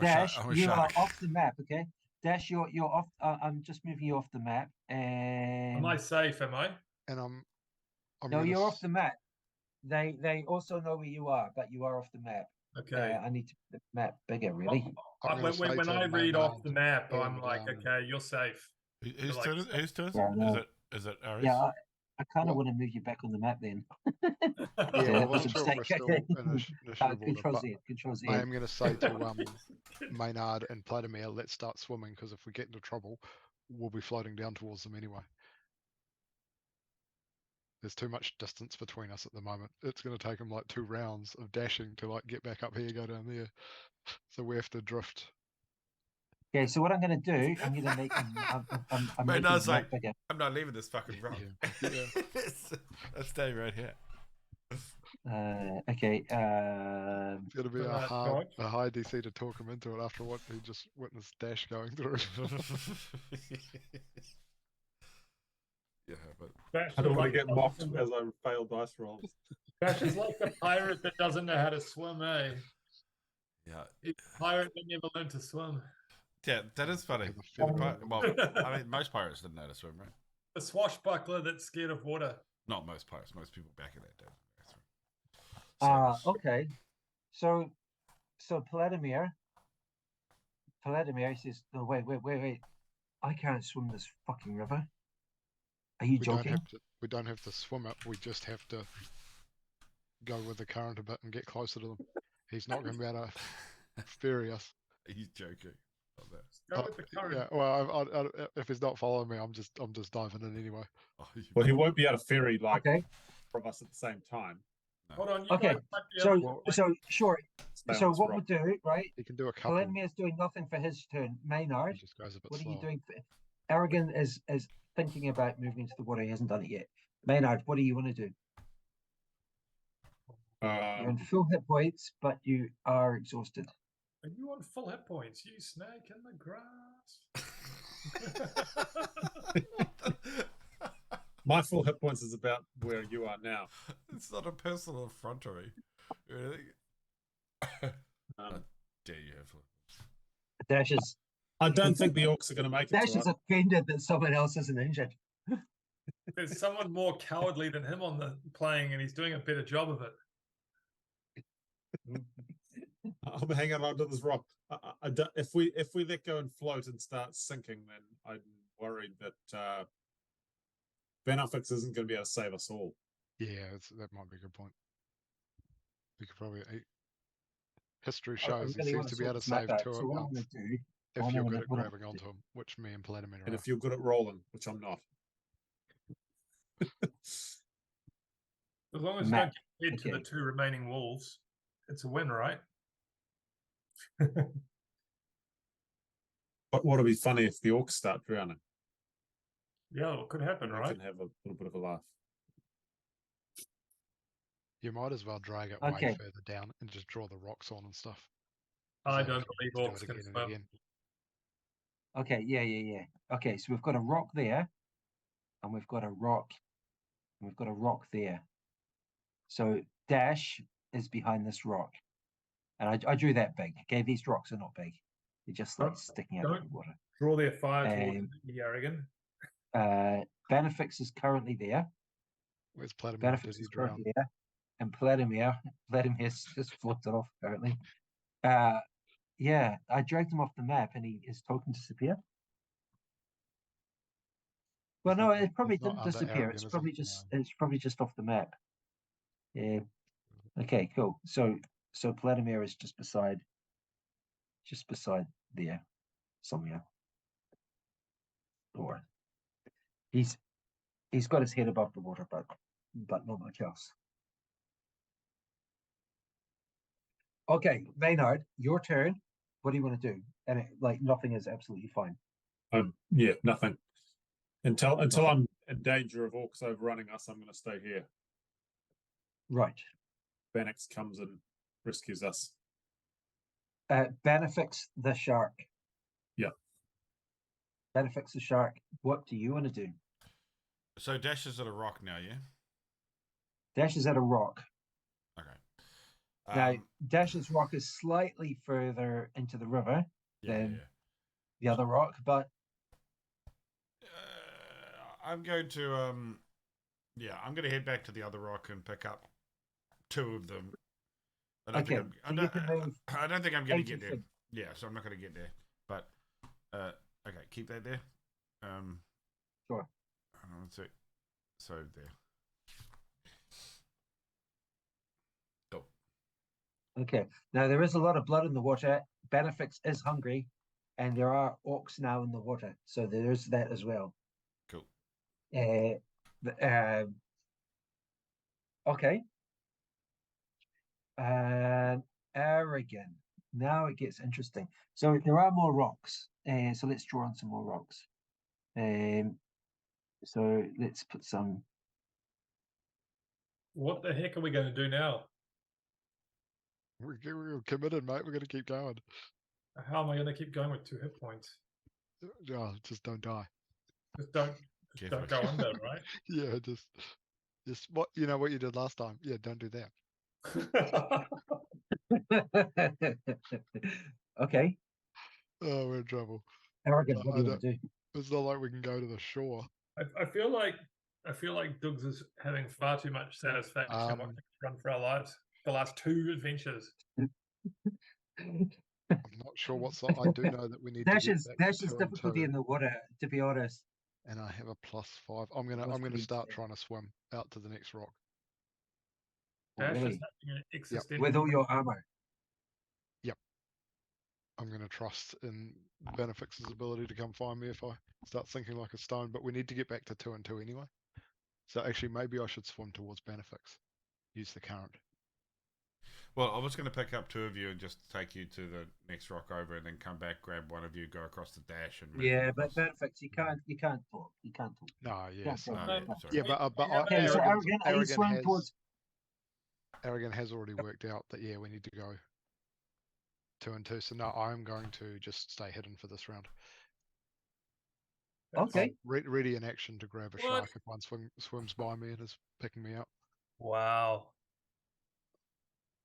Dash, I'm a you shark. are off the map. Okay, Dash, you're off. I'm just moving you off the map. And Am I safe? Am I? And I'm no, gonna you're off the map. They also know where you are, but you are off the map. Okay. I need to make the map bigger, really. I'm gonna say When to I read off Maynard the map, I'm and, like, okay, you're safe. Whose Like- turn is it? Yeah, no. Is it Aries? Yeah, I kind of What? want to move you back on the map then. Yeah, Yeah, I it wasn't was a sure if we're still mistake. in initiative order, Control but Z, Control Z. I am going to say to Maynard and Paladimir, let's start swimming, because if we get into trouble, we'll be floating down towards them anyway. There's too much distance between us at the moment. It's going to take them like 2 rounds of dashing to like get back up here, go down there. So we have to drift. Okay, so what I'm going to do, I'm going to make I'm making Maynard's the map like, bigger. I'm not leaving this fucking rock. Yeah. Let's stay right here. Okay. It's going to be a Dodge. high DC to talk him into it after what he just witnessed Dash going through. Yeah, but Dash I don't is want to like get mocked as I fail dice rolls. Dash is like a pirate that doesn't know how to swim, eh? yeah, He's a pirate that never learned to swim. yeah, that is funny. Have a feather Well, I mean, most pirates didn't know to swim, right? A swashbuckler that's scared of water. Not most pirates. Most people back in that day. So, Okay. So Paladimir says, "No, wait. I can't swim this fucking river. Are you joking?" We don't have to swim it. We just have to go with the current a bit and get closer to them. He's not going to be able to ferry us. he's joking. Love that. Go with the current. Yeah, well, if he's not following me, I'm just diving in anyway. Oh, Well, he won't be able to ferry like Okay. from us at the same time. Hold on. You Okay, guys might be able to- So sure. Stay So on this what rock. we'll do, right? He can do a couple. Paladimir's doing nothing for his turn. He Maynard, just goes a bit what are slow. you doing? Aragin is thinking about moving into the water. He hasn't done it yet. Maynard, what do you want to do? You're on full hit points, but you are exhausted. Are you on full hit points? You snake in the grass. My full hit points is about where you are now. It's not a personal effrontery. Really? Dare you have Dash is I don't think the orcs are going to make it Dash to is us. offended that someone else isn't injured. There's someone more cowardly than him on the playing, and he's doing a better job of it. I'm hanging on to this rock. I don't, if we let go and float and start sinking, then I'm worried that Bannofix isn't going to be able to save us all. Yeah, that might be a good point. We could probably. History I shows he really seems wanna to be sort able to this map save out. two So at what I'm once. gonna do, If I'm you're gonna- good at what I'm grabbing gonna onto him, which me and Paladimir And are. if you're good at rolling, which I'm not. As long as Map, you don't get hit to okay. the two remaining wolves, it's a win, right? But what'll be funny if the orcs start drowning? Yeah, it could happen, We right? can have a little bit of a laugh. You might as well drag it Okay. way further down and just draw the rocks on and stuff. I So don't if you believe have to orcs do can it again and swim. again. Okay, yeah. Okay, so we've got a rock there, and we've got a rock, and we've got a rock there. So Dash is behind this rock, and I drew that big. Okay, these rocks are not big; they're just like Don't- sticking out of the don't- water. Draw their fire towards Um, the Aragin. Bannofix is currently there. Where's Paladimir? Bannofix Did he is drown? currently there, and Vladimir's just floated off apparently. Yeah, I dragged him off the map, and he is talking to disappear. Well, He's no, not- it probably he's not didn't under disappear. Aragin, It's is probably he? just No. it's probably just off the map. Yeah. Okay, cool. So Paladimir is just beside there somewhere. Or he's got his head above the water, but not much else. Okay, Maynard, your turn. What do you want to do? And nothing is absolutely fine. Yeah, nothing. Until I'm in danger of orcs overrunning us, I'm going to stay here. Right. Bannix comes and rescues us. Bannofix the shark. Yeah. Bannofix the shark. What do you want to do? So Dash is at a rock now, yeah? Dash is at a rock. Okay. Now, Dash's rock is slightly further into the river than the other rock, but I'm going to I'm going to head back to the other rock and pick up two of them. I don't okay. think So you can move I don't think I'm going to 80 get there. feet. Yeah, so I'm not going to get there. But okay, keep that there. Sure. Let's see. So there. Go. Okay. Now there is a lot of blood in the water. Bannofix is hungry, and there are orcs now in the water, so there is that as well. Cool. Okay. Aragin. Now it gets interesting. So there are more rocks. So let's draw on some more rocks. So let's put some. What the heck are we going to do now? We're committed, mate. We're going to keep going. How am I going to keep going with 2 hit points? Oh, just don't die. Just don't go under, right? Yeah, just what you know what you did last time. Yeah, don't do that. Okay. Oh, we're in trouble. Arrogant, what do you want to do? It's not like we can go to the shore. I feel like Dougs is having far too much satisfaction watching us run for our lives. The last 2 adventures. I'm not sure what's. I do know that we need Dash to is get back to 2 and difficulty 2, in the water, to be honest. and I have a +5. I'm gonna start trying to swim out to the next rock. Dash Really? is having an existential. With all your armor. I'm going to trust in Bannofix's ability to come find me if I start sinking like a stone, but we need to get back to 2 and 2 anyway. So actually, maybe I should swim towards Bannofix. Use the current. Well, I was going to pick up 2 of you and just take you to the next rock over, and then come back, grab one of you, go across the dash, and Yeah, but Bannofix, you can't talk. You can't talk. No, yes. Yeah, sorry. Yeah, but Okay, so Aragin has already worked out that, yeah, we need to go 2 and 2. So no, I'm going to just stay hidden for this round. Okay. Ready in action to grab a What? shark if one swims by me and is picking me up. Wow.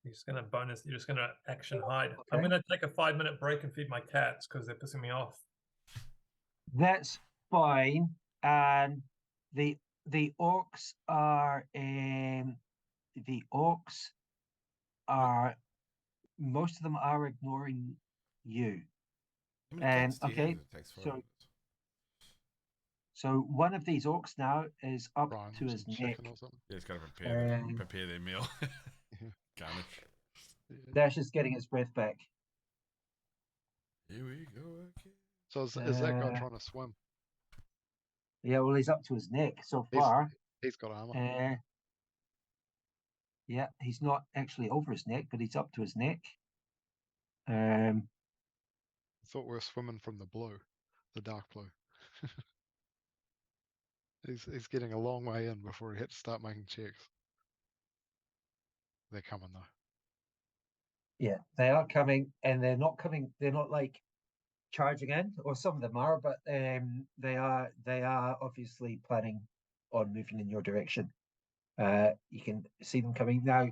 You're just gonna action hide. Okay. I'm gonna take a 5-minute break and feed my cats because they're pissing me off. That's fine. And the orcs are most of them are ignoring you. How many cats do you okay, have? It takes 5 minutes. So one of these orcs now is up Brian to was his neck. checking or something. Yeah, it's got to Um, prepare their meal. Garnish. Yeah. Dash is getting his breath back. Here we go again. So is that guy trying to swim? Yeah, well, he's up to his neck so He's- far. He's got armor. Yeah, he's not actually over his neck, but he's up to his neck. I thought we were swimming from the blue, the dark blue. He's getting a long way in before he had to start making checks. They're coming though. Yeah, they are coming, and they're not coming. They're not like charging in, or some of them are, but they are obviously planning on moving in your direction. You can see them coming now.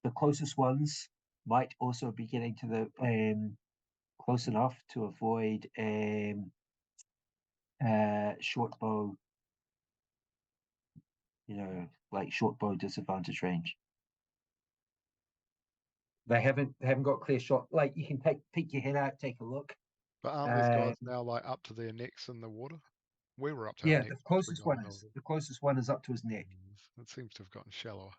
The closest ones might also be getting to the close enough to avoid short bow. Like short bow disadvantage range. They haven't got clear shot. Like you can peek your head out, take a look. But aren't these guys now like up to their necks in the water? We were up to our Yeah, necks. the once we closest got one out is. of it. The closest one is up to his neck. It seems to have gotten shallower.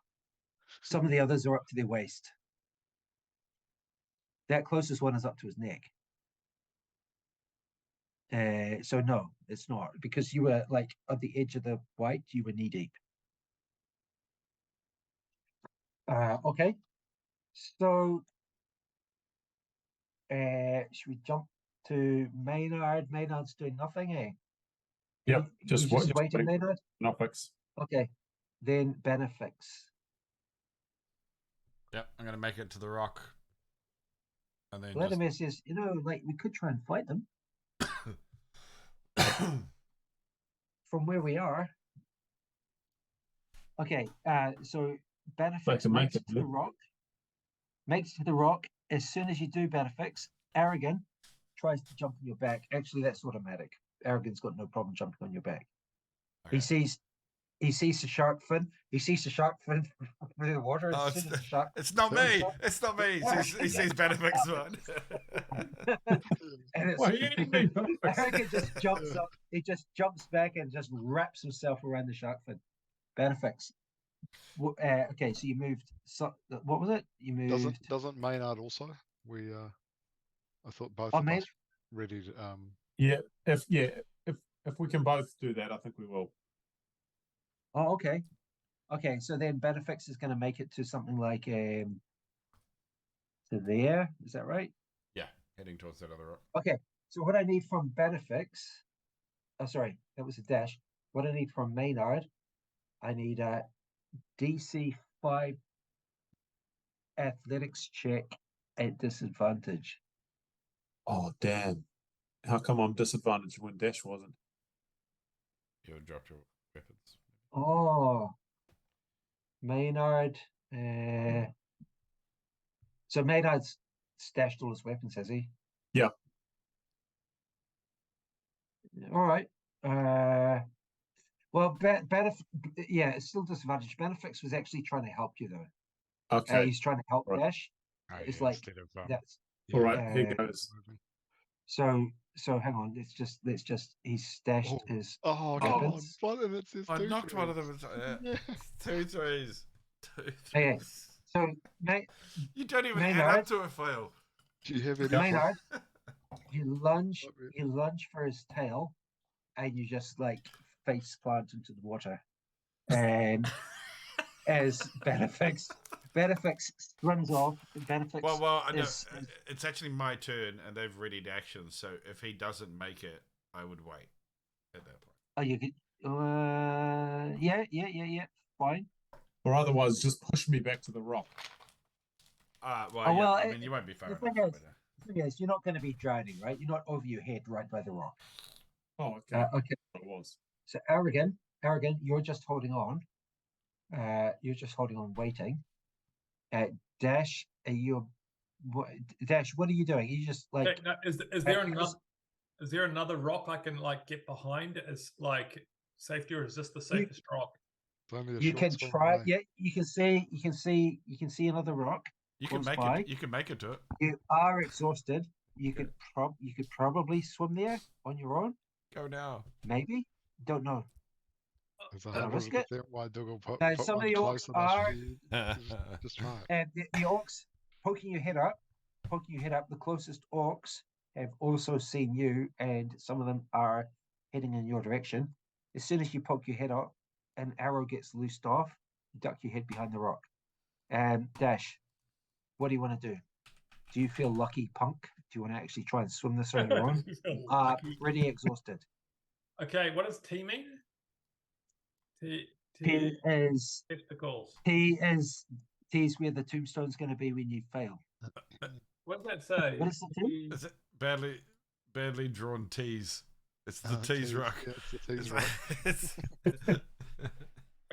Some of the others are up to their waist. That closest one is up to his neck. So no, it's not, because you were like at the edge of the white, you were knee deep. Okay. So should we jump to Maynard? Maynard's doing nothing, eh? Yep, You're just waiting, Maynard? Bannofix. Okay. Then Bannofix. Yep, I'm going to make it to the rock. And then Paladimir says, like we could try and fight them from where we are. Okay, so Bannofix makes it to the rock. Makes it to the rock. As soon as you do, Bannofix, Aragin tries to jump on your back. Actually, that's automatic. Aragin's got no problem jumping on your back. Okay. He sees the shark fin. He sees the shark fin through the water. Oh, it's not me. It's not me. He sees Bannofix one. And Why are you eating me? Aragin just jumps up. He just jumps back and just wraps himself around the shark fin. Bannofix. Okay, so you moved. What was it? You moved. Doesn't Maynard also? I thought both Oh, of Maynard? us ready to. If we can both do that, I think we will. Oh, okay. Okay, so then Bannofix is going to make it to something like to there. Is that right? Yeah, heading towards that other rock. Okay, so what I need from Bannofix, sorry, that was a dash. What I need from Maynard, I need DC 5 athletics check at disadvantage. Oh, damn. How come I'm disadvantaged when Dash wasn't? You dropped your weapons. Oh, Maynard. So Maynard's stashed all his weapons, has he? Yeah. All right. Well, yeah, it's still disadvantage. Bannofix was actually trying to help you, though. Okay. He's trying to help Right. Dash. Oh, It's yeah, like instead of, that's All right, here uh, goes. so. Hang on. Let's just. He's stashed Oh. his Oh, come on. weapons. One of it says I two knocked one of threes. them. Yeah. 2 threes. 2 threes. Okay. So You don't even add Maynard. up to a fail. Do you have any? Maynard, you lunge Love it. for his tail, and you just like face plant into the water. And as Bannofix swims off. Bannofix Well, I know is it's actually my turn, and they've readied action. So if he doesn't make it, I would wait at that point. oh, you could yeah, fine. Or otherwise, just push me back to the rock. Well, Oh, yeah. well, I mean, you won't be far the enough. thing is- but, The thing is, you're not going to be drowning, right? You're not over your head right by the rock. Oh, okay. Okay. It was. So Aragin, you're just holding on. You're just holding on, waiting. Dash, Dash, what are you doing? You just like Okay, now, is there another rock I can like get behind as like safety, or is this the safest rock? It's only a you short can swim try. away. Yeah, you can see another rock. you can close make by. it. You can make it to it. You are exhausted. You could probably swim there on your own. Go now. Maybe, don't know. There's risk it. 100% why Doug will put Now, put some of one the close orcs enough are- for you. Just try it. And the orcs poking your head up. The closest orcs have also seen you, and some of them are heading in your direction. As soon as you poke your head up, an arrow gets loosed off. You duck your head behind the rock. Dash, what do you want to do? Do you feel lucky, punk? Do you want to actually try and swim this on your own? Pretty exhausted. Okay, what does T mean? T T is testicles. T is where the tombstone's going to be when you fail. What does that say? What is the T? Is it badly drawn T's? It's the Oh, T's geez, rock. yeah, it's the T's It's rock. like-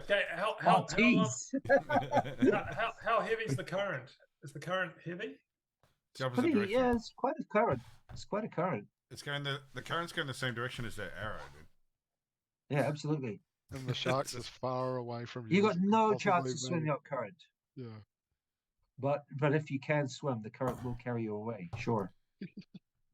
Okay, how T's. heavy is the current? Is the current heavy? It's the opposite direction. Yeah, it's quite a current. It's going the current's going the same direction as that arrow, dude. Yeah, absolutely. And the shark's as far away from you. You got as it can no chance possibly of swimming be. up current. Yeah. But if you can swim, the current will carry you away, sure.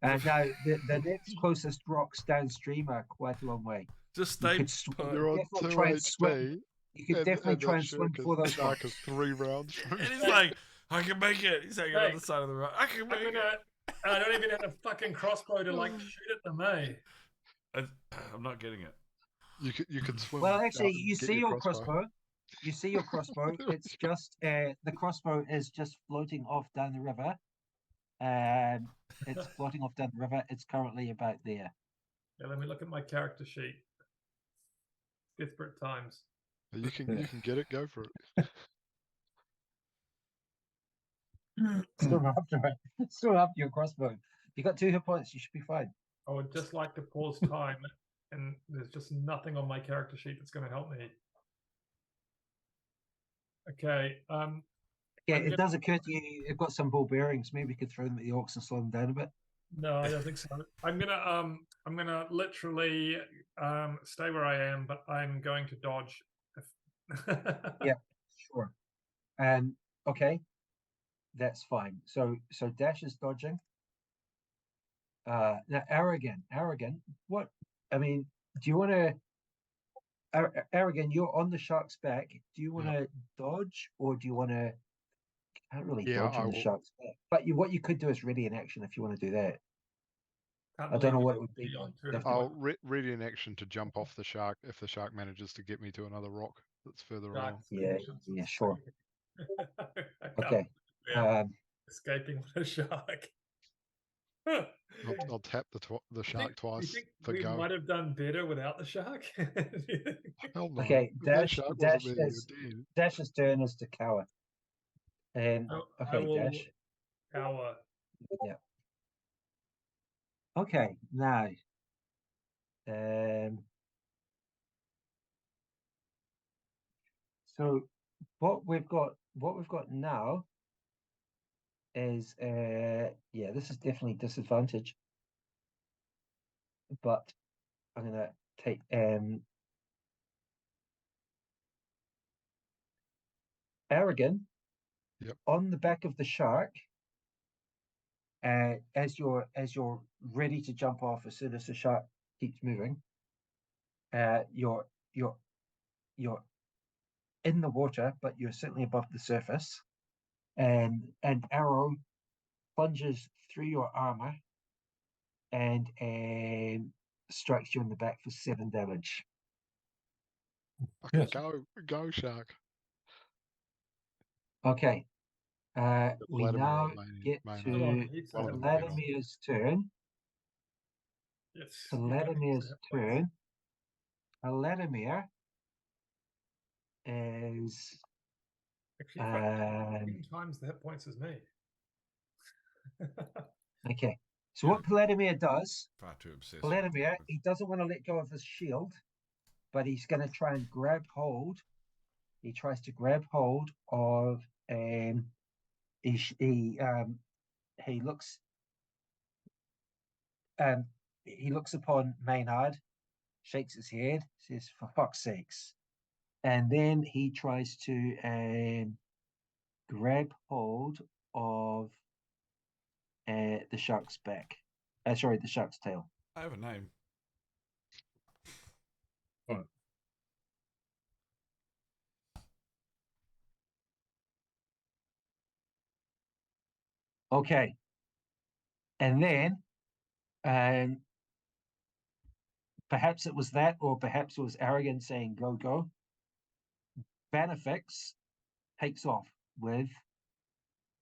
And now the next closest rocks downstream are quite a long way. Just You stay could sw- put. You're on definitely 2 try and swim. HP. You could definitely try and swim before those shark is rocks. 3 rounds from And you. he's like, I can make it. He's hanging on Hey, the side of the rock. I can make it. I don't even have a fucking crossbow to like shoot at them, eh? I'm not getting it. You could swim. Well, out actually, and you get see your crossbow. You see your crossbow. It's just the crossbow is just floating off down the river. It's floating off down the river. It's currently about there. Yeah, let me look at my character sheet. Desperate times. You can get it. Go for it. Still after your crossbow. You got 2 hit points. You should be fine. I would just like to pause time, and there's just nothing on my character sheet that's going to help me. Okay. Yeah, I'm it does occur to you. You've got some ball bearings. Maybe you could throw them at the orcs and slow them down a bit. No, I don't think so. I'm gonna literally stay where I am, but I'm going to dodge. Yeah. Sure. Okay, that's fine. So Dash is dodging. Now Aragin, what? I mean, do you want to? Aragin, you're on the shark's back. Do you want to dodge, or do you want to? Can't really dodge on the shark's back. But what you could do is ready in action if you want to do that. I don't know what it would be. I'll ready in action to jump off the shark if the shark manages to get me to another rock that's further along. Yeah, sure. Okay. Escaping with a shark. I'll tap the shark Do you twice think for we go. might have done better without the shark? Hell no. Okay, If that shark wasn't there, is you're dead. Dash's turn is to cower. I Okay, will Dash. cower. Okay, now. So what we've got now is yeah, this is definitely disadvantage. But I'm gonna take Aragin Yep. on the back of the shark. As you're ready to jump off as soon as the shark keeps moving, you're in the water, but you're certainly above the surface, and an arrow plunges through your armor and strikes you in the back for 7 damage. Okay, go shark. Okay. We Vladimir now and get Maynard. Come on, to he's One of them Paladimir's turn. Yes. you got me Paladimir's to hit points. turn. Paladimir is Actually, quite 10 times the hit points as me. okay. So what Paladimir does, Far too obsessed. Paladimir, he doesn't want to let go of his shield, but he's going to try and grab hold. He tries to grab hold of he looks upon Maynard, shakes his head, says, "For fuck's sakes," and then he tries to grab hold of the shark's back. Sorry, the shark's tail. I have a name. Okay, and then perhaps it was that, or perhaps it was Aragin saying "go go." Bannofix takes off with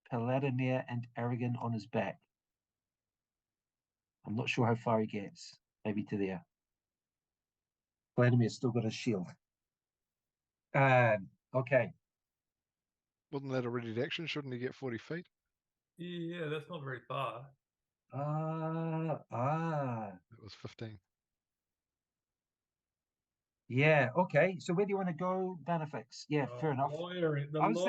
Paladimir and Aragin on his back. I'm not sure how far he gets. Maybe to there. Paladimir's still got a shield. Okay. Wasn't that a ready to action? Shouldn't he get 40 feet? Yeah, that's not very far. It was 15. Yeah, okay. So where do you want to go, Bannofix? Yeah, fair enough. Lawyering, I was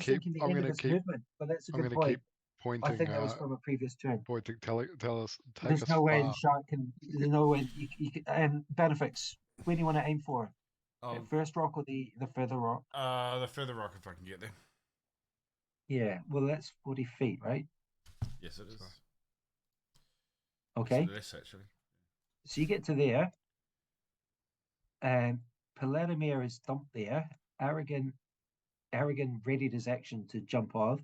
thinking the end of his movement, but that's a I'm good gonna point. keep pointing. I think that was from a previous turn. Pointing, tell us, take There's us no way far. the shark can. There's no way you can. Bannofix, where do you want to aim for? The first rock or the further rock? The further rock if I can get there. Yeah, well, that's 40 feet, right? Yes, it is. Okay. It's less, actually. So you get to there, and Paladimir is dumped there. Aragin readied his action to jump off.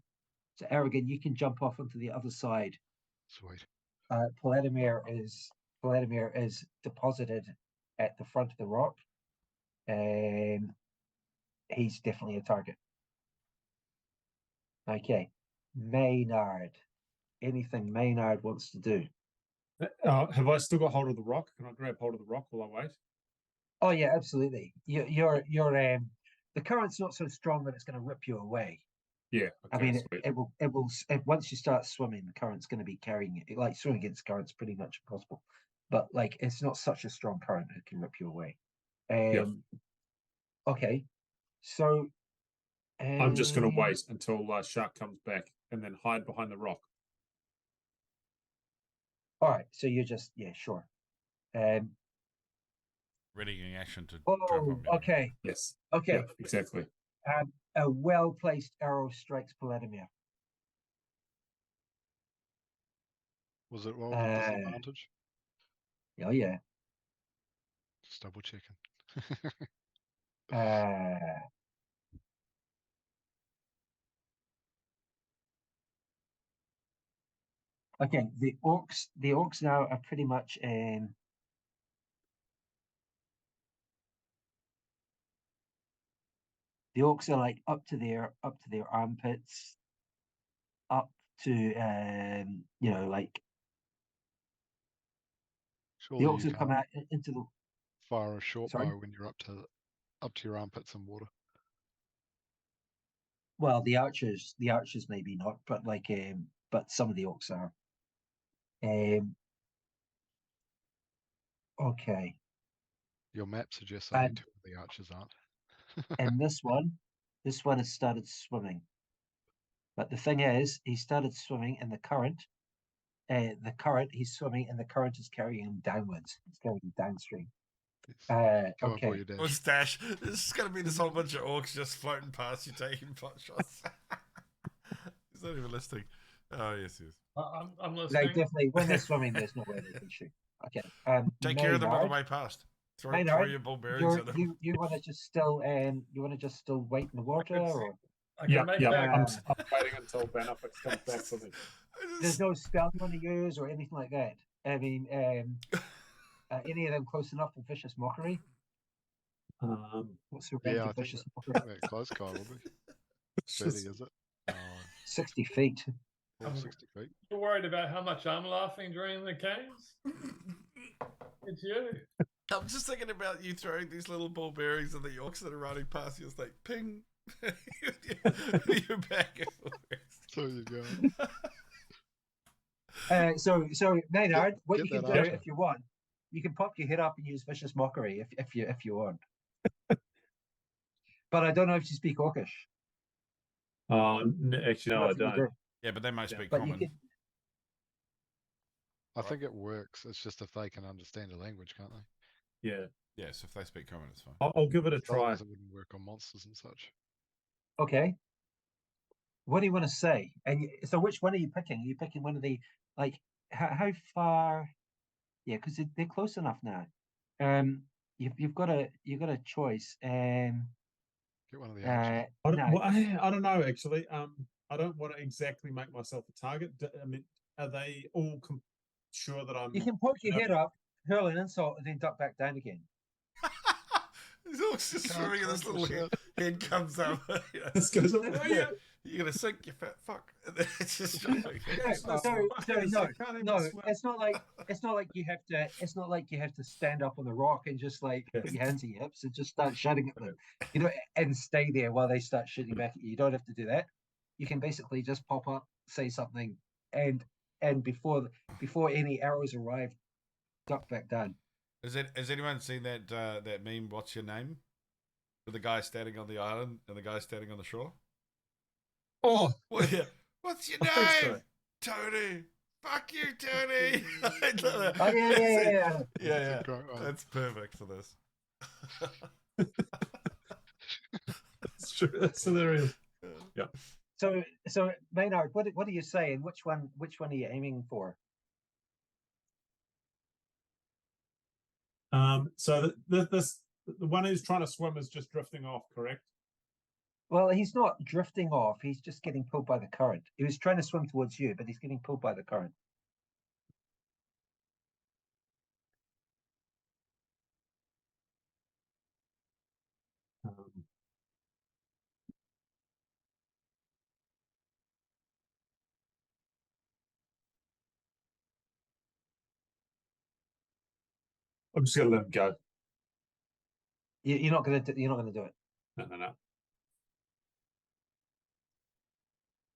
So Aragin, you can jump off onto the other side. Sweet. Paladimir is deposited at the front of the rock, and he's definitely a target. Okay, Maynard. Anything Maynard wants to do? Have I still got hold of the rock? Can I grab hold of the rock while I wait? Oh yeah, absolutely. You're the current's not so strong that it's going to rip you away. Yeah. Okay, I mean, sweet. it will once you start swimming, the current's going to be carrying it. Like swimming against current's pretty much impossible, but like it's not such a strong current that can rip you away. Okay, so I'm just going to wait until shark comes back and then hide behind the rock. All right, so you're just sure. Readying action to drop on me. Okay. Yes. Okay. Yeah, exactly. A well-placed arrow strikes Paladimir. Was it rolled with disadvantage? Oh yeah. Just double checking. Okay, the orcs now are pretty much the orcs are like up to their armpits, up to like Surely Orcs you will come can't out into the. fire a short Sorry? bow when you're up to your armpits in water. Well, the archers maybe not, but but some of the Orcs are. Okay, Your map suggests only and 2 of the archers aren't. and this one has started swimming. But the thing is, he started swimming in the current. He's swimming, and the current is carrying him downwards. It's carrying him downstream. Go on for Okay. your dash. What's Dash? This is going to be this whole bunch of orcs just floating past you, taking pot shots. He's not even listening. Oh, yes. I'm They listening. definitely, when they're swimming, there's no way they can shoot. Okay. Take care of them on the Maynard, way past. Throw Maynard, your bull bearings at them. you want to just still wait in the water, or I can make yeah. that. I'm waiting until Bannofix comes back for me. there's no spell you want to use or anything like that? I mean, any of them close enough for Vicious Mockery? What's the range Yeah, I of think Vicious Mockery? that close guy will be. It's 30, just- is it? 60 feet. 60 feet. You're worried about how much I'm laughing during the games? It's you. I'm just thinking about you throwing these little ball bearings at the orcs that are running past you. It's like, ping. You're back and forth. So you go. So Maynard, what Get you can that do archer. if you want, you can pop your head up and use Vicious Mockery if you want. But I don't know if you speak Orcish. Actually, no, I think you don't. do. Yeah, but they might speak But you common. can. I think it works. It's just if they can understand the language, can't they? Yeah, Yes, if they speak common, it's fine. I'll give it a try. Otherwise it wouldn't work on monsters and such. Okay. What do you want to say? So which one are you picking? Are you picking one of the, like, how far? Yeah, because they're close enough now. You've got a choice. Get one of the archers. I don't know actually. I don't want to exactly make myself a target. I mean, are they all sure that I'm? You can poke your head up, hurl an insult, and then duck back down again. These orcs just swimming and this little head comes up. This goes up. Oh, yeah. You're going to sink, you fat fuck. And then it's just jumping. No, it's not like you have to. It's not like you have to stand up on the rock and just like put your hands on your hips and just start shooting at them, and stay there while they start shooting back at you. You don't have to do that. You can basically just pop up, say something, and before any arrows arrive, duck back down. Has anyone seen that meme? What's your name? With the guy standing on the island and the guy standing on the shore. Oh, Well, yeah. What's your I think so. name? Tony. Fuck you, Tony. I love that. Oh yeah. Yeah. Great one. That's perfect for this. that's true. That's hilarious. So Maynard, what are you saying? Which one are you aiming for? So the one who's trying to swim is just drifting off, correct? Well, he's not drifting off. He's just getting pulled by the current. He was trying to swim towards you, but he's getting pulled by the current. I'm just gonna let him go. You're not gonna do it. No.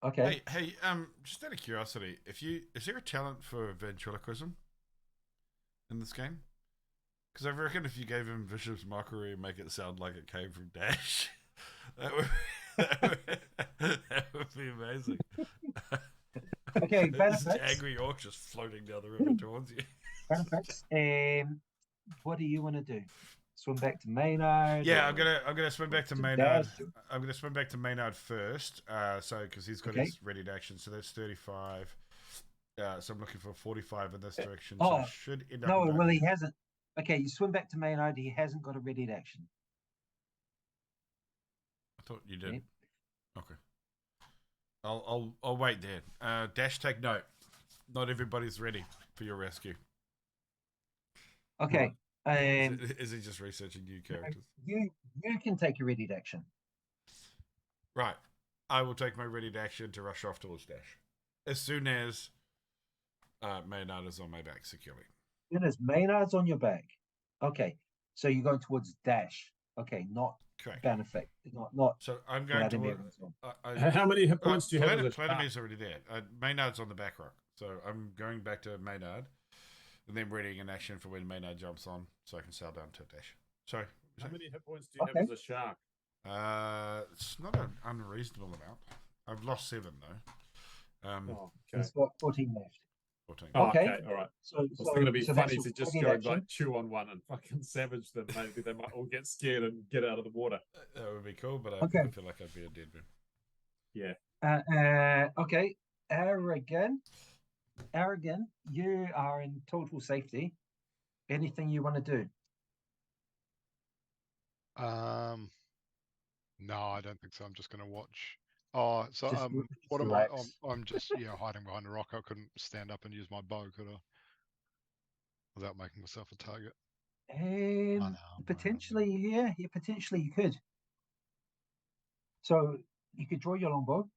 Okay. Hey, just out of curiosity, is there a talent for ventriloquism in this game? Because I reckon if you gave him Vicious Mockery and make it sound like it came from Dash, that would be amazing. Okay, This Bannofix. angry orc just floating down the river towards you. Bannofix. What do you want to do? Swim back to Maynard? Yeah, or- I'm gonna swim back to to Maynard. Dash? I'm gonna swim back to Maynard first. So because he's got Okay. his ready to action, so that's 35. So I'm looking for 45 in this direction. Oh, so it should end up. No, in well, he Dungeon. hasn't. Okay, you swim back to Maynard. He hasn't got a ready to action. I thought you did. Okay. Okay. I'll wait there. Dash, take note. Not everybody's ready for your rescue. Okay. Is he just researching new characters? You can take a ready to action. Right. I will take my ready to action to rush off towards Dash as soon as Maynard is on my back securely. Goodness, Maynard's on your back. Okay, so you're going towards Dash. Okay, not Correct. Bannofix. Not So I'm going Paladimir. to. How many hit points do you have? Paladimir's already there. Maynard's on the back rock, so I'm going back to Maynard, and then readying an action for when Maynard jumps on, so I can sail down to Dash. Sorry. How many hit points do you have as a shark? It's not an unreasonable amount. I've lost 7 though. Okay. He's got 14 left. 14. Oh, Okay. okay, all right. So, It's going to be so funny that's to just your go action. like chew on one and fucking savage them. Maybe they might all get scared and get out of the water. That would be cool, but I feel like I'd be a dead man. Yeah. Okay. Aragin, you are in total safety. Anything you want to do? No, I don't think so. I'm just going to watch. Oh, so Just what am relax. I'm just hiding behind a rock. I couldn't stand up and use my bow, could I? Without making myself a target. Potentially, yeah, potentially you could. So you could draw your longbow,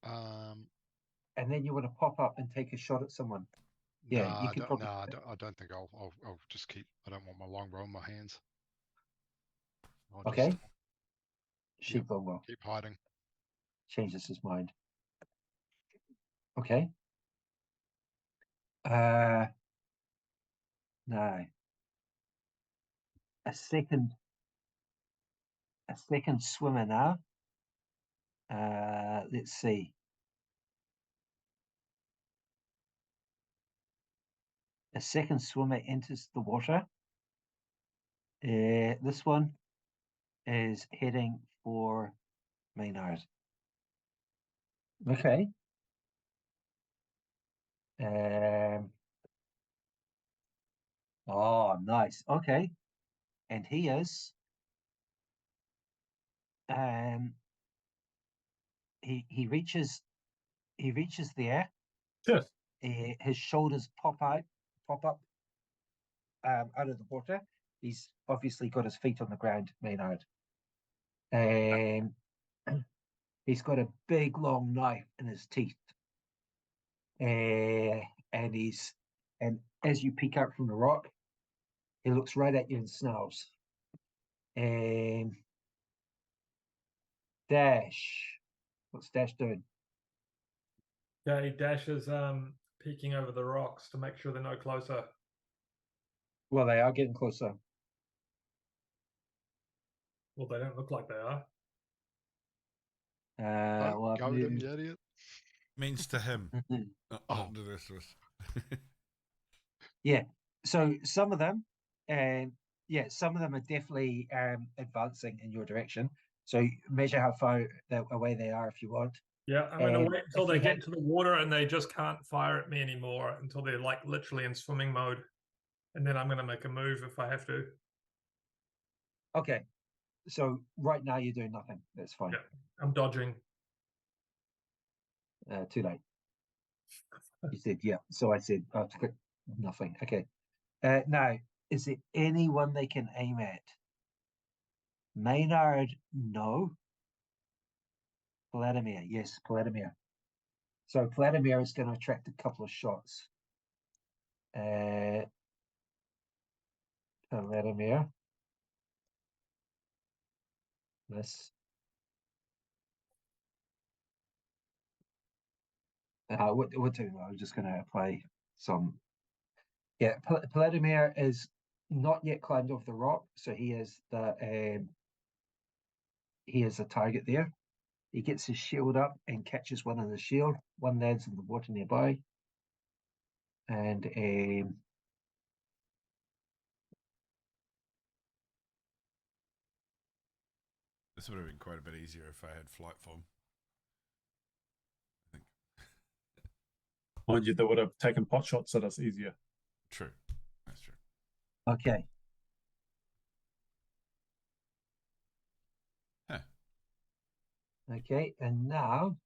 and then you want to pop up and take a shot at someone. Yeah, nah, you can probably. I don't think I'll just keep. I don't want my longbow in my hands. I'll Okay. just Sheep longbow. keep hiding. Changes his mind. Okay. Now a second swimmer now. Let's see. A second swimmer enters the water. This one is heading for Maynard. Okay. Oh, nice. Okay. And he is. He reaches there. Yes. His shoulders pop up out of the water. He's obviously got his feet on the ground, Maynard. He's got a big long knife in his teeth. And as you peek out from the rock, he looks right at you and snarls. Dash. What's Dash doing? Okay, Dash is peeking over the rocks to make sure they're no closer. Well, they are getting closer. Well, they don't look like they are. Well, Go with him, you idiot. Means to him. Not to the rest of us. Yeah. So some of them, some of them are definitely advancing in your direction. So measure how far away they are if you want. Yeah, I'm going to wait until they get to the water and they just can't fire at me anymore until they're like literally in swimming mode. And then I'm going to make a move if I have to. Okay. So right now you're doing nothing. That's fine. Yeah, I'm dodging. Too late. You said, yeah. So I said, nothing. Okay. Now, is there anyone they can aim at? Maynard, no. Paladimir, yes, Paladimir. So Paladimir is going to attract a couple of shots. Paladimir. This. What do I'm just going to apply some. Yeah, Paladimir is not yet climbed off the rock, so he is a target there. He gets his shield up and catches one on the shield. One lands in the water nearby. And this would have been quite a bit easier if I had flight form. I think. Mind you, they would have taken pot shots at us easier. True. That's true. okay. Huh. Okay, and now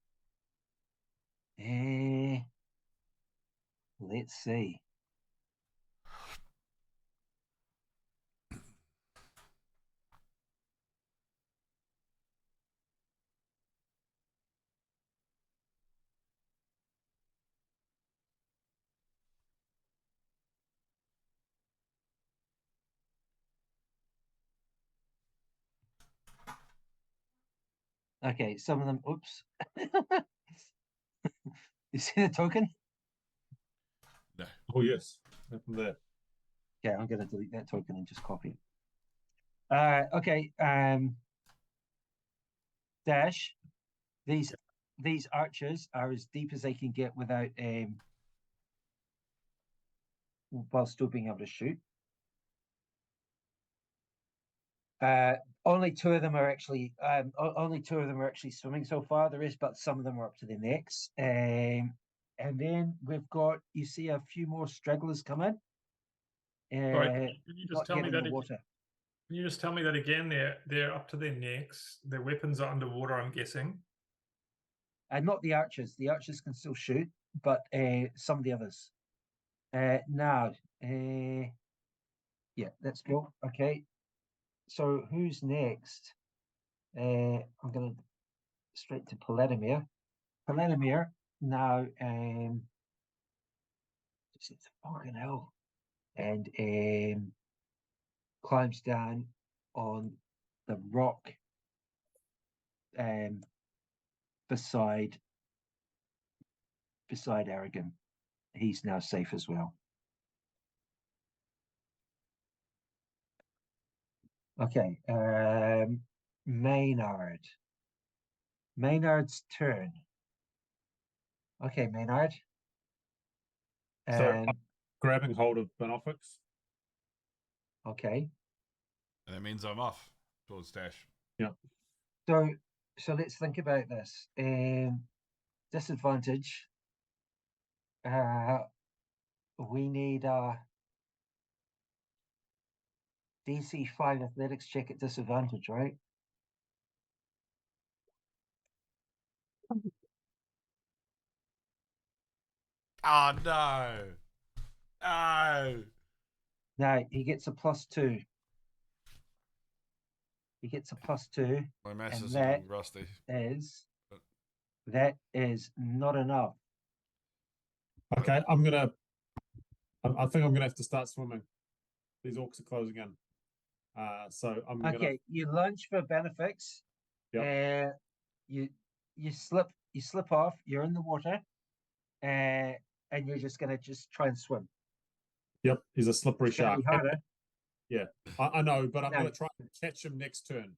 let's see. Okay, some of them. Oops. You see the token? No. Oh yes, nothing there. Okay, I'm gonna delete that token and just copy it. Okay. Dash. These archers are as deep as they can get without while still being able to shoot. Only two of them are actually swimming so far. There is, but some of them are up to their necks. And then we've got, you see a few more stragglers come in. Sorry, can you just Not tell yet me in that the again? water. Can you just tell me that again? They're up to their necks. Their weapons are underwater, I'm guessing. And not the archers. The archers can still shoot, but some of the others. Now, yeah, let's go. Okay. So who's next? I'm gonna straight to Paladimir. Paladimir now it's fucking hell. And climbs down on the rock beside Aragin. He's now safe as well. Okay, Maynard. Maynard's turn. Okay, Maynard. So I'm grabbing hold of Bannofix. Okay. And that means I'm off towards Dash. Yeah. So let's think about this. Disadvantage. We need a DC 5 athletics check at disadvantage, right? Oh no. No. Now he gets a +2. He gets a +2. My maths And is that getting rusty. That is not enough. Okay, I think I'm gonna have to start swimming. These orcs are closing in. So I'm Okay, you lunge for Bannofix. Yep. You slip off. You're in the water, and you're just gonna try and swim. Yep, he's a slippery It's gonna shark. be harder. Yeah, I know, but I'm No. gonna try and catch him next turn.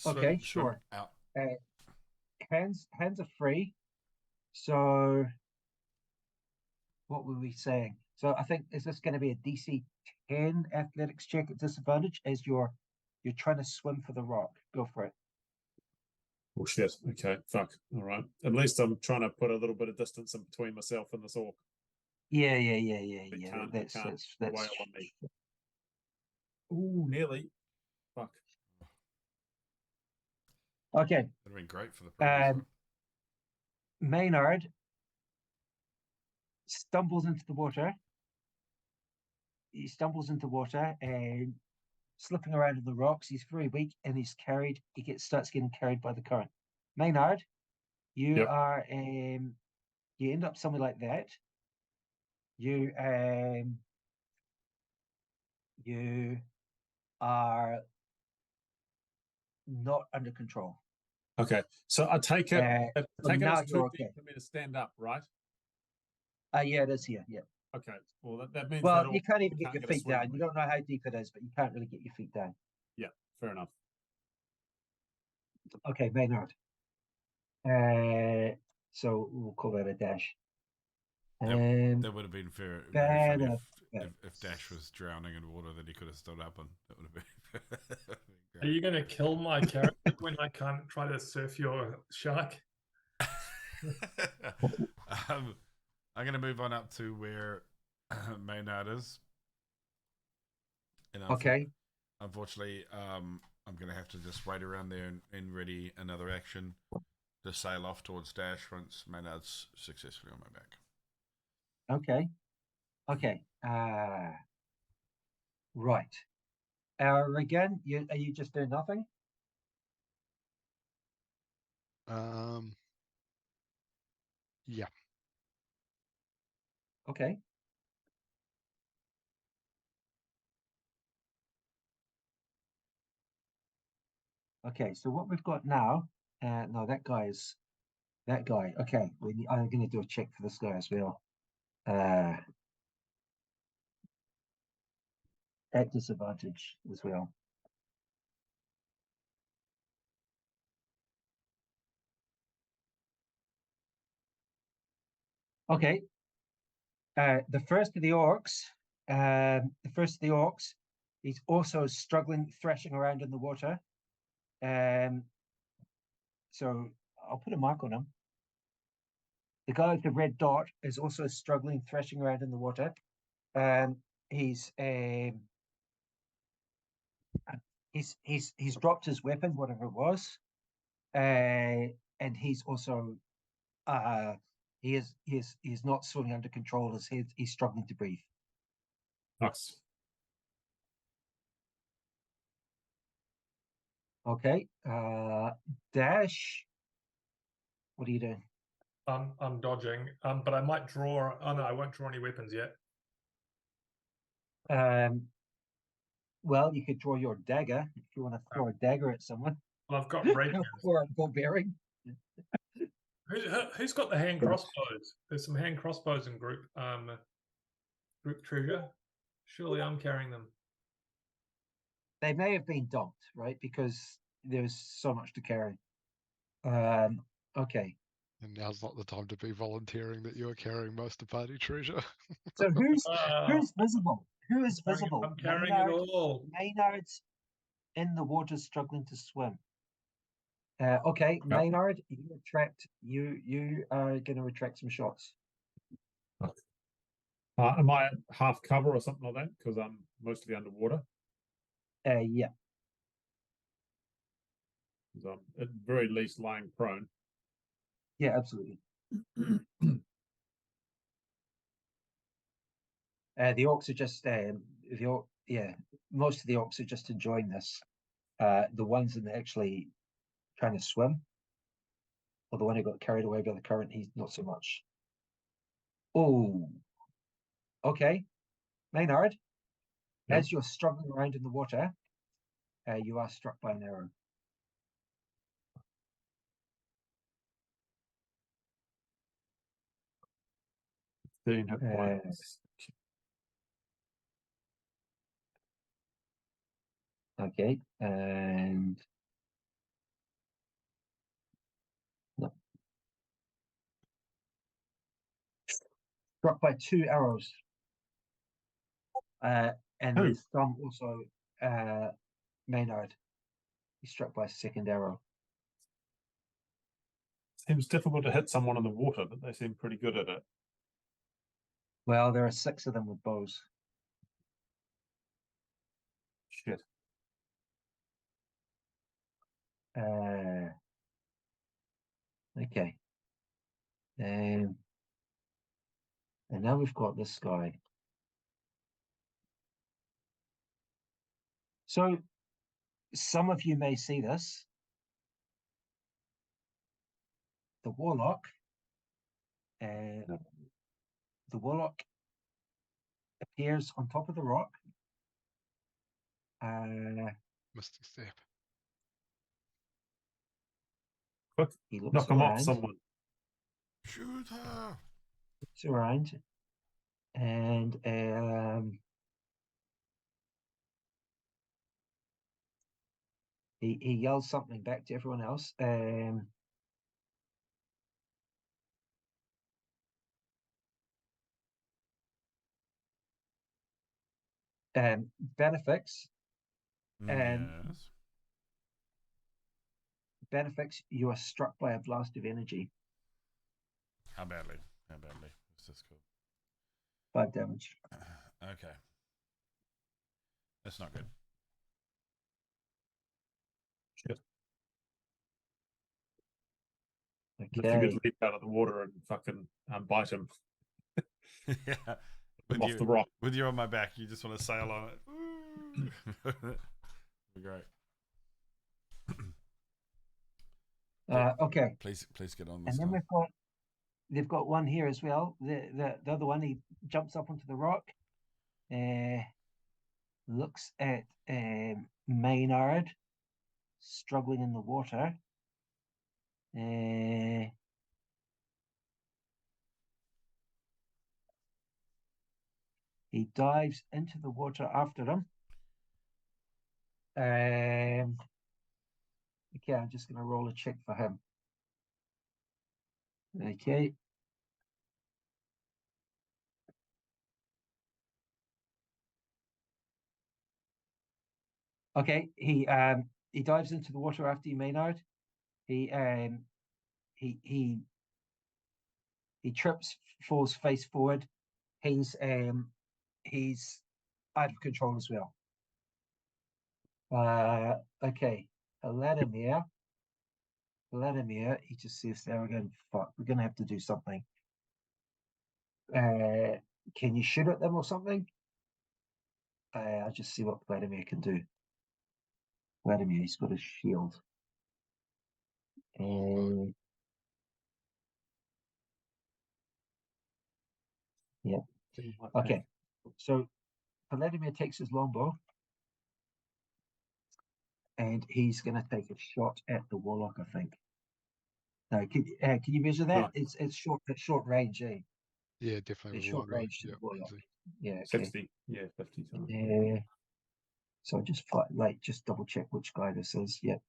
Okay, sure. Out. Hands are free. So what were we saying? So I think, is this going to be a DC 10 athletics check at disadvantage as you're trying to swim for the rock? Go for it. Oh shit. Okay, fuck. All right. At least I'm trying to put a little bit of distance in between myself and this orc. Yeah. Can't That's wail on me. Ooh, nearly. Fuck. Okay. That'd have been great for the previous one. Maynard stumbles into the water. He stumbles into water and slipping around in the rocks. He's very weak and he's carried. Starts getting carried by the current. Maynard, you Yep. are you end up somewhere like that. You are not under control. Okay, so I take it. Now It's you're too deep okay. for me to stand up, right? Yeah, it is here. Yeah. Okay. Well, that means Well, that you can't even get can't your get a feet swim down. with You me. don't know how deep it is, but you can't really get your feet down. Yeah, fair enough. Okay, Maynard. So we'll call that a dash. That would have been very funny if Dash was drowning in water, then he could have stood up, and that would have been. Are you going to kill my character when I can't try to surf your shark? I'm going to move on up to where Maynard is. And Okay. Unfortunately, I'm going to have to just wait around there and ready another action to sail off towards Dash once Maynard's successfully on my back. Okay. Right. Again, are you just doing nothing? Yeah. Okay. Okay, so what we've got now, no, that guy. Okay, I'm going to do a check for this guy as well. At disadvantage as well. Okay. The first of the orcs, he's also struggling, thrashing around in the water. So I'll put a mark on him. The guy with the red dot is also struggling, thrashing around in the water. He's dropped his weapon, whatever it was, and he's also he's not swimming under control. He's struggling to breathe. Nice. Okay, Dash, what are you doing? I'm dodging, but I might draw. Oh no, I won't draw any weapons yet. Well, you could draw your dagger if you want to throw a dagger at someone. Well, I've got rapiers. Or a ball bearing. Who's got the hand crossbows? There's some hand crossbows in group treasure. Surely I'm carrying them. They may have been dumped, right? Because there's so much to carry. Okay. And now's not the time to be volunteering that you're carrying most of party treasure. So who's visible? Who is visible? I'm carrying it all. Maynard's in the water struggling to swim. Okay, Yep. Maynard, you are going to retract some shots. Am I at half cover or something like that? Because I'm mostly underwater. Yeah. Because I'm at very least lying prone. Yeah, absolutely. The orcs are just most of the orcs are just enjoying this. The ones that are actually trying to swim, or the one who got carried away by the current, he's not so much. Oh, okay, Maynard. Yep. As you're struggling around in the water, you are struck by an arrow. Hit points. Okay, and no. Struck by 2 arrows. And Who? with some also Maynard. He's struck by a second arrow. Seems difficult to hit someone in the water, but they seem pretty good at it. Well, there are 6 of them with bows. Shit. Okay. And now we've got this guy. So some of you may see this. The warlock. The warlock appears on top of the rock. Mystic Step. Quick, He looks knock him around. off someone. Shoot her. Looks around. And he yells something back to everyone else. Bannofix. Yes. Bannofix, you are struck by a blast of energy. How badly? How badly? What's this called? 5 damage. Okay. That's not good. Shit. Okay. If you could leap out of the water and fucking bite him. Yeah. Off the rock. With you on my back, you just want to sail on it. That'd be great. Okay. Please get on this. And then they've got one here as well. The other one, he jumps up onto the rock, looks at Maynard, struggling in the water. He dives into the water after him. Okay, I'm just going to roll a check for him. Okay. Okay, he dives into the water after you, Maynard. He trips, falls face forward. He's out of control as well. Okay, Paladimir, he just says there again, fuck, we're gonna have to do something. Can you shoot at them or something? I'll just see what Paladimir can do. Paladimir, he's got a shield. Yeah. Okay. So Paladimir takes his longbow and he's going to take a shot at the warlock, I think. No, can you measure that? No. It's short range, eh? Yeah, definitely. It's with short longbow. range to the warlock. easy. Yeah, okay. 60. Yeah, 50. Yeah. So just just double check which guy this is. Yep.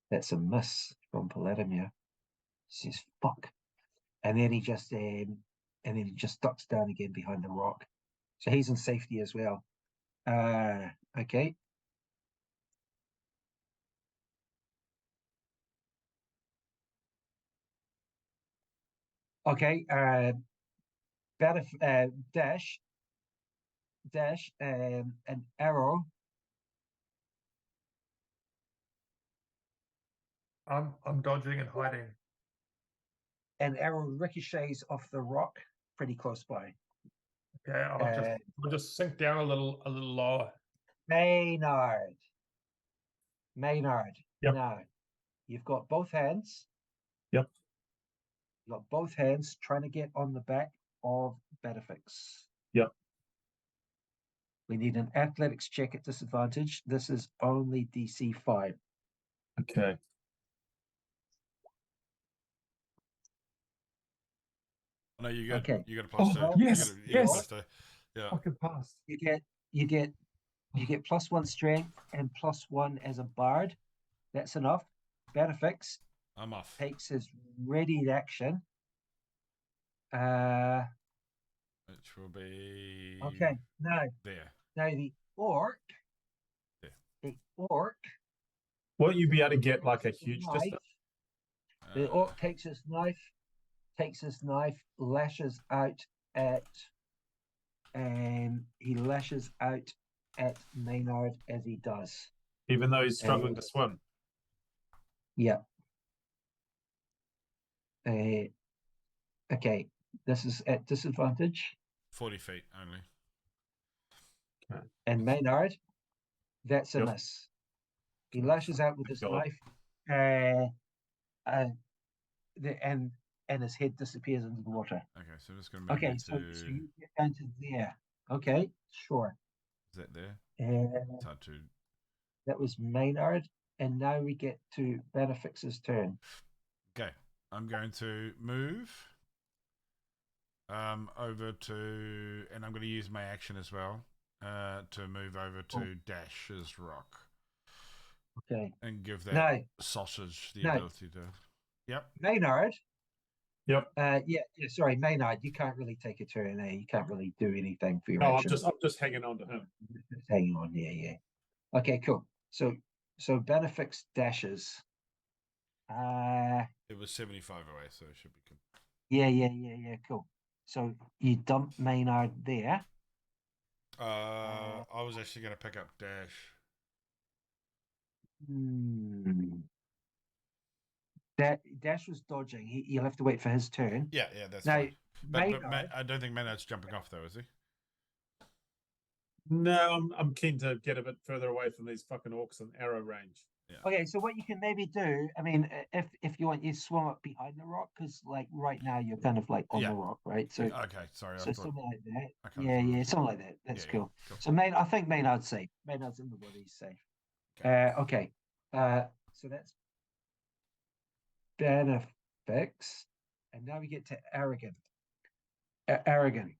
That's a miss from Paladimir. Says fuck, and then he just ducks down again behind the rock. So he's in safety as well. Okay. Okay. Dash, an arrow. I'm dodging and hiding. An arrow ricochets off the rock pretty close by. Okay, I'll just sink down a little lower. Maynard. Yep. Now, you've got both hands. Yep. You've got both hands trying to get on the back of Bannofix. Yep. We need an athletics check at disadvantage. This is only DC 5. Okay. No, you got Okay. you got a plus two. Yes, You got a yes. plus two. Yeah. Fucking passed. You get +1 strength and +1 as a bard. That's enough. Bannofix I'm off. takes his readied action. Which will be Okay. Now there. the orc. Yeah. The orc. Won't you be able to get like a huge knife. distance? The orc takes his knife, lashes out at, and he lashes out at Maynard as he does. Even though he's struggling to swim. Yeah. Okay, this is at disadvantage. 40 feet only. And Maynard, that's a Yep. miss. He lashes out with his God. knife, and his head disappears into the water. Okay, so I'm just gonna move Okay, it so to you get down to there. Okay, sure. is that there? And It's hard to that was Maynard, and now we get to Bannofix's turn. Okay. I'm going to move over to, and I'm going to use my action as well to move over to Dash's rock Okay, and give that now sausage the No. ability to. Yep. Maynard. Yep. Yeah. Sorry, Maynard. You can't really take a turn there. You can't really do anything for your No, action. I'm just hanging on to him. Just hanging on. Yeah. Okay, cool. So Bannofix dashes. It was 75 away, so it should be good. Yeah. Cool. So you dump Maynard there. I was actually going to pick up Dash. Dash was dodging. You'll have to wait for his turn. Yeah, that's Now, fine. But Maynard, I don't think Maynard's jumping off though, is he? No, I'm keen to get a bit further away from these fucking orcs and arrow range. Yeah. Okay, so what you can maybe do, I mean, if you want, you swim up behind the rock, because like right now you're kind of like on Yeah. the rock, right? So Okay, sorry. I so thought. something like that. I kind Yeah, of thought- yeah, something like that. That's Yeah, cool. cool. So I think Maynard's safe. Maynard's in the water. He's safe. Okay. Okay. So that's Bannofix, and now we get to Aragin. Aragin.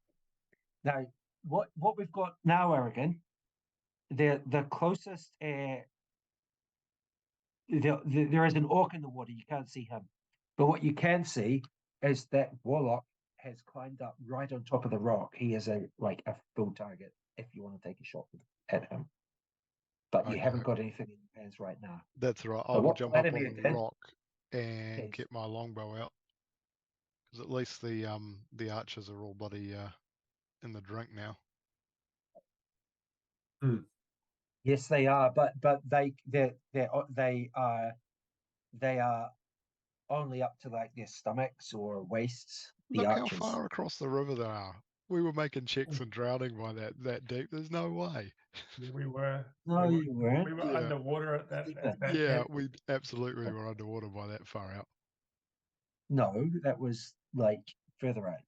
Now, what we've got now, Aragin, the closest there is an orc in the water. You can't see him, but what you can see is that warlock has climbed up right on top of the rock. He is a full target if you want to take a shot at him. But you haven't Okay. got anything in your hands right now. That's right. I But will what jump up on Paladimir the did- rock and Yes. get my longbow out. Because at least the archers are all bloody in the drink now. Yes, they are, but they are only up to like their stomachs or waists. The Look archers. how far across the river they are. We were making checks and drowning by that deep. There's no way. Yeah, we were. No, we you weren't. We were Yeah. underwater at that. Deeper. At that Yeah, depth. we absolutely were underwater by that far out. No, that was like further out.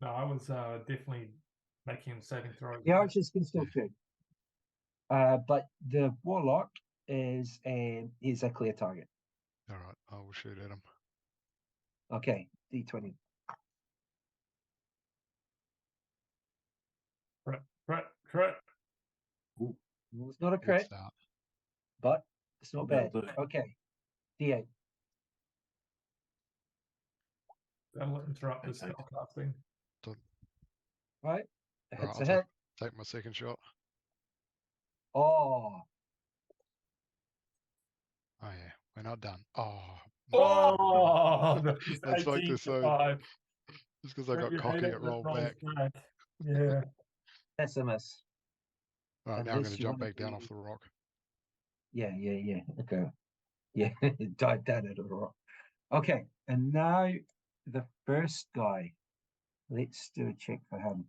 No, I was definitely making saving throws. The archers can still shoot. But the warlock is a clear target. All right, I will shoot at him. Okay, D20. Crit. Ooh, it's not a Good crit, start. but it's not bad. That'll do it. Okay, D8. That'll interrupt the spell casting. Right, Right, it's I'll a hit. take my second shot. Oh, Oh yeah, we're not done. Oh, Oh, That's like 18 to say- 5. just because I Don't got you cocky, hate it when rolled rolls back. Yeah. that's a miss. All right, now I'm Unless going to you jump wanna back down do- off the rock. Yeah. Okay. Yeah, it died down at a rock. Okay, and now the first guy. Let's do a check for him.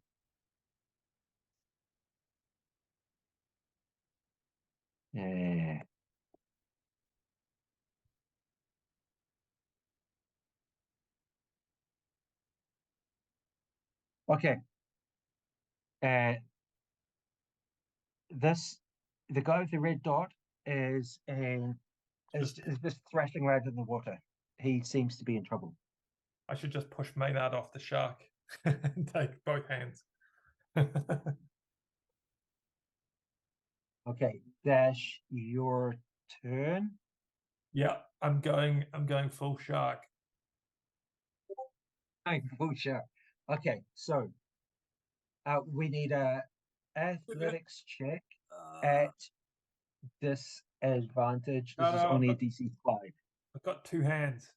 Yeah. Okay. The guy with the red dot is just thrashing around in the water. He seems to be in trouble. I should just push Maynard off the shark and take both hands. Okay, Dash, your turn. Yeah, I'm going full shark. Oh, sure. Okay, so we need a athletics check at disadvantage. This is No, only a but- DC 5. I've got two hands.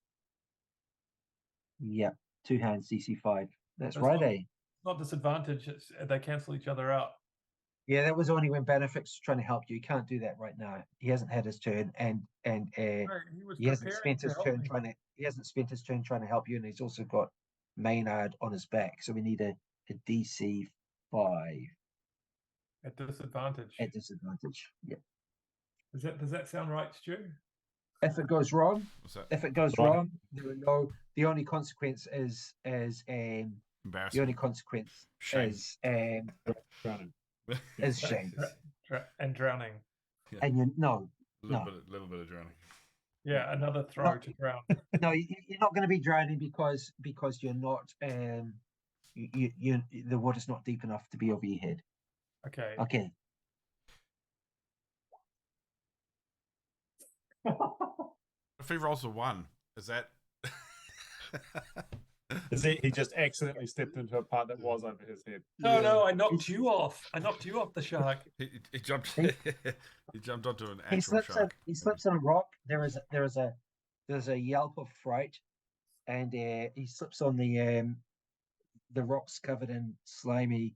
Yeah, 2 hands, DC 5. That's That's right, not- eh? Not disadvantage. They cancel each other out. Yeah, that was only when Bannofix was trying to help you. He can't do that right now. He hasn't had his turn, and No, he was he hasn't preparing spent to his help turn me. trying to. He hasn't spent his turn trying to help you, and he's also got Maynard on his back. So we need a DC 5 At disadvantage. at disadvantage. Yeah. Does that sound right, Stu? If it goes wrong, What's that? the only consequence is the Embarrassment. only consequence Shame. Drowning. is shame. And drowning. And you no, little bit of drowning. Yeah, another throw to drown. no, you're not going to be drowning because you're not you the water's not deep enough to be over your head. Okay. Okay. If he rolls a 1, is that? He just accidentally stepped into a part that was over his head. No, I knocked you off. I knocked you off the shark. He jumped. He- He jumped onto an He actual slips shark. he slips on a rock. There's a yelp of fright, and he slips on the rocks covered in slimy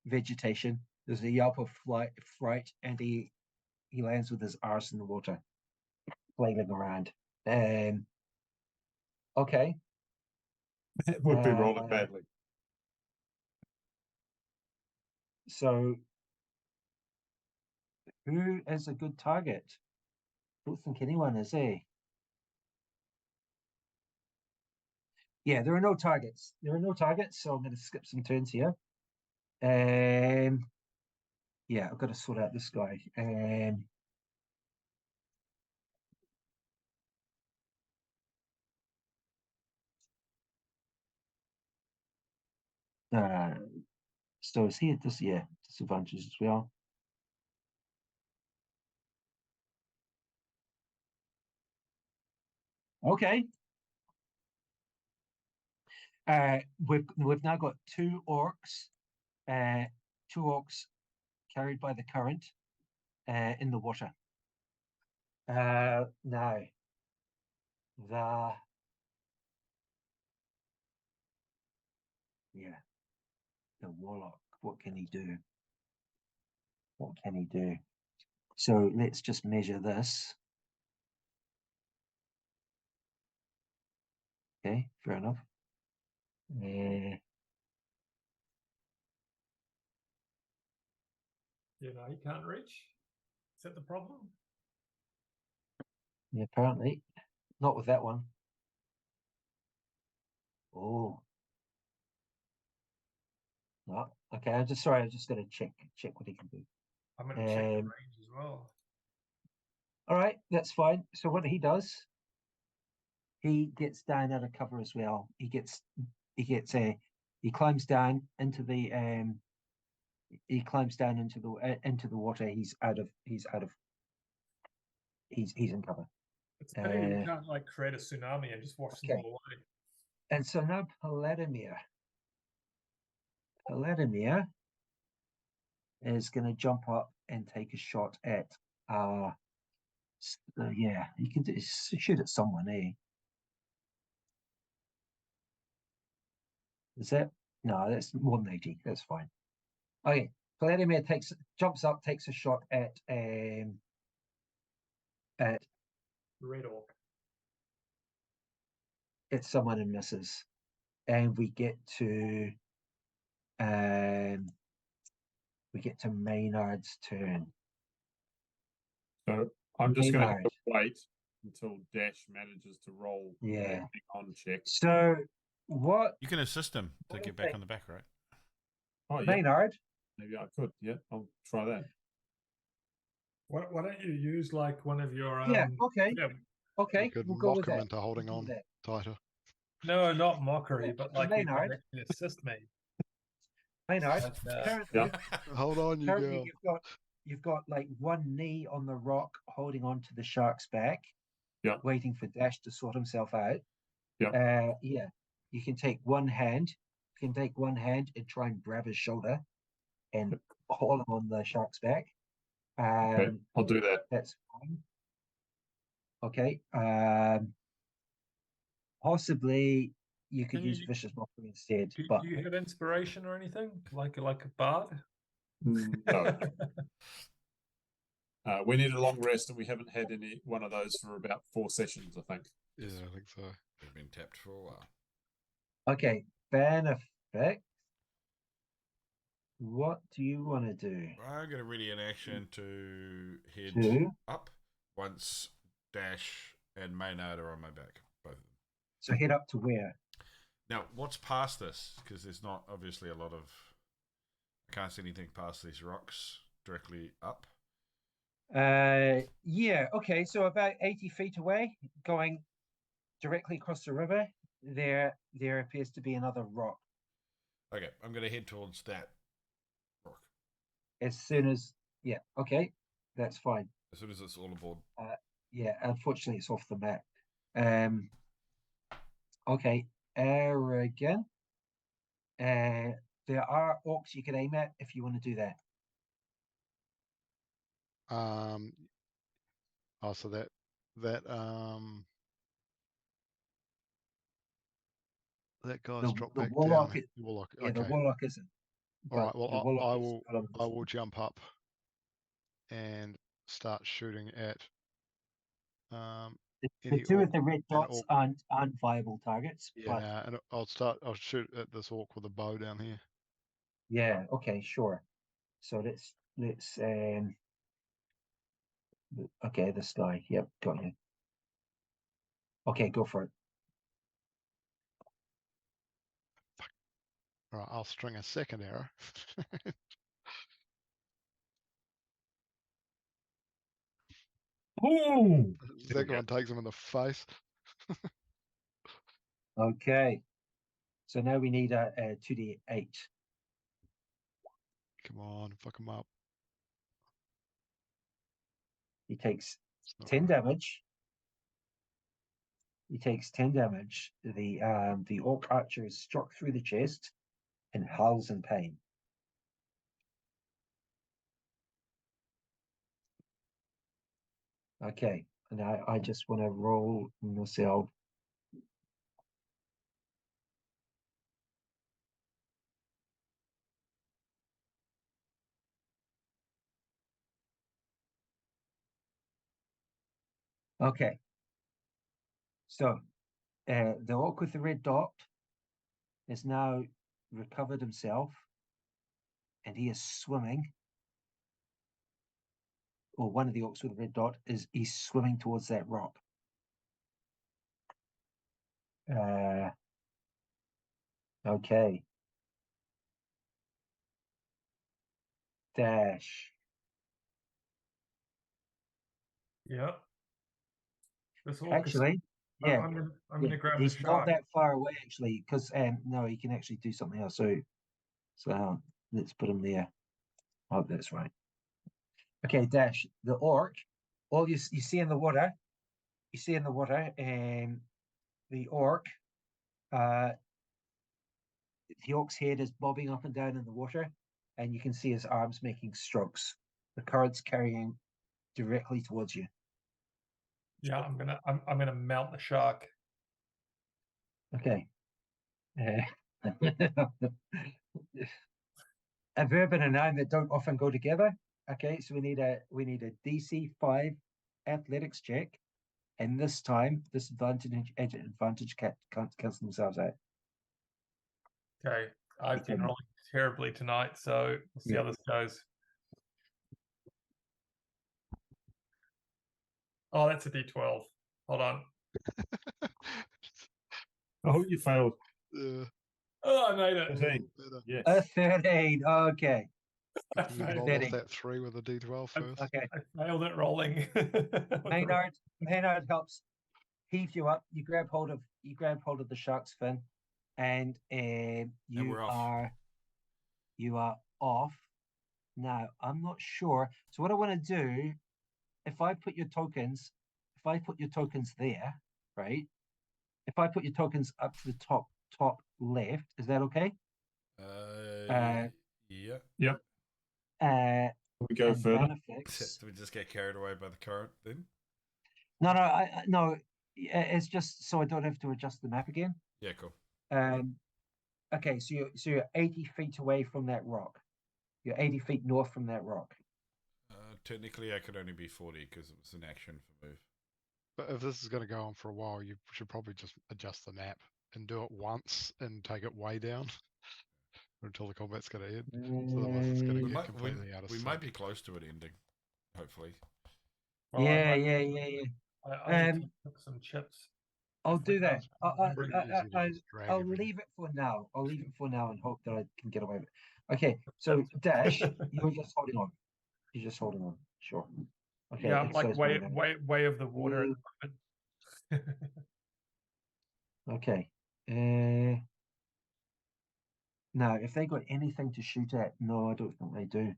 vegetation. There's a yelp of fright, and he lands with his arse in the water, flailing around. Okay. It would be rolling Uh, badly. So who is a good target? Don't think anyone is, eh? Yeah, there are no targets. There are no targets, so I'm going to skip some turns here. Yeah, I've got to sort out this guy. So is he at this? Yeah, disadvantages as well. Okay. We've now got two orcs carried by the current in the water. Now the warlock. What can he do? What can he do? So let's just measure this. Okay, fair enough. You know, he can't reach. Is that the problem? Yeah, apparently not with that one. Oh, no. Okay, I'm just sorry. I'm just going to check what he can do. I'm going to check the range as well. All right, that's fine. So what he does, he gets down out of cover as well. He climbs down into the into the water. He's in cover. It's a pity we can't like create a tsunami and just wash them all away. And so now Paladimir is going to jump up and take a shot at yeah, you can shoot at someone, eh? Is that no? That's more than 80. That's fine. Okay, Paladimir jumps up, takes a shot at Red Orc. It's someone and misses, and we get to Maynard's turn. So I'm just going to have to wait until Dash manages to roll. Yeah. On check. So what? You can assist him to get back on the back, right? Oh, yeah. Maynard. Maybe I could. Yeah, I'll try that. Why don't you use like one of your? Yeah. Okay. Yeah. Okay. You could we'll go mock with him that. into holding on tighter. No, not mockery, but like you can Maynard. actually assist me. Maynard. Currently, Hold on, you currently girl. you've got like one knee on the rock, holding on to the shark's back. Yeah. Waiting for Dash to sort himself out. Yeah. Yeah. You can take one hand. You can take one hand and try and grab his shoulder, and hold him on the shark's back. Okay, I'll do that. That's fine. Okay. Possibly you could use Vicious Mockery instead. Do but you have inspiration or anything like a bard? No. We need a long rest, and we haven't had any one of those for about 4 sessions, I think. Yeah, I think so. We've been tapped for a while. Okay, Bannofix. What do you want to do? I'm going to ready an action to head up once Dash and Maynard are on my back, both of them. So head up to where? Now, what's past this? Because there's not obviously a lot of... I can't see anything past these rocks directly up. Yeah, okay, so about 80 feet away, going directly across the river, there appears to be another rock. Okay, I'm going to head towards that rock. As soon as, yeah, okay, that's fine. As soon as it's all aboard. Yeah, unfortunately it's off the map. Okay, Aragin. There are orcs you can aim at if you want to do that. So that guy's dropped back warlock, down. Warlock. Yeah, okay. the warlock isn't. All right. Well, I will jump up and start shooting at the two of the red dots aren't viable targets. Yeah, but... and I'll shoot at this orc with a bow down here. Yeah. Okay. Sure. So let's Okay, this guy. Yep, got you. Okay, go for it. Right, I'll string a second arrow. Ooh! The second one takes him in the face. Okay. So now we need a 2d8. Come on, fuck him up. He takes It's not 10 right. damage. He takes 10 damage. The orc archer is struck through the chest and howls in pain. Okay, and I just want to roll myself. Okay. So the orc with the red dot has now recovered himself, and he is swimming. Or one of the orcs with the red dot he's swimming towards that rock. Okay. Dash. Yeah. This orc is, Actually, yeah, I'm gonna grab the he's not shark. that far away actually, because no, he can actually do something else. So let's put him there. Oh, that's right. Okay, Dash, the orc, all you see in the water, and the orc, the orc's head is bobbing up and down in the water, and you can see his arms making strokes. The current's carrying directly towards you. Yeah, I'm gonna mount the shark. Okay. A verb and a noun that don't often go together. Okay, so we need a DC 5 athletics check, and this time disadvantage can't cancel themselves out. Okay. I've been rolling terribly tonight, so we'll see how this goes. Oh, that's a D12. Hold on. Oh, you failed. Oh, I made it. 13. Better. Yes. A 13. Okay. I Can you failed, roll Betty. off that 3 with a D12 first? Okay. I failed at rolling. Maynard helps heave you up. You grab hold of the shark's fin, and you we're off. you are off. Now I'm not sure. So what I want to do, if I put your tokens there, right? If I put your tokens up to the top left, is that okay? Yeah. Yep. We go and further. Bannofix. Do we just get carried away by the current then? No. It's just so I don't have to adjust the map again. Yeah, cool. Okay, so you're 80 feet away from that rock. You're 80 feet north from that rock. Technically, I could only be 40 because it was an action for move. But if this is going to go on for a while, you should probably just adjust the map and do it once and take it way down until the combat's going to end. So otherwise it's going to get completely out of sync. We might be close to it ending, hopefully. Well, Yeah. I need to cook some chips. I'll do that. Drag I'll everything. leave it for now. And hope that I can get away with it. Okay, so Dash, you're just holding on. You're just holding on. Sure. Okay. Yeah, I'm like way of the water at the moment. Okay. Now, if they got anything to shoot at, no, I don't think they do.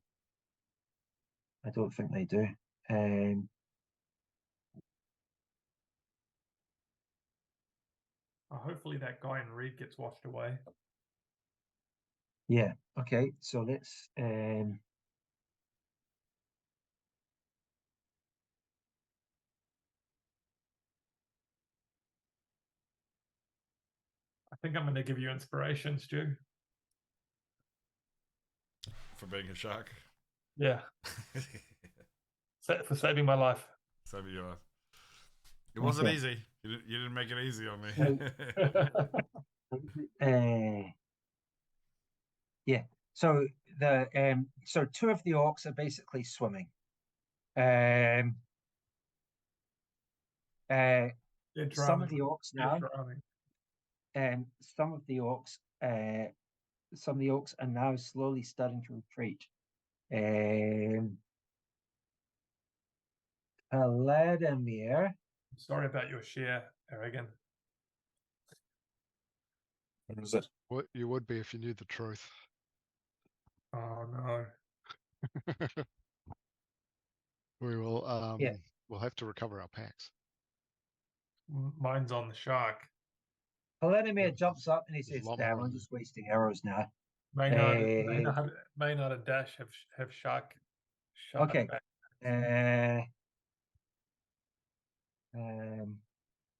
Hopefully that guy in red gets washed away. Yeah. Okay. So let's. I think I'm going to give you inspiration, Stu. For being a shark. Yeah. For saving my life. Saving your life. It wasn't easy. You didn't make it easy on me. Yeah. So the two of the orcs are basically swimming. They're some of drowning. the orcs They're now, drowning. some of the orcs are now slowly starting to retreat. Paladimir, Sorry about your share, Aragin. Where is it? What you would be if you knew the truth. Oh no. We will Yeah. we'll have to recover our packs. Mine's on the shark. Paladimir jumps up and he There's a says, lot "Damn, more I'm on just wasting arrows now." Maynard and Dash have shark. Okay. back.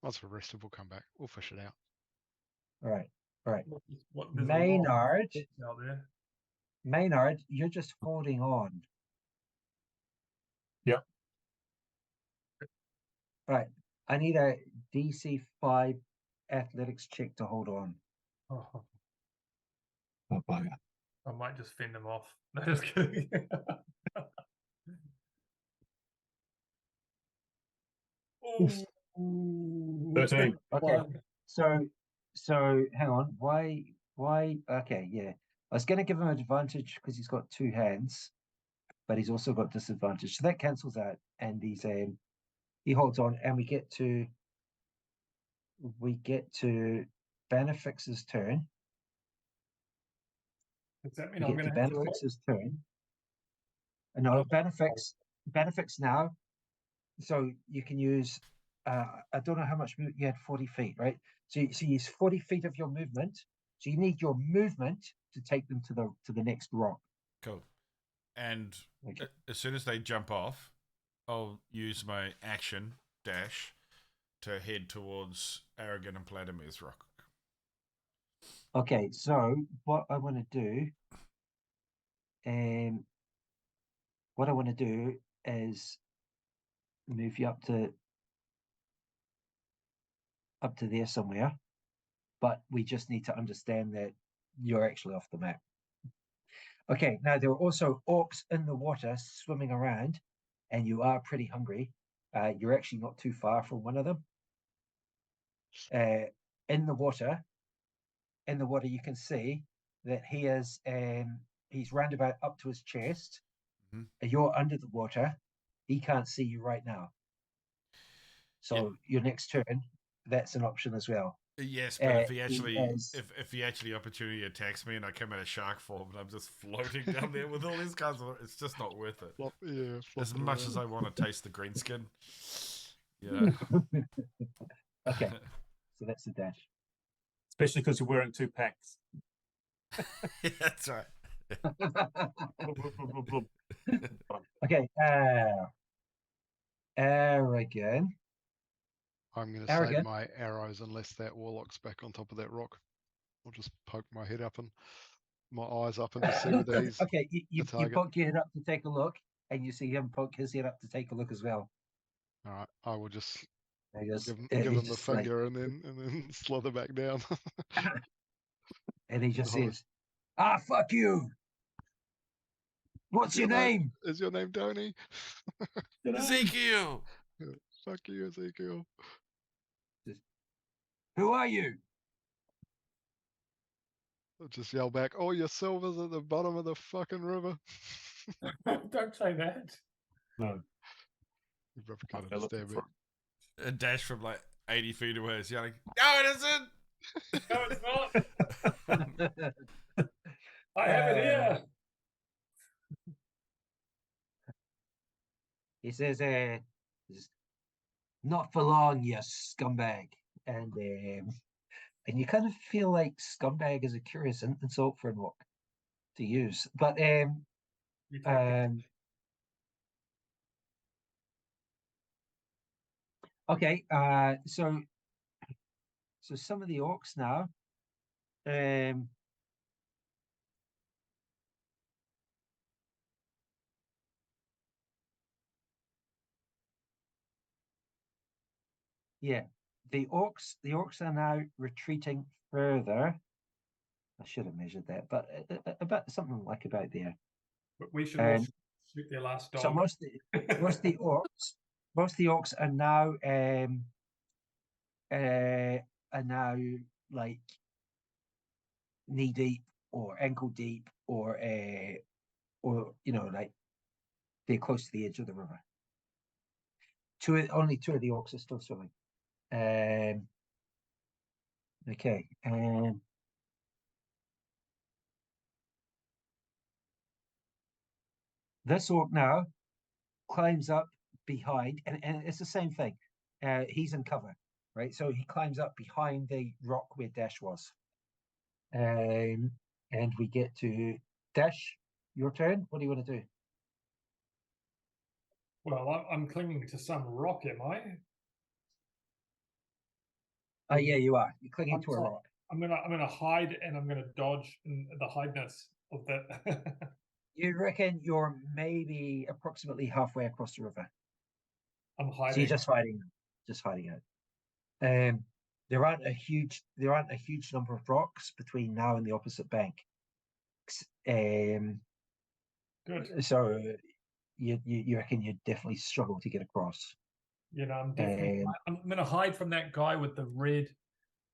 Once we're rested, we'll come back. We'll fish it out. All right. There's a lot of Maynard, fish out there. Maynard, you're just holding on. Yep. Right. I need a DC 5 athletics check to hold on. Oh, Oh, bugger. I might just fend them off. No, just kidding. Ooh. 13. Okay. So hang on. Why? Okay, yeah. I was going to give him an advantage because he's got two hands, but he's also got disadvantage. So that cancels out, and he holds on, and we get to Bannofix's turn. Does that We mean I'm get to going to Bannofix's turn. No, Bannofix now. So you can use. I don't know how much you had. 40 feet, right? So you use 40 feet of your movement. So you need your movement to take them to the next rock. Cool. And Okay. as soon as they jump off, I'll use my action dash to head towards Aragin and Paladimir's rock. Okay, so what I want to do, is move you up to there somewhere, but we just need to understand that you're actually off the map. Okay, now there are also orcs in the water swimming around, and you are pretty hungry. You're actually not too far from one of them. In the water, you can see that he is he's roundabout up to his chest. Mm-hmm. You're under the water. He can't see you right now. So your next turn, that's an option as well. Yes, but if he actually opportunity attacks me and I come out of shark form and I'm just floating down there with all these guys, it's just not worth it. As much as I want to taste the green skin. Yeah. Okay, so that's the dash. Especially because you're wearing 2 packs. Yeah, that's right. Okay, Aragin. I'm going to save my arrows unless that warlock's back on top of that rock. I'll just poke my head up and my eyes up and just see whether he's okay, you poke your head up to take a look, and you see him poke his head up to take a look as well. All right, I will just give him the just finger and then slither back down. And he just says, "Ah, fuck you! What's your name? Is your name Tony? Ezekiel! Fuck you, Ezekiel. Who are you?" I'll just yell back, "Oh, your silver's at the bottom of the fucking river." Don't say that. No. You probably can't understand me. A dash from like 80 feet away is yelling, "No, it isn't!" No, it's not. I have it here. He says, "Not for long, you scumbag." And you kind of feel like scumbag is a curious insult for an orc to use. But okay, so some of the orcs now, yeah, the orcs are now retreating further. I should have measured that, but about something like about there. But we should also shoot their last dog. So most of the orcs are now are now like knee deep or ankle deep, or like they're close to the edge of the river. Only two of the orcs are still swimming. Okay. This orc now climbs up behind, and it's the same thing. He's in cover, right? So he climbs up behind the rock where Dash was. And we get to Dash. Your turn. What do you want to do? Well, I'm clinging to some rock, am I? Oh, yeah, you are. You're clinging to a rock. I'm gonna hide, and I'm gonna dodge in the hideness of that. You reckon you're maybe approximately halfway across the river? I'm hiding. So you're just hiding out. There aren't a huge number of rocks between now and the opposite bank. Good. So you reckon you'd definitely struggle to get across? You know, I'm gonna hide from that guy with the red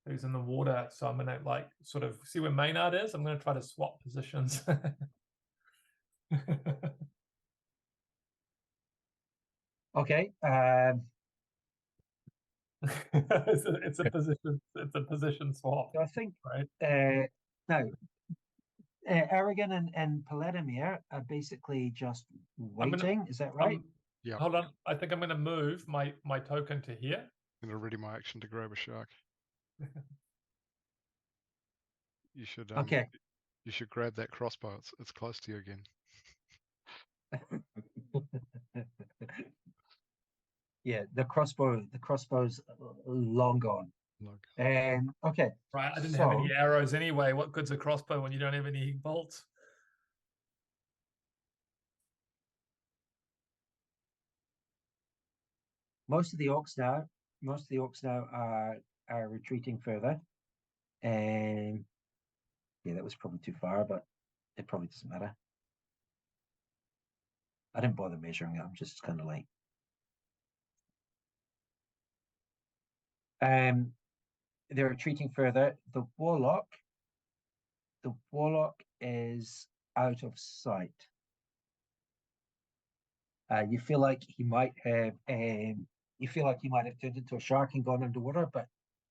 who's in the water. So I'm gonna like sort of see where Maynard is. I'm gonna try to swap positions. Okay. It's a position swap. I think right. now Aragin and Paladimir are basically just waiting. Is that right? Yeah. Hold on. I think I'm going to move my token to here. I'm going to ready my action to grab a shark. You should. Okay. You should grab that crossbow. It's close to you again. Yeah, the crossbow's long gone. Okay. Right, I didn't have any arrows anyway. What good's a crossbow when you don't have any bolts? Most of the orcs now are retreating further. And yeah, that was probably too far, but it probably doesn't matter. I didn't bother measuring it. I'm just kind of like they're retreating further. The warlock is out of sight. You feel like he might have turned into a shark and gone underwater, but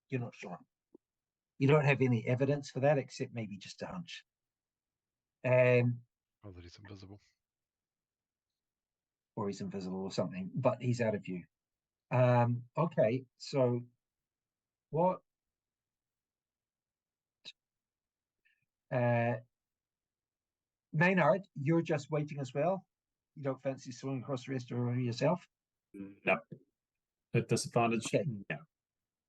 you're not sure. You don't have any evidence for that except maybe just a hunch. Oh, that he's invisible. Or he's invisible or something, but he's out of view. Okay, so what Maynard, you're just waiting as well? You don't fancy swimming across the rest of the river yourself? No. At disadvantage? Okay. No.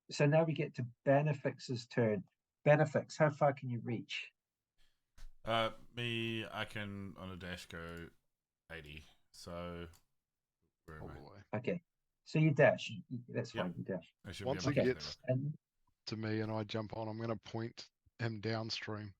So now we get to Bannofix's turn. Bannofix, how far can you reach? Me, I can on a dash go 80. So where am I? Okay. So you dash. That's fine, you dash. Once he gets to me and I jump on, I'm going to point him downstream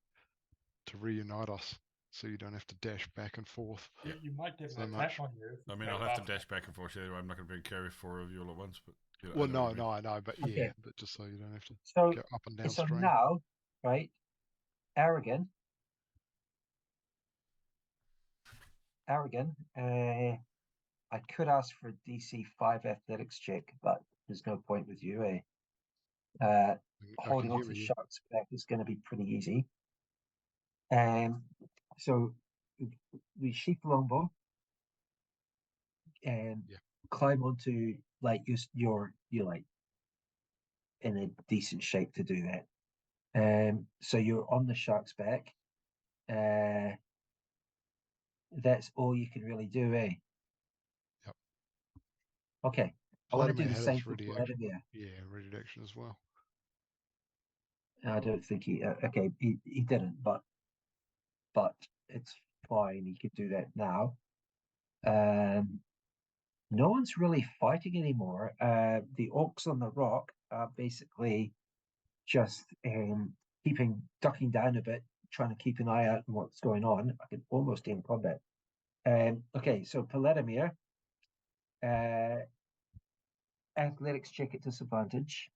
to reunite us, so you don't have to dash back and forth. You might get an attack on you. I mean, I'll have to dash back and forth. Anyway, I'm not going to be carry 4 of you all at once. But well, no, I know, but yeah, but just so you don't have to go up and downstream. So now, right, Aragin, I could ask for a DC 5 athletics check, but there's no point with you. Holding onto the shark's back is going to be pretty easy. So we sheath the longbow and climb onto, like, you're like in a decent shape to do that. So you're on the shark's back. That's all you can really do, eh? Yep. Okay. I want to do the same for Paladimir. Yeah, ready action as well. I don't think he didn't, but it's fine. He could do that now. No one's really fighting anymore. The orcs on the rock are basically just ducking down a bit, trying to keep an eye out on what's going on. I can almost aim combat. Okay, so Paladimir, athletics check at disadvantage.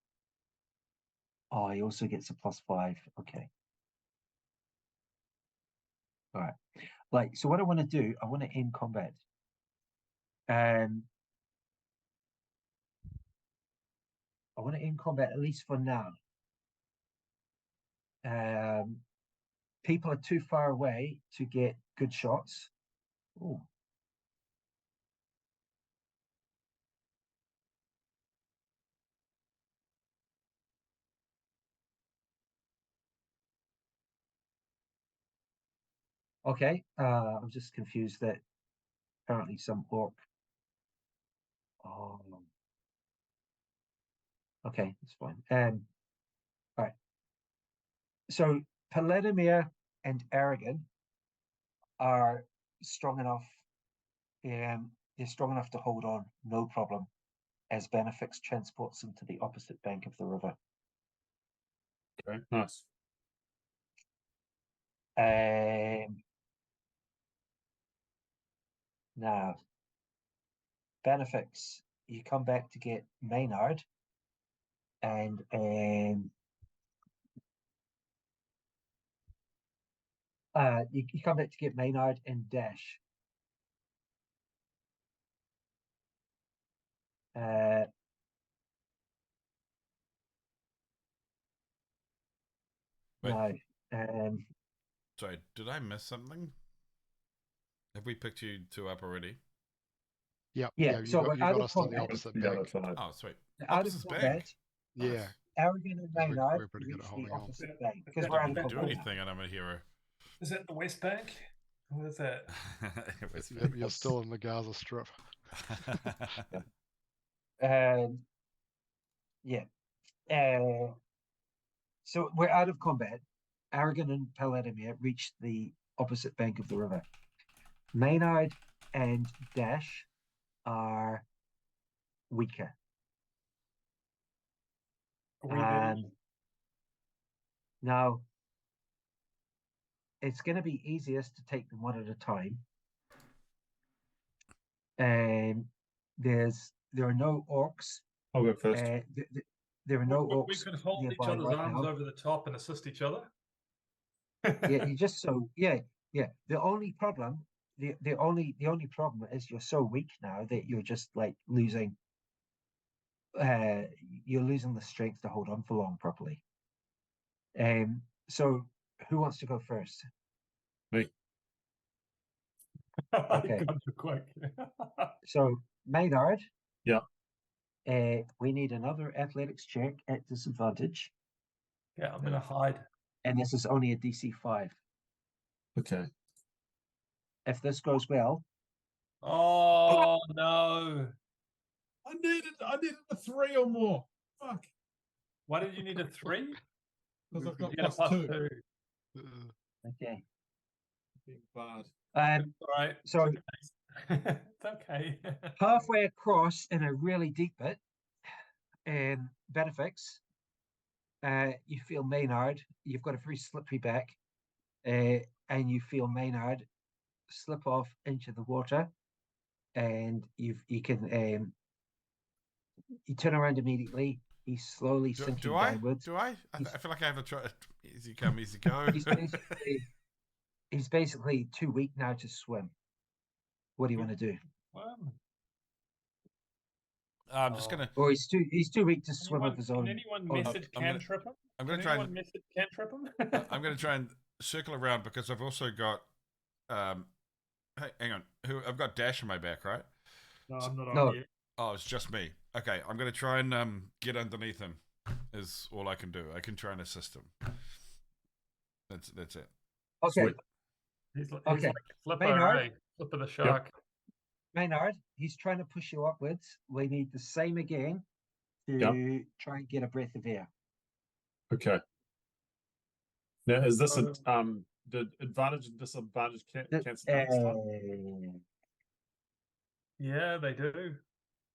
Oh, he also gets a +5. Okay. All right. Like, so what I want to do, I want to end combat. I want to end combat at least for now. People are too far away to get good shots. Oh. Okay, I'm just confused that apparently some orc. Oh, okay, that's fine. All right. So Paladimir and Aragin are strong enough. They're strong enough to hold on, no problem, as Bannofix transports them to the opposite bank of the river. Okay, nice. Now, Bannofix, you come back to get Maynard, and you come back to get Maynard and Dash. Wait. No. Sorry, did I miss something? Have we picked you two up already? Yep. Yeah, You so got, we're you out got of us to the combat. opposite The bank. other side. Oh, sweet. Out of Opposite combat, bank. Yeah. Nice. Aragin and Because Maynard we're pretty good at reach the holding on. opposite bank because that we're out Didn't of do combat. anything, and I'm a hero. Is that the West Bank? What is that? West Yep, you're still in the Gaza Strip. Yeah. So we're out of combat. Aragin and Paladimir reach the opposite bank of the river. Maynard and Dash are weaker. Now, it's going to be easiest to take them one at a time. There are no orcs. I'll go first. There are no we orcs could hold each nearby other's right arms now. over the top and assist each other. Yeah, you just yeah. The only problem, the only problem is you're so weak now that you're just like losing. You're losing the strength to hold on for long properly. So who wants to go first? Me. Okay. Gone too quick. So Maynard. Yeah. We need another athletics check at disadvantage. Yeah, I'm gonna hide. And this is only a DC 5. Okay. If this goes well. Oh no. I needed a 3 or more. Fuck. Why did you need a 3? Because I've got You get a +2. +2. Okay. Being bad. All right. So It's okay. halfway across in a really deep bit, Bannofix, you feel Maynard. You've got a very slippery back, and you feel Maynard slip off into the water, and you turn around immediately. He's slowly sinking downwards. Do I? I feel like I have a try. Easy come, easy go. He's basically too weak now to swim. What do you want to do? I'm just gonna. Or he's too weak to swim of his own. Can anyone message cantrip him? I'm gonna try and message cantrip him. I'm gonna try and circle around because I've also got. Hey, hang on. I've got Dash on my back, right? No, I'm not on yet. Oh, it's just me. Okay, I'm gonna try and get underneath him. Is all I can do. I can try and assist him. That's it. Okay. Sweet. He's like Okay. Flipper, Maynard. Flip of the shark. Maynard, he's trying to push you upwards. We need the same again to try and get a breath of air. Okay. Now, is this the advantage and disadvantage cancel out this time? Yeah, they do.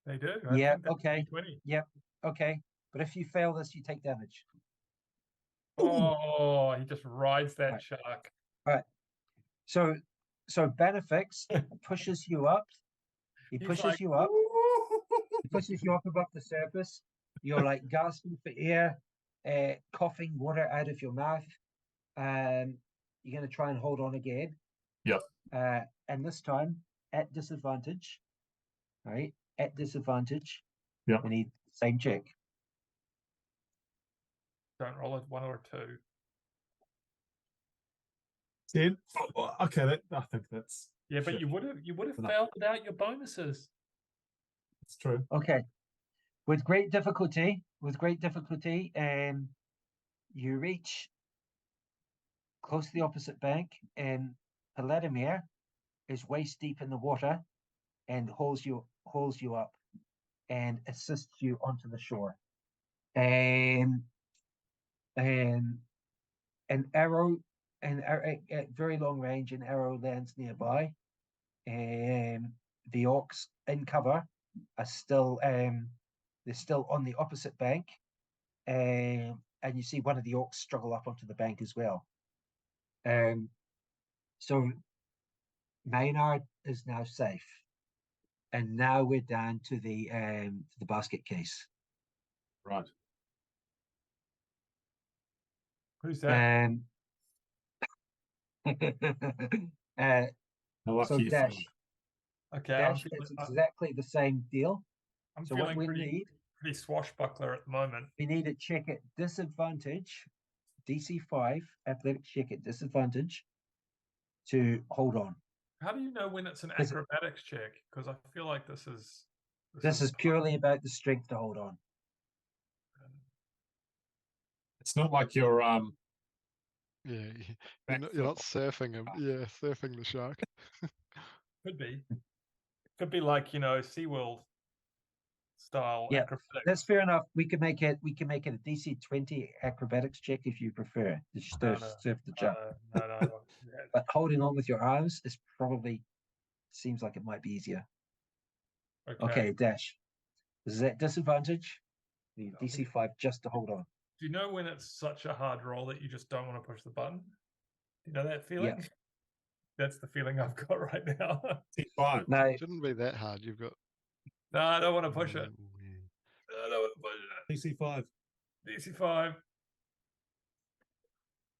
They do. Yeah, think that's okay. 20. Yep, okay. But if you fail this, you take damage. Oh, he just rides that shark. All right. So Bannofix pushes you up. He pushes you up. He pushes you up above the surface. You're like gasping for air. coughing water out of your mouth. You're going to try and hold on again. Yep. And this time at disadvantage. All right, at disadvantage. Yep. We need same check. Don't roll it 1 or 2. 10. Oh, okay, I think that's Yeah, but shit. you would have No. failed without your bonuses. It's true. Okay. With great difficulty, you reach close to the opposite bank, and Paladimir is waist deep in the water and hauls you up and assists you onto the shore. And an arrow, at very long range, an arrow lands nearby. And the orcs in cover are still they're still on the opposite bank. And you see one of the orcs struggle up onto the bank as well. So Maynard is now safe. And now we're down to the basket case. Right. Who's that? How lucky So you Dash, feel. Okay, Dash, it's exactly the same deal. I'm So what feeling we pretty need, swashbuckler at the moment. we need a check at disadvantage, DC 5, athletic check at disadvantage to hold on. How do you know when it's an Is it- acrobatics check? Because I feel like this is This is purely about the strength to hold on. It's not like you're Yeah, you're not surfing him. Yeah, surfing the shark. could be like, SeaWorld style Yeah, acrobatics. that's fair enough. We can make it a DC 20 acrobatics check if you prefer to surf the jump. No. But holding on with your arms is probably seems like it might be easier. Okay, Dash. Is that disadvantage? The DC 5 just to hold on. Do you know when it's such a hard roll that you just don't want to push the button? Do you know that feeling? Yeah. That's the feeling I've got right now. T5. No, It shouldn't be that hard. You've got. No, I don't want to push it. Oh, yeah. I don't want to push it. DC5. DC5.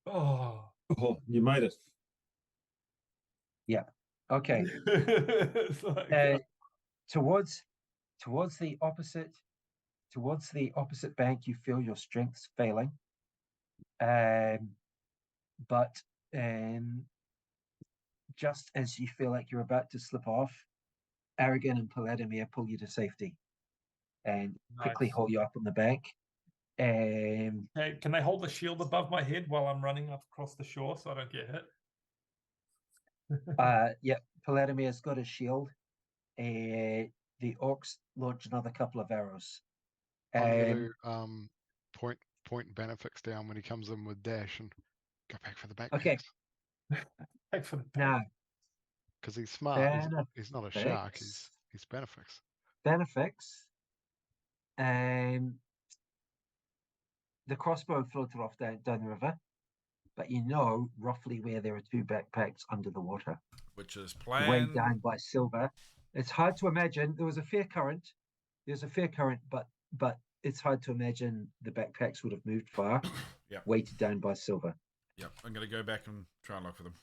Oh. Oh, you made it. okay. It's like, Towards the opposite bank, you feel your strength's failing. But just as you feel like you're about to slip off, Aragin and Paladimir pull you to safety and quickly nice. haul you up on the bank. Hey, can they hold the shield above my head while I'm running up across the shore so I don't get hit? Paladimir's got a shield. The orcs launch another couple of arrows. I'm going to point Bannofix down when he comes in with Dash and go back for the backpacks. Okay. Back for the Now, because he's smart. He's not a shark. He's Bannofix. Bannofix. The crossbow floated off down the river, but you know roughly where there are 2 backpacks under the water. Which is planned. Way down by Silver. It's hard to imagine. There was a fair current. But it's hard to imagine the backpacks would have moved far. Yep. Weighted down by Silver. Yep, I'm going to go back and try and look for them.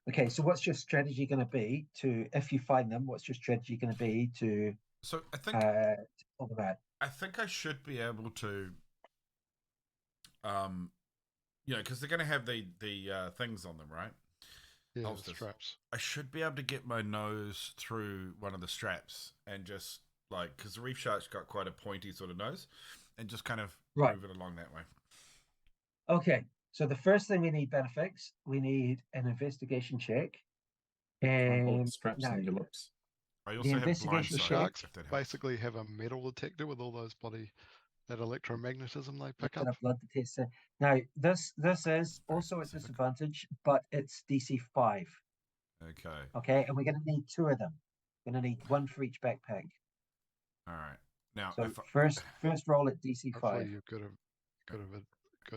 Okay, so what's your strategy going to be if you find them? What's your strategy going to be to? So I think to pull them out? I think I should be able to, because they're going to have the things on them, right? Yeah, the Holsters. straps. I should be able to get my nose through one of the straps and just because the reef shark's got quite a pointy sort of nose, and just kind of move it along that way. Okay, so the first thing we need, Bannofix, we need an investigation check. And straps on your lips. I also have blind The sight, sharks if that helps. basically have a metal detector with all those that electromagnetism they pick got up. a blood detector. Now this is also at disadvantage, but it's DC 5. Okay. Okay, and we're going to need 2 of them. We're going to need 1 for each backpack. All right. Now, So first roll at DC 5. Hopefully you're good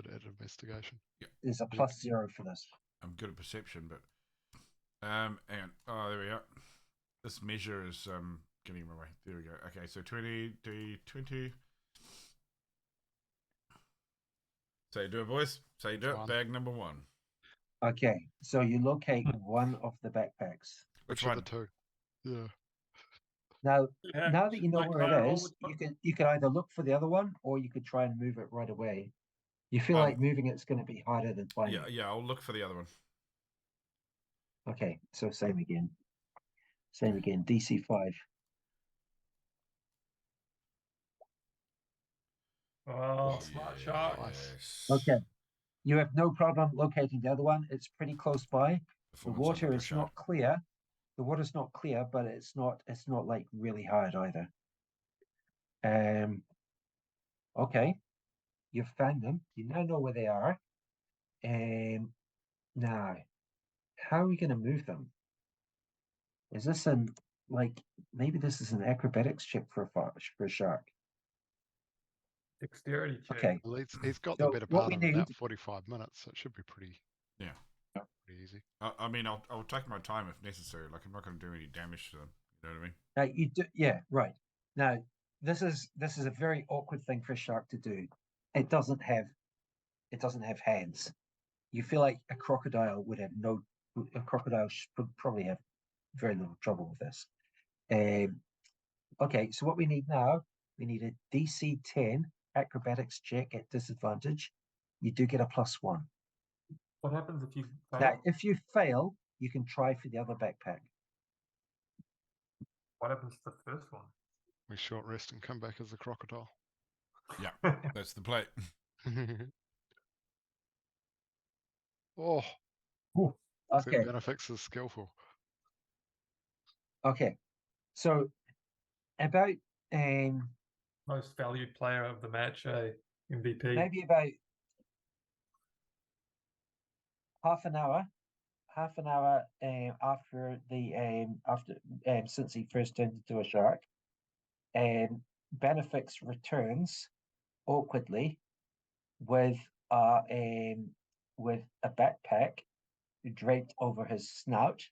at investigation. There's a +0 for this. I'm good at perception, but and there we go. This measure is getting in my way. There we go. Okay, so 20 D20. So you do it, boys. So you do it. One. Bag number 1. Okay, so you locate one of the backpacks. Which Which of one? the two? Yeah. Now, Yeah, now that you know like, where can I it roll is, with you can either look for the other one or you could try and move it right away. You feel like moving it's going to be harder than finding Yeah, it. yeah. I'll look for the other one. Okay, so same again. Same again. DC 5. Oh, smart shark. Yes. Okay. You have no problem locating the other one. It's pretty close by. The Performance water under is pressure. not clear. The water's not clear, but it's not like really hard either. Okay. You've found them. You now know where they are. Now, how are we going to move them? Is this maybe this is an acrobatics check for a shark? Dexterity check. Okay. Well, he's got So the better what part we of need- about 45 minutes, so it should be pretty easy. I mean, I'll take my time if necessary. Like, I'm not going to do any damage to them. You know what I mean? Now you do, yeah, right. Now this is a very awkward thing for a shark to do. It doesn't have hands. You feel like a crocodile would have a crocodile would probably have very little trouble with this. Okay, so what we need now, we need a DC 10 acrobatics check at disadvantage. You do get a +1. What happens if you fail? Now, if you fail, you can try for the other backpack. What happens to the first one? We short rest and come back as a crocodile. That's the play. Oh, Okay, Bannofix is skillful. okay. So about Most valued player of the match, MVP. maybe about half an hour after since he first turned into a shark, Bannofix returns awkwardly with a backpack draped over his snout.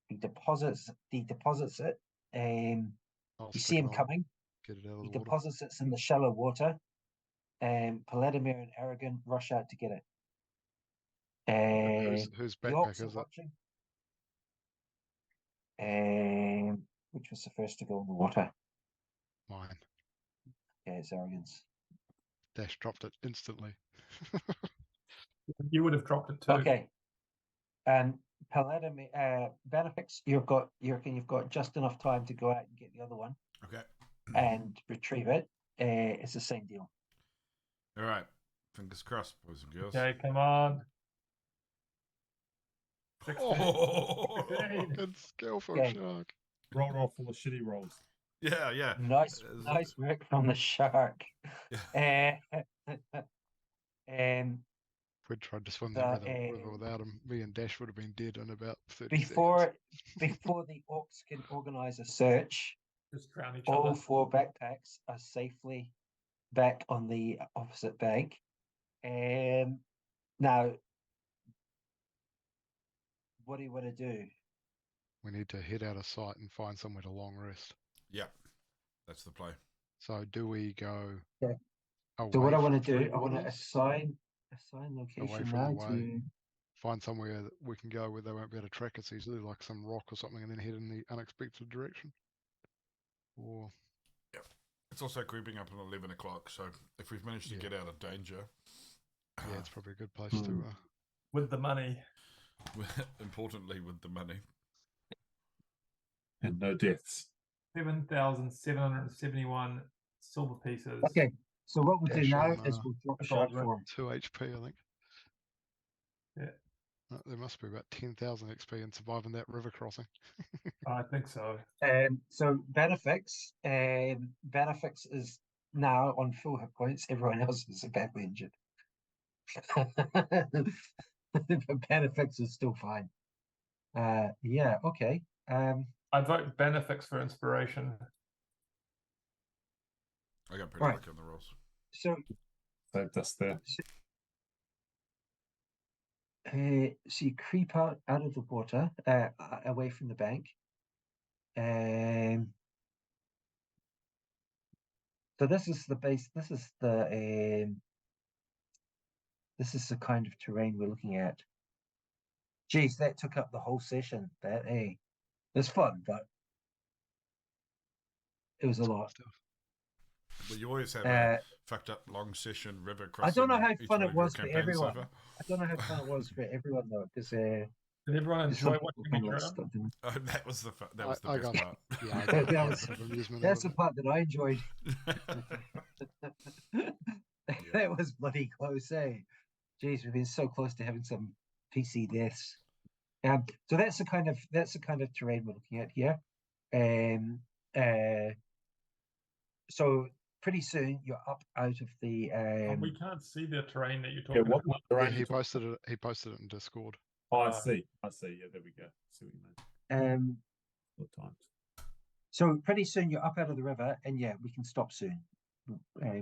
He deposits it. I'll You stick see him it on, coming. get it out of He the water. deposits it in the shallow water. Paladimir and Aragin rush out to get it. Whose The backpack Orcs are is it? watching. Which was the first to go in the water? Mine. Yeah, it's Aragin's. Dash dropped it instantly. You would have dropped it too. Okay. And Paladimir, Bannofix, you've got just enough time to go out and get the other one Okay. and retrieve it. It's the same deal. All right. Fingers crossed, boys and girls. Okay, come on. 16. Oh, Fifteen. It's skillful Okay. shark. Roll full of shitty rolls. yeah. Nice work from the shark. If we'd tried to swim The, that river without him, me and Dash would have been dead in about 30 before the Orcs can organize a search, Just drown each all other. 4 backpacks are safely back on the opposite bank. Now, what do you want to do? We need to head out of sight and find somewhere to long rest. Yeah. That's the play. So do we go Okay. away So what I from want to Three do, I want to Waters, assign away location from now the way, to find somewhere that we can go where they won't be able to track us easily, like some rock or something, and then head in the unexpected direction? Or It's also creeping up on 11 o'clock, so if we've managed to get out of danger, yeah, it's probably a good place to With the money. importantly with the money. And no deaths. 7,771 silver pieces. Okay. So what we'll do Dash now on, is we'll drop Gold shark rope. form. 2 HP, I think. Yeah. There must be about 10,000 XP in surviving that river crossing. I think so. So Bannofix is now on full hit points. Everyone else is badly injured. But Bannofix is still fine. Yeah, okay. I vote Bannofix for inspiration. I got pretty Right. lucky on the rolls. So Saved us there. so you creep out of the water, away from the bank. So this is the base. This is the This is the kind of terrain we're looking at. Geez, that took up the whole session. That it was fun, but it was a lot. Well, you always have a fucked up long session river crossing. I don't know how each fun one it of your was for campaigns so everyone. far. I don't know how fun it was for everyone though, because Did everyone enjoy watching me drown? Oh, that was the I best got- part. Yeah, I got That quite a was- bit of amusement that's out the of part that I enjoyed. That was bloody close, eh? Jeez, we've been so close to having some PC deaths. So that's the kind of terrain we're looking at here. So pretty soon you're up out of the We can't see the terrain that you're Yeah, talking what about. it. terrain Yeah, you talking he posted it in Discord. about? I see. Yeah, there we go. See what you mean. What times? So pretty soon you're up out of the river, and yeah, we can stop soon.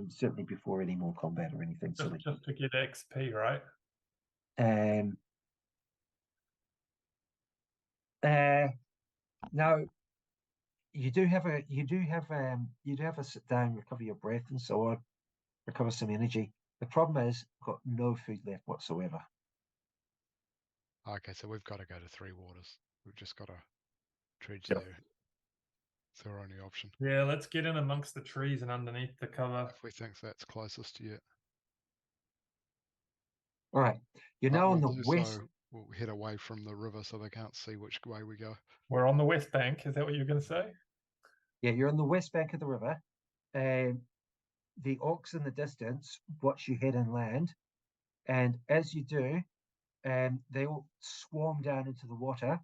Certainly before any more combat or anything. So Just to get XP, right? now you do have a sit down, recover your breath and so on, recover some energy. The problem is we've got no food left whatsoever. Okay, so we've got to go to Three Waters. We've just got to dredge Yep. there. It's our only option. Yeah, let's get in amongst the trees and underneath the cover. If we think that's closest yet. All right, you're But now on we'll the do west. so, we'll head away from the river so they can't see which way we go. We're on the west bank. Is that what you're going to say? Yeah, you're on the west bank of the river. The orcs in the distance watch you head inland, and as you do, they all swarm down into the water,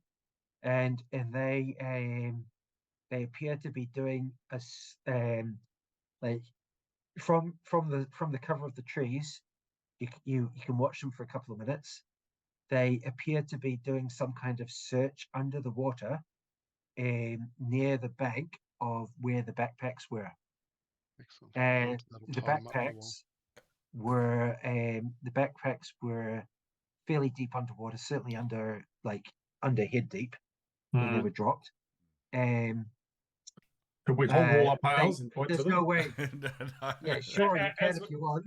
and they appear to be doing like from the cover of the trees. You can watch them for a couple of minutes. They appear to be doing some kind of search under the water, near the bank of where the backpacks were. Excellent. And That'll the tie 'em up for a while. backpacks were fairly deep underwater, certainly under head deep when they were dropped. Could we hold all up ours and point to There's them? no way. No. Yeah, sure, you can As if you want.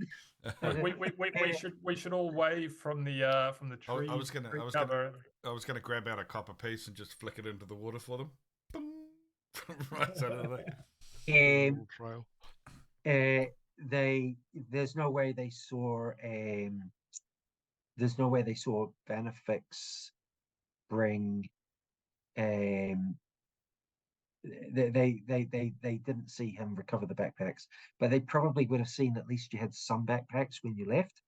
We should all wave from the tree. I was gonna grab out a copper piece and just flick it into the water for them. Boom. Right side of the thing. Little trail. There's no way they saw Bannofix bring they didn't see him recover the backpacks, but they probably would have seen at least you had some backpacks when you left.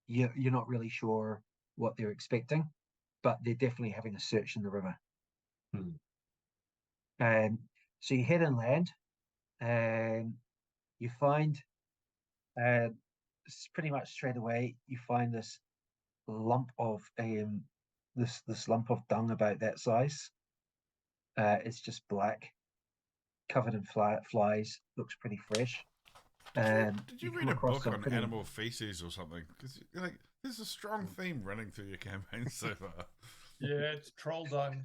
You're not really sure what they're expecting, but they're definitely having a search in the river. So you head inland, and you find pretty much straight away you find this lump of this lump of dung about that size. It's just black, covered in flies. Looks pretty fresh. Did you read a book on animal feces or something? Because there's a strong theme running through your campaign so far. Yeah, it's troll dung.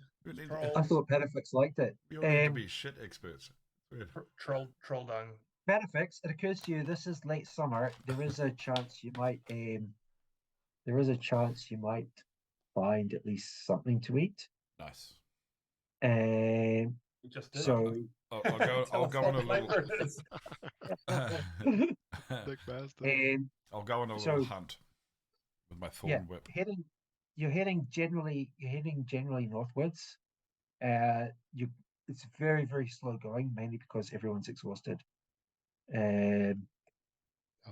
I thought Bannofix liked it. We all need to be shit experts. Weird. Troll dung. Bannofix, it occurs to you this is late summer. There is a chance you might find at least something to eat. Nice. You just did. So I'll go on a little. Big bastard. I'll go on a little hunt with my thorn whip. You're heading generally northwards. It's very, very slow going, mainly because everyone's exhausted. I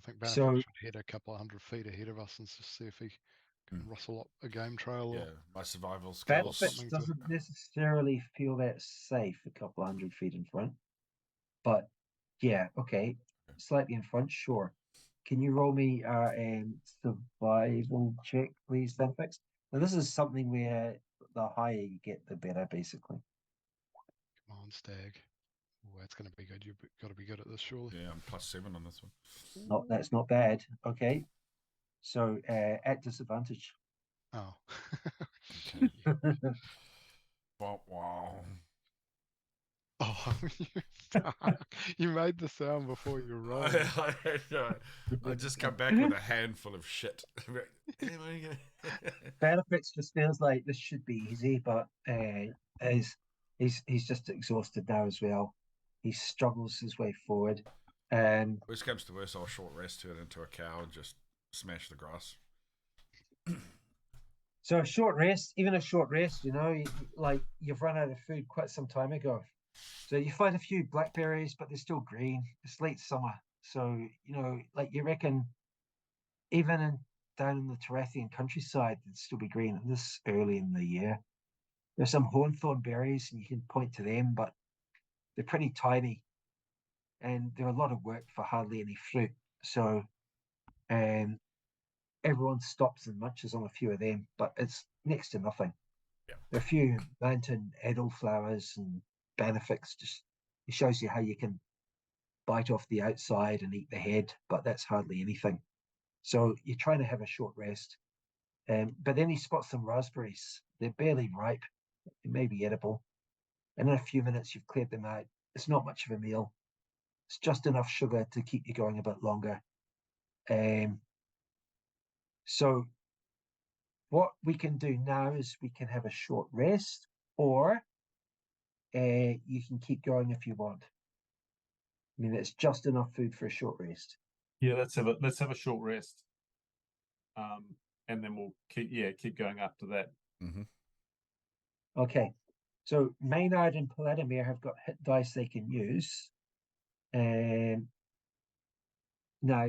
think Bannofix so- should head a couple of 100 feet ahead of us and just see if he can rustle up a game trail. Yeah, Or my survival skills. Bannofix doesn't necessarily feel that safe a couple of 100 feet in front, but yeah, okay, slightly in front, sure. Can you roll me a survival check, please, Bannofix? Now this is something where the higher you get, the better, basically. come on, Stag. Oh, that's going to be good. You've got to be good at this, surely. Yeah, I'm +7 on this one. No, that's not bad. Okay, so at disadvantage. Oh. Wow. Oh, you fuck. You made the sound before you rolled. I just come back with a handful of shit. Bannofix just feels like this should be easy, but he's just exhausted now as well. He struggles his way forward. Worst comes to worst, I'll short rest, turn into a cow, and just smash the grass. So a short rest, even a short rest, like you've run out of food quite some time ago. So you find a few blackberries, but they're still green. It's late summer. So, like you reckon even down in the Tarathian countryside, it'd still be green this early in the year. There's some hornthorn berries and you can point to them, but they're pretty tiny and they're a lot of work for hardly any fruit. So everyone stops and munches on a few of them, but it's next to nothing. Yeah. There are a few mountain edelflowers and Bannofix. Just it shows you how you can bite off the outside and eat the head, but that's hardly anything. So you're trying to have a short rest. But then he spots some raspberries. They're barely ripe. They may be edible. And in a few minutes, you've cleared them out. It's not much of a meal. It's just enough sugar to keep you going a bit longer. So what we can do now is we can have a short rest, or you can keep going if you want. I mean, it's just enough food for a short rest. Yeah, let's have a short rest. And then we'll keep going after that. Mm-hmm. Okay. So Maynard and Paladimir have got hit dice they can use. Now,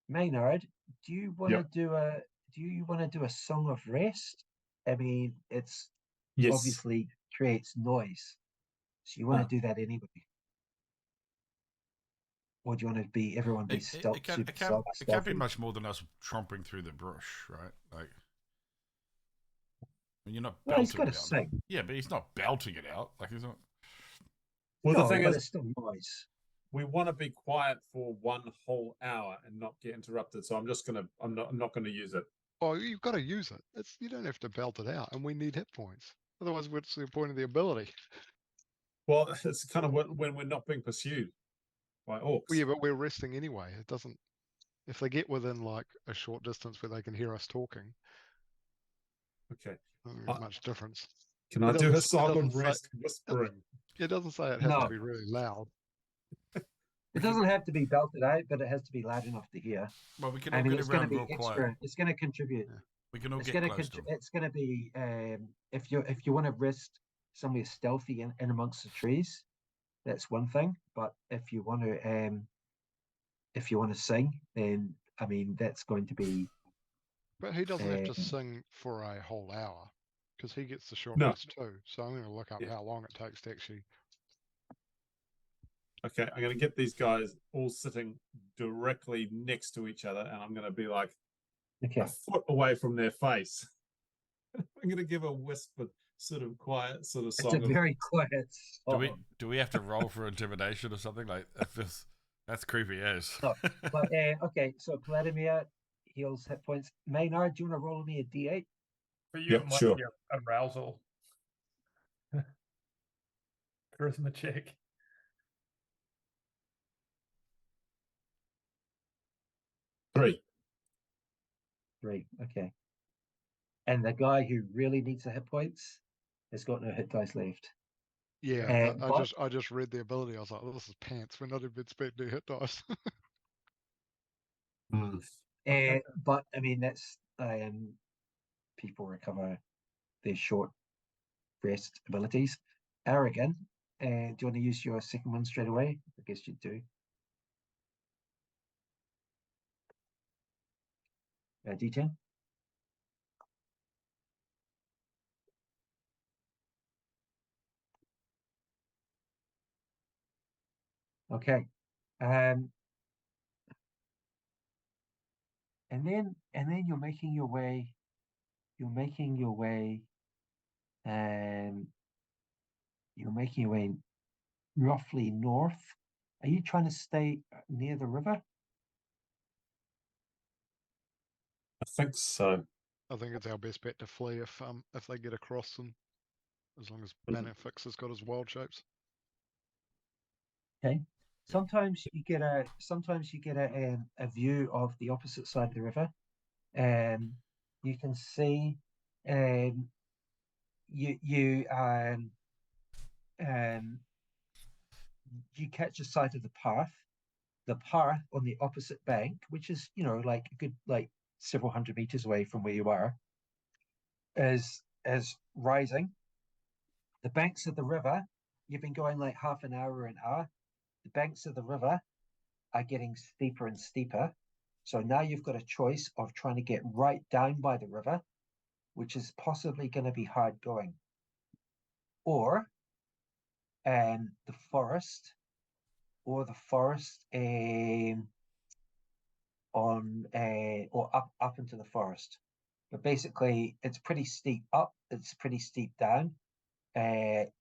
Maynard, do you want to do a Song of Rest? I mean, it's obviously creates noise. So you want to do that anyway. Or do you want to be everyone be stealth? It can't be much more than us tromping through the brush, right? Like, you're not belting he's got to it out. sing. Yeah, but he's not belting it out. Like, he's not. Well, No, the thing is, it's still noise. We want to be quiet for 1 whole hour and not get interrupted. So I'm not gonna use it. Oh, you've got to use it. You don't have to belt it out, and we need hit points. Otherwise, what's the point of the ability? Well, it's kind of when we're not being pursued by orcs. Well, yeah, but we're resting anyway. It doesn't. If they get within like a short distance where they can hear us talking, okay, not much difference. Can I do a Song of Rest whispering? It doesn't say it has to be really loud. It doesn't have to be belted out, but it has to be loud enough to hear. Well, we can all get around real quiet. It's going to contribute. Yeah. We can all get close to them. It's going to be if you want to rest somewhere stealthy in amongst the trees, that's one thing. But if you want to sing, then I mean that's going to be. But he doesn't have to sing for a whole hour because he gets the short rest too. So I'm going to look up how long it takes to actually. Okay, I'm going to get these guys all sitting directly next to each other, and I'm going to be like a foot away from their face. I'm going to give a whispered, sort of quiet, sort of song. It's a very quiet song. Do we have to roll for intimidation or something? Like that's creepy as. No, but okay, so Paladimir heals hit points. Maynard, do you want to roll me a D8? For you, it might be arousal. Charisma check. 3. Okay. And the guy who really needs the hit points has got no hit dice left. Yeah, I just read the ability. I was like, oh, this is pants. We're not even expecting hit dice. But I mean, that's people recover their short rest abilities. Aragin, do you want to use your second one straight away? I guess you do. D10. Okay. And then you're making your way roughly north. Are you trying to stay near the river? I think so. I think it's our best bet to flee if they get across them, as long as Bannofix has got his wild shapes. Okay. Sometimes you get a view of the opposite side of the river. You can see you catch a sight of the path. The path on the opposite bank, which is like a good several hundred meters away from where you are, is rising. The banks of the river, you've been going like half an hour. The banks of the river are getting steeper and steeper. So now you've got a choice of trying to get right down by the river, which is possibly going to be hard going, or the forest, or up into the forest. But basically, it's pretty steep up, it's pretty steep down.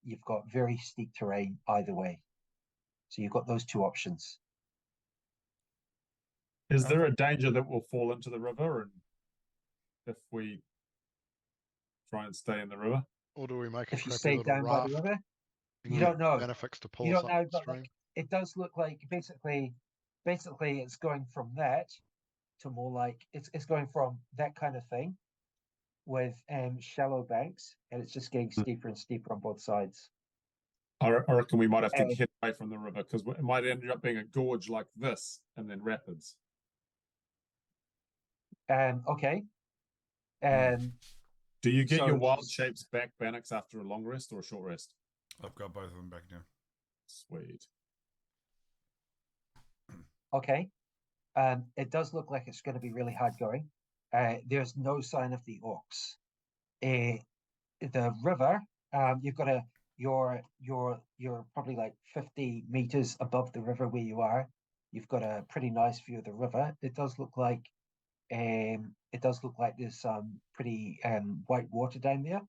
You've got very steep terrain either way. So you've got those two options. Is there a danger that we'll fall into the river and if we try and stay in the river? Or do we make a If you crappy stay little down by raft? the river, and you get don't know. Bannofix to pull You us don't know, but upstream? it does look like basically it's going from that to more like it's going from that kind of thing with shallow banks, and it's just getting steeper and steeper on both sides. I reckon we might have to get away from the river because it might end up being a gorge like this and then rapids. Okay. Do you get so- your wild shapes back, Bannofix, after a long rest or a short rest? I've got both of them back now. Sweet. Okay. It does look like it's going to be really hard going. There's no sign of the orcs. The river, you've got you're probably like 50 meters above the river where you are. You've got a pretty nice view of the river. It does look like there's some pretty white water down there.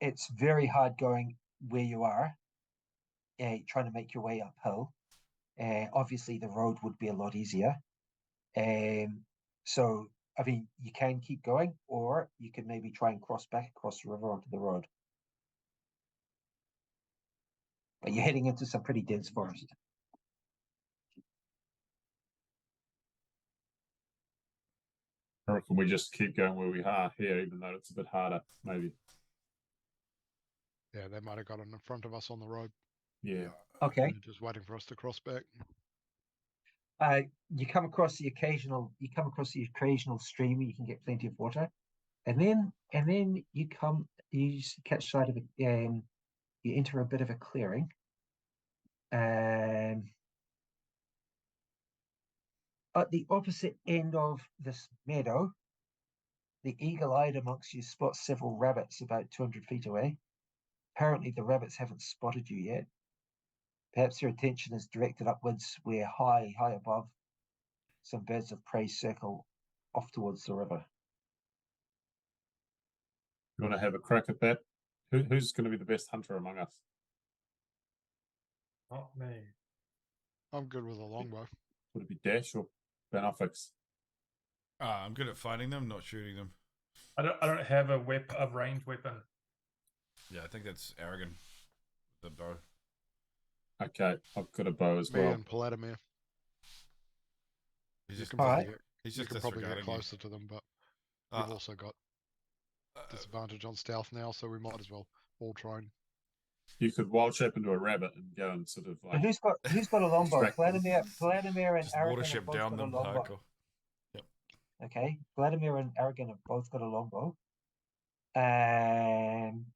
It's very hard going where you are, trying to make your way uphill. Obviously, the road would be a lot easier. So, I mean, you can keep going, or you can maybe try and cross back across the river onto the road. But you're heading into some pretty dense forest. I reckon we just keep going where we are here, even though it's a bit harder, maybe. Yeah, they might have got in front of us on the road. Yeah. Okay. They're just waiting for us to cross back. You come across the occasional stream. You can get plenty of water, and then you catch sight of it. You enter a bit of a clearing. At the opposite end of this meadow, the eagle-eyed amongst you spots several rabbits about 200 feet away. Apparently, the rabbits haven't spotted you yet. Perhaps their attention is directed upwards, where high above, some birds of prey circle off towards the river. You want to have a crack at that? Who's going to be the best hunter among us? Not me. I'm good with a longbow. Would it be Dash or Bannofix? I'm good at fighting them, not shooting them. I don't have a ranged weapon. Yeah, I think that's Aragin. The bow. Okay, I've got a bow as Me well. and Paladimir. He's You just, can probably Alright. get, he's you just can probably get disregarding you. closer to them, but Uh, we've also got disadvantage on stealth now, so we might as well all try and... You could wild shape into a rabbit and go and sort of So like. who's got a longbow? distract them. Vladimir and just Aragin watership have both down got a them, longbow. Michael. Okay, Vladimir and Aragin have both got a longbow. Um,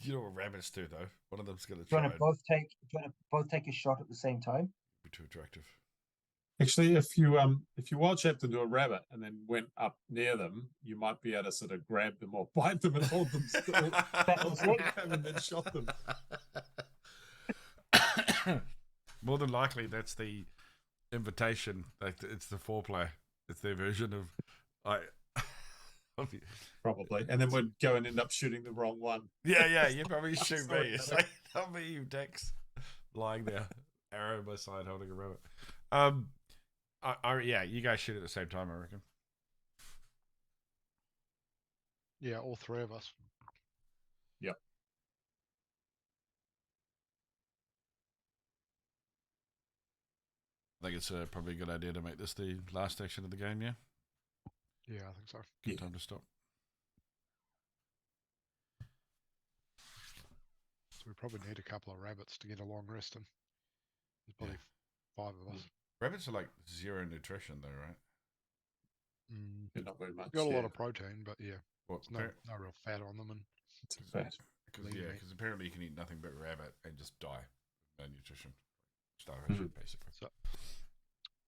You know what rabbits do, though? One of them's going to do you try want to both take a shot at the same time? be too attractive. Actually, if you wild shaped into a rabbit and then went up near them, you might be able to sort of grab them or bite them and hold them still. And then shot them. More than likely, that's the invitation. Like it's the foreplay. It's their version of Probably. And then we'd go and end up shooting the wrong one. Yeah, you probably shoot Sorry, me. It's Alex. like that'll be you, Dex, lying there, arrow by side, holding a rabbit. Yeah, you guys shoot at the same time, I reckon. Yeah, all three of us. Yep. I think it's probably a good idea to make this the last action of the game, yeah? Yeah, I think so. Good time to stop. So we probably need a couple of rabbits to get a long rest in. There's probably 5 of us. Rabbits are like 0 nutrition, though, right? Yeah, not very much. Got a lot of protein, but yeah, Well, no real fat on them. And It's a fat. because lean meat. apparently you can eat nothing but rabbit and just die. No nutrition. Starvation, basically. So,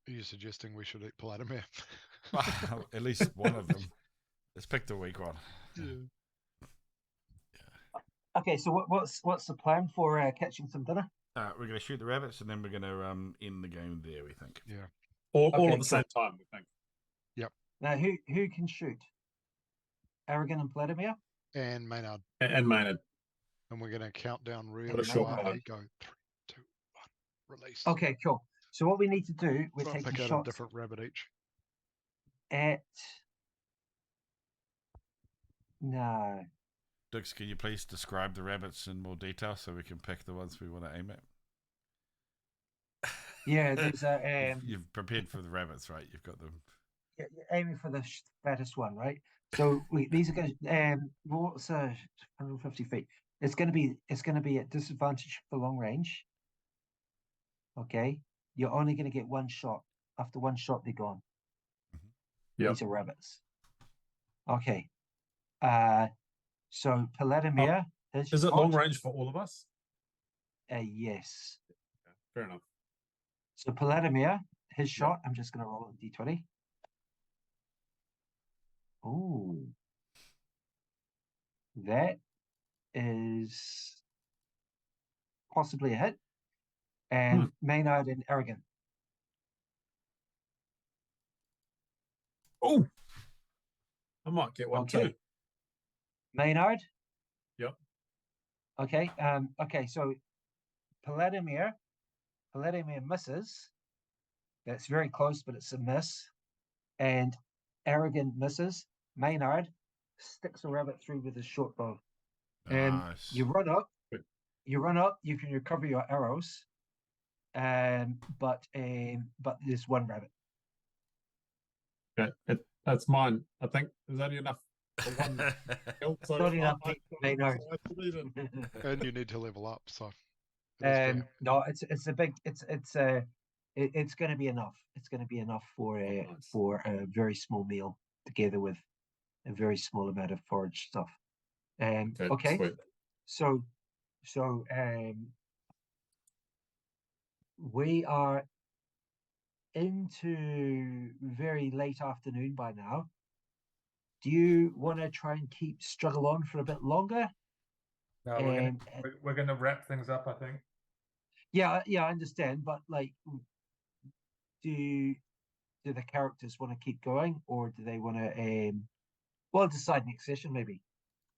are you suggesting we should eat Paladimir? Well, at least one of them. Let's pick the weak one. Yeah. Okay, so what's the plan for catching some dinner? We're going to shoot the rabbits and then we're going to end the game there, we think. Yeah. All Okay, at the same time, we think. Now, who can shoot? Aragin and Paladimir? And Maynard. And Maynard. And we're going to count down Got really a short quietly. bow. Go 3, 2, 1. Release. Okay, cool. So what we need to do, we're Try and taking pick out a shots different rabbit each. at... No. Dux, can you please describe the rabbits in more detail so we can pick the ones we want to aim at? Yeah, there's a... You've prepared for the rabbits, right? You've got them. you're aiming for the fattest one, right? So these are going to... what's 150 feet? It's going to be at disadvantage for long range. Okay? You're only going to get one shot. After one shot, they're gone. Yep. These are rabbits. Okay. So Paladimir... Is it long range for all of us? Yes. Fair enough. So Paladimir, his shot, I'm just going to roll a d20. Oh. That is possibly a hit. And Maynard and Aragin. Oh, I might get one Okay. too. Maynard? Yep. Okay. Okay, so Paladimir misses. That's very close, but it's a miss. And Aragin misses. Maynard sticks a rabbit through with his short bow. And Nice. you run up. You can recover your arrows. But there's one rabbit. Okay. That's mine. I think there's only enough for one kill. So Not enough, Maynard. And you need to level up, so. it is fair. No, it's a big it's going to be enough. It's going to be enough for a very small meal together with a very small amount of forage stuff. Okay. Sweet. So we are into very late afternoon by now. Do you want to try and struggle on for a bit longer? No, we're gonna wrap things up, I think. Yeah, I understand, but like, do the characters want to keep going, or do they want to decide next session maybe?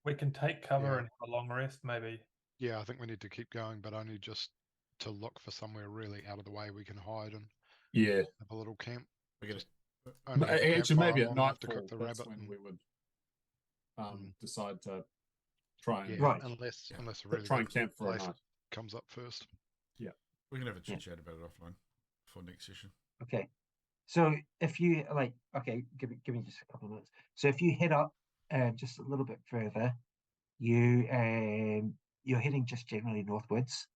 We can take cover Yeah. and have a long rest, maybe. Yeah, I think we need to keep going, but only just to look for somewhere really out of the way we can hide and Yeah. have a little camp. We're gonna Only have the Actually, maybe campfire at long enough to nightfall, cook the that's rabbit. when and- we would decide to try and yeah, Right. unless a really try and good camp for a place night. comes up first. we can have a chit chat about it offline for next session. Okay. So if you give me just a couple of minutes. So if you head up just a little bit further, you're heading just generally northwards.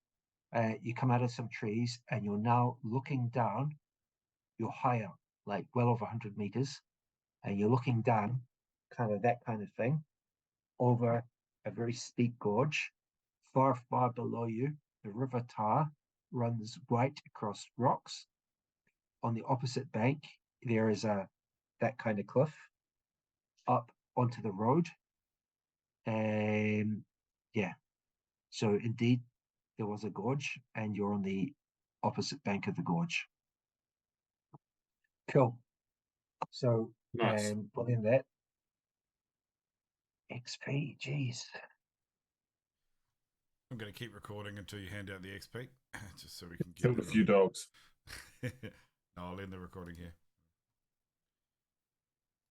You come out of some trees and you're now looking down. You're higher, like well over 100 meters, and you're looking down, kind of that kind of thing, over a very steep gorge. Far, far below you, the River Tar runs right across rocks. On the opposite bank, there is that kind of cliff up onto the road. Yeah. So indeed, there was a gorge, and you're on the opposite bank of the gorge. Cool. So, Nice. put in that XP. Jeez. I'm going to keep recording until you hand out the XP, just so we can Killed a few dogs. No, I'll end the recording here.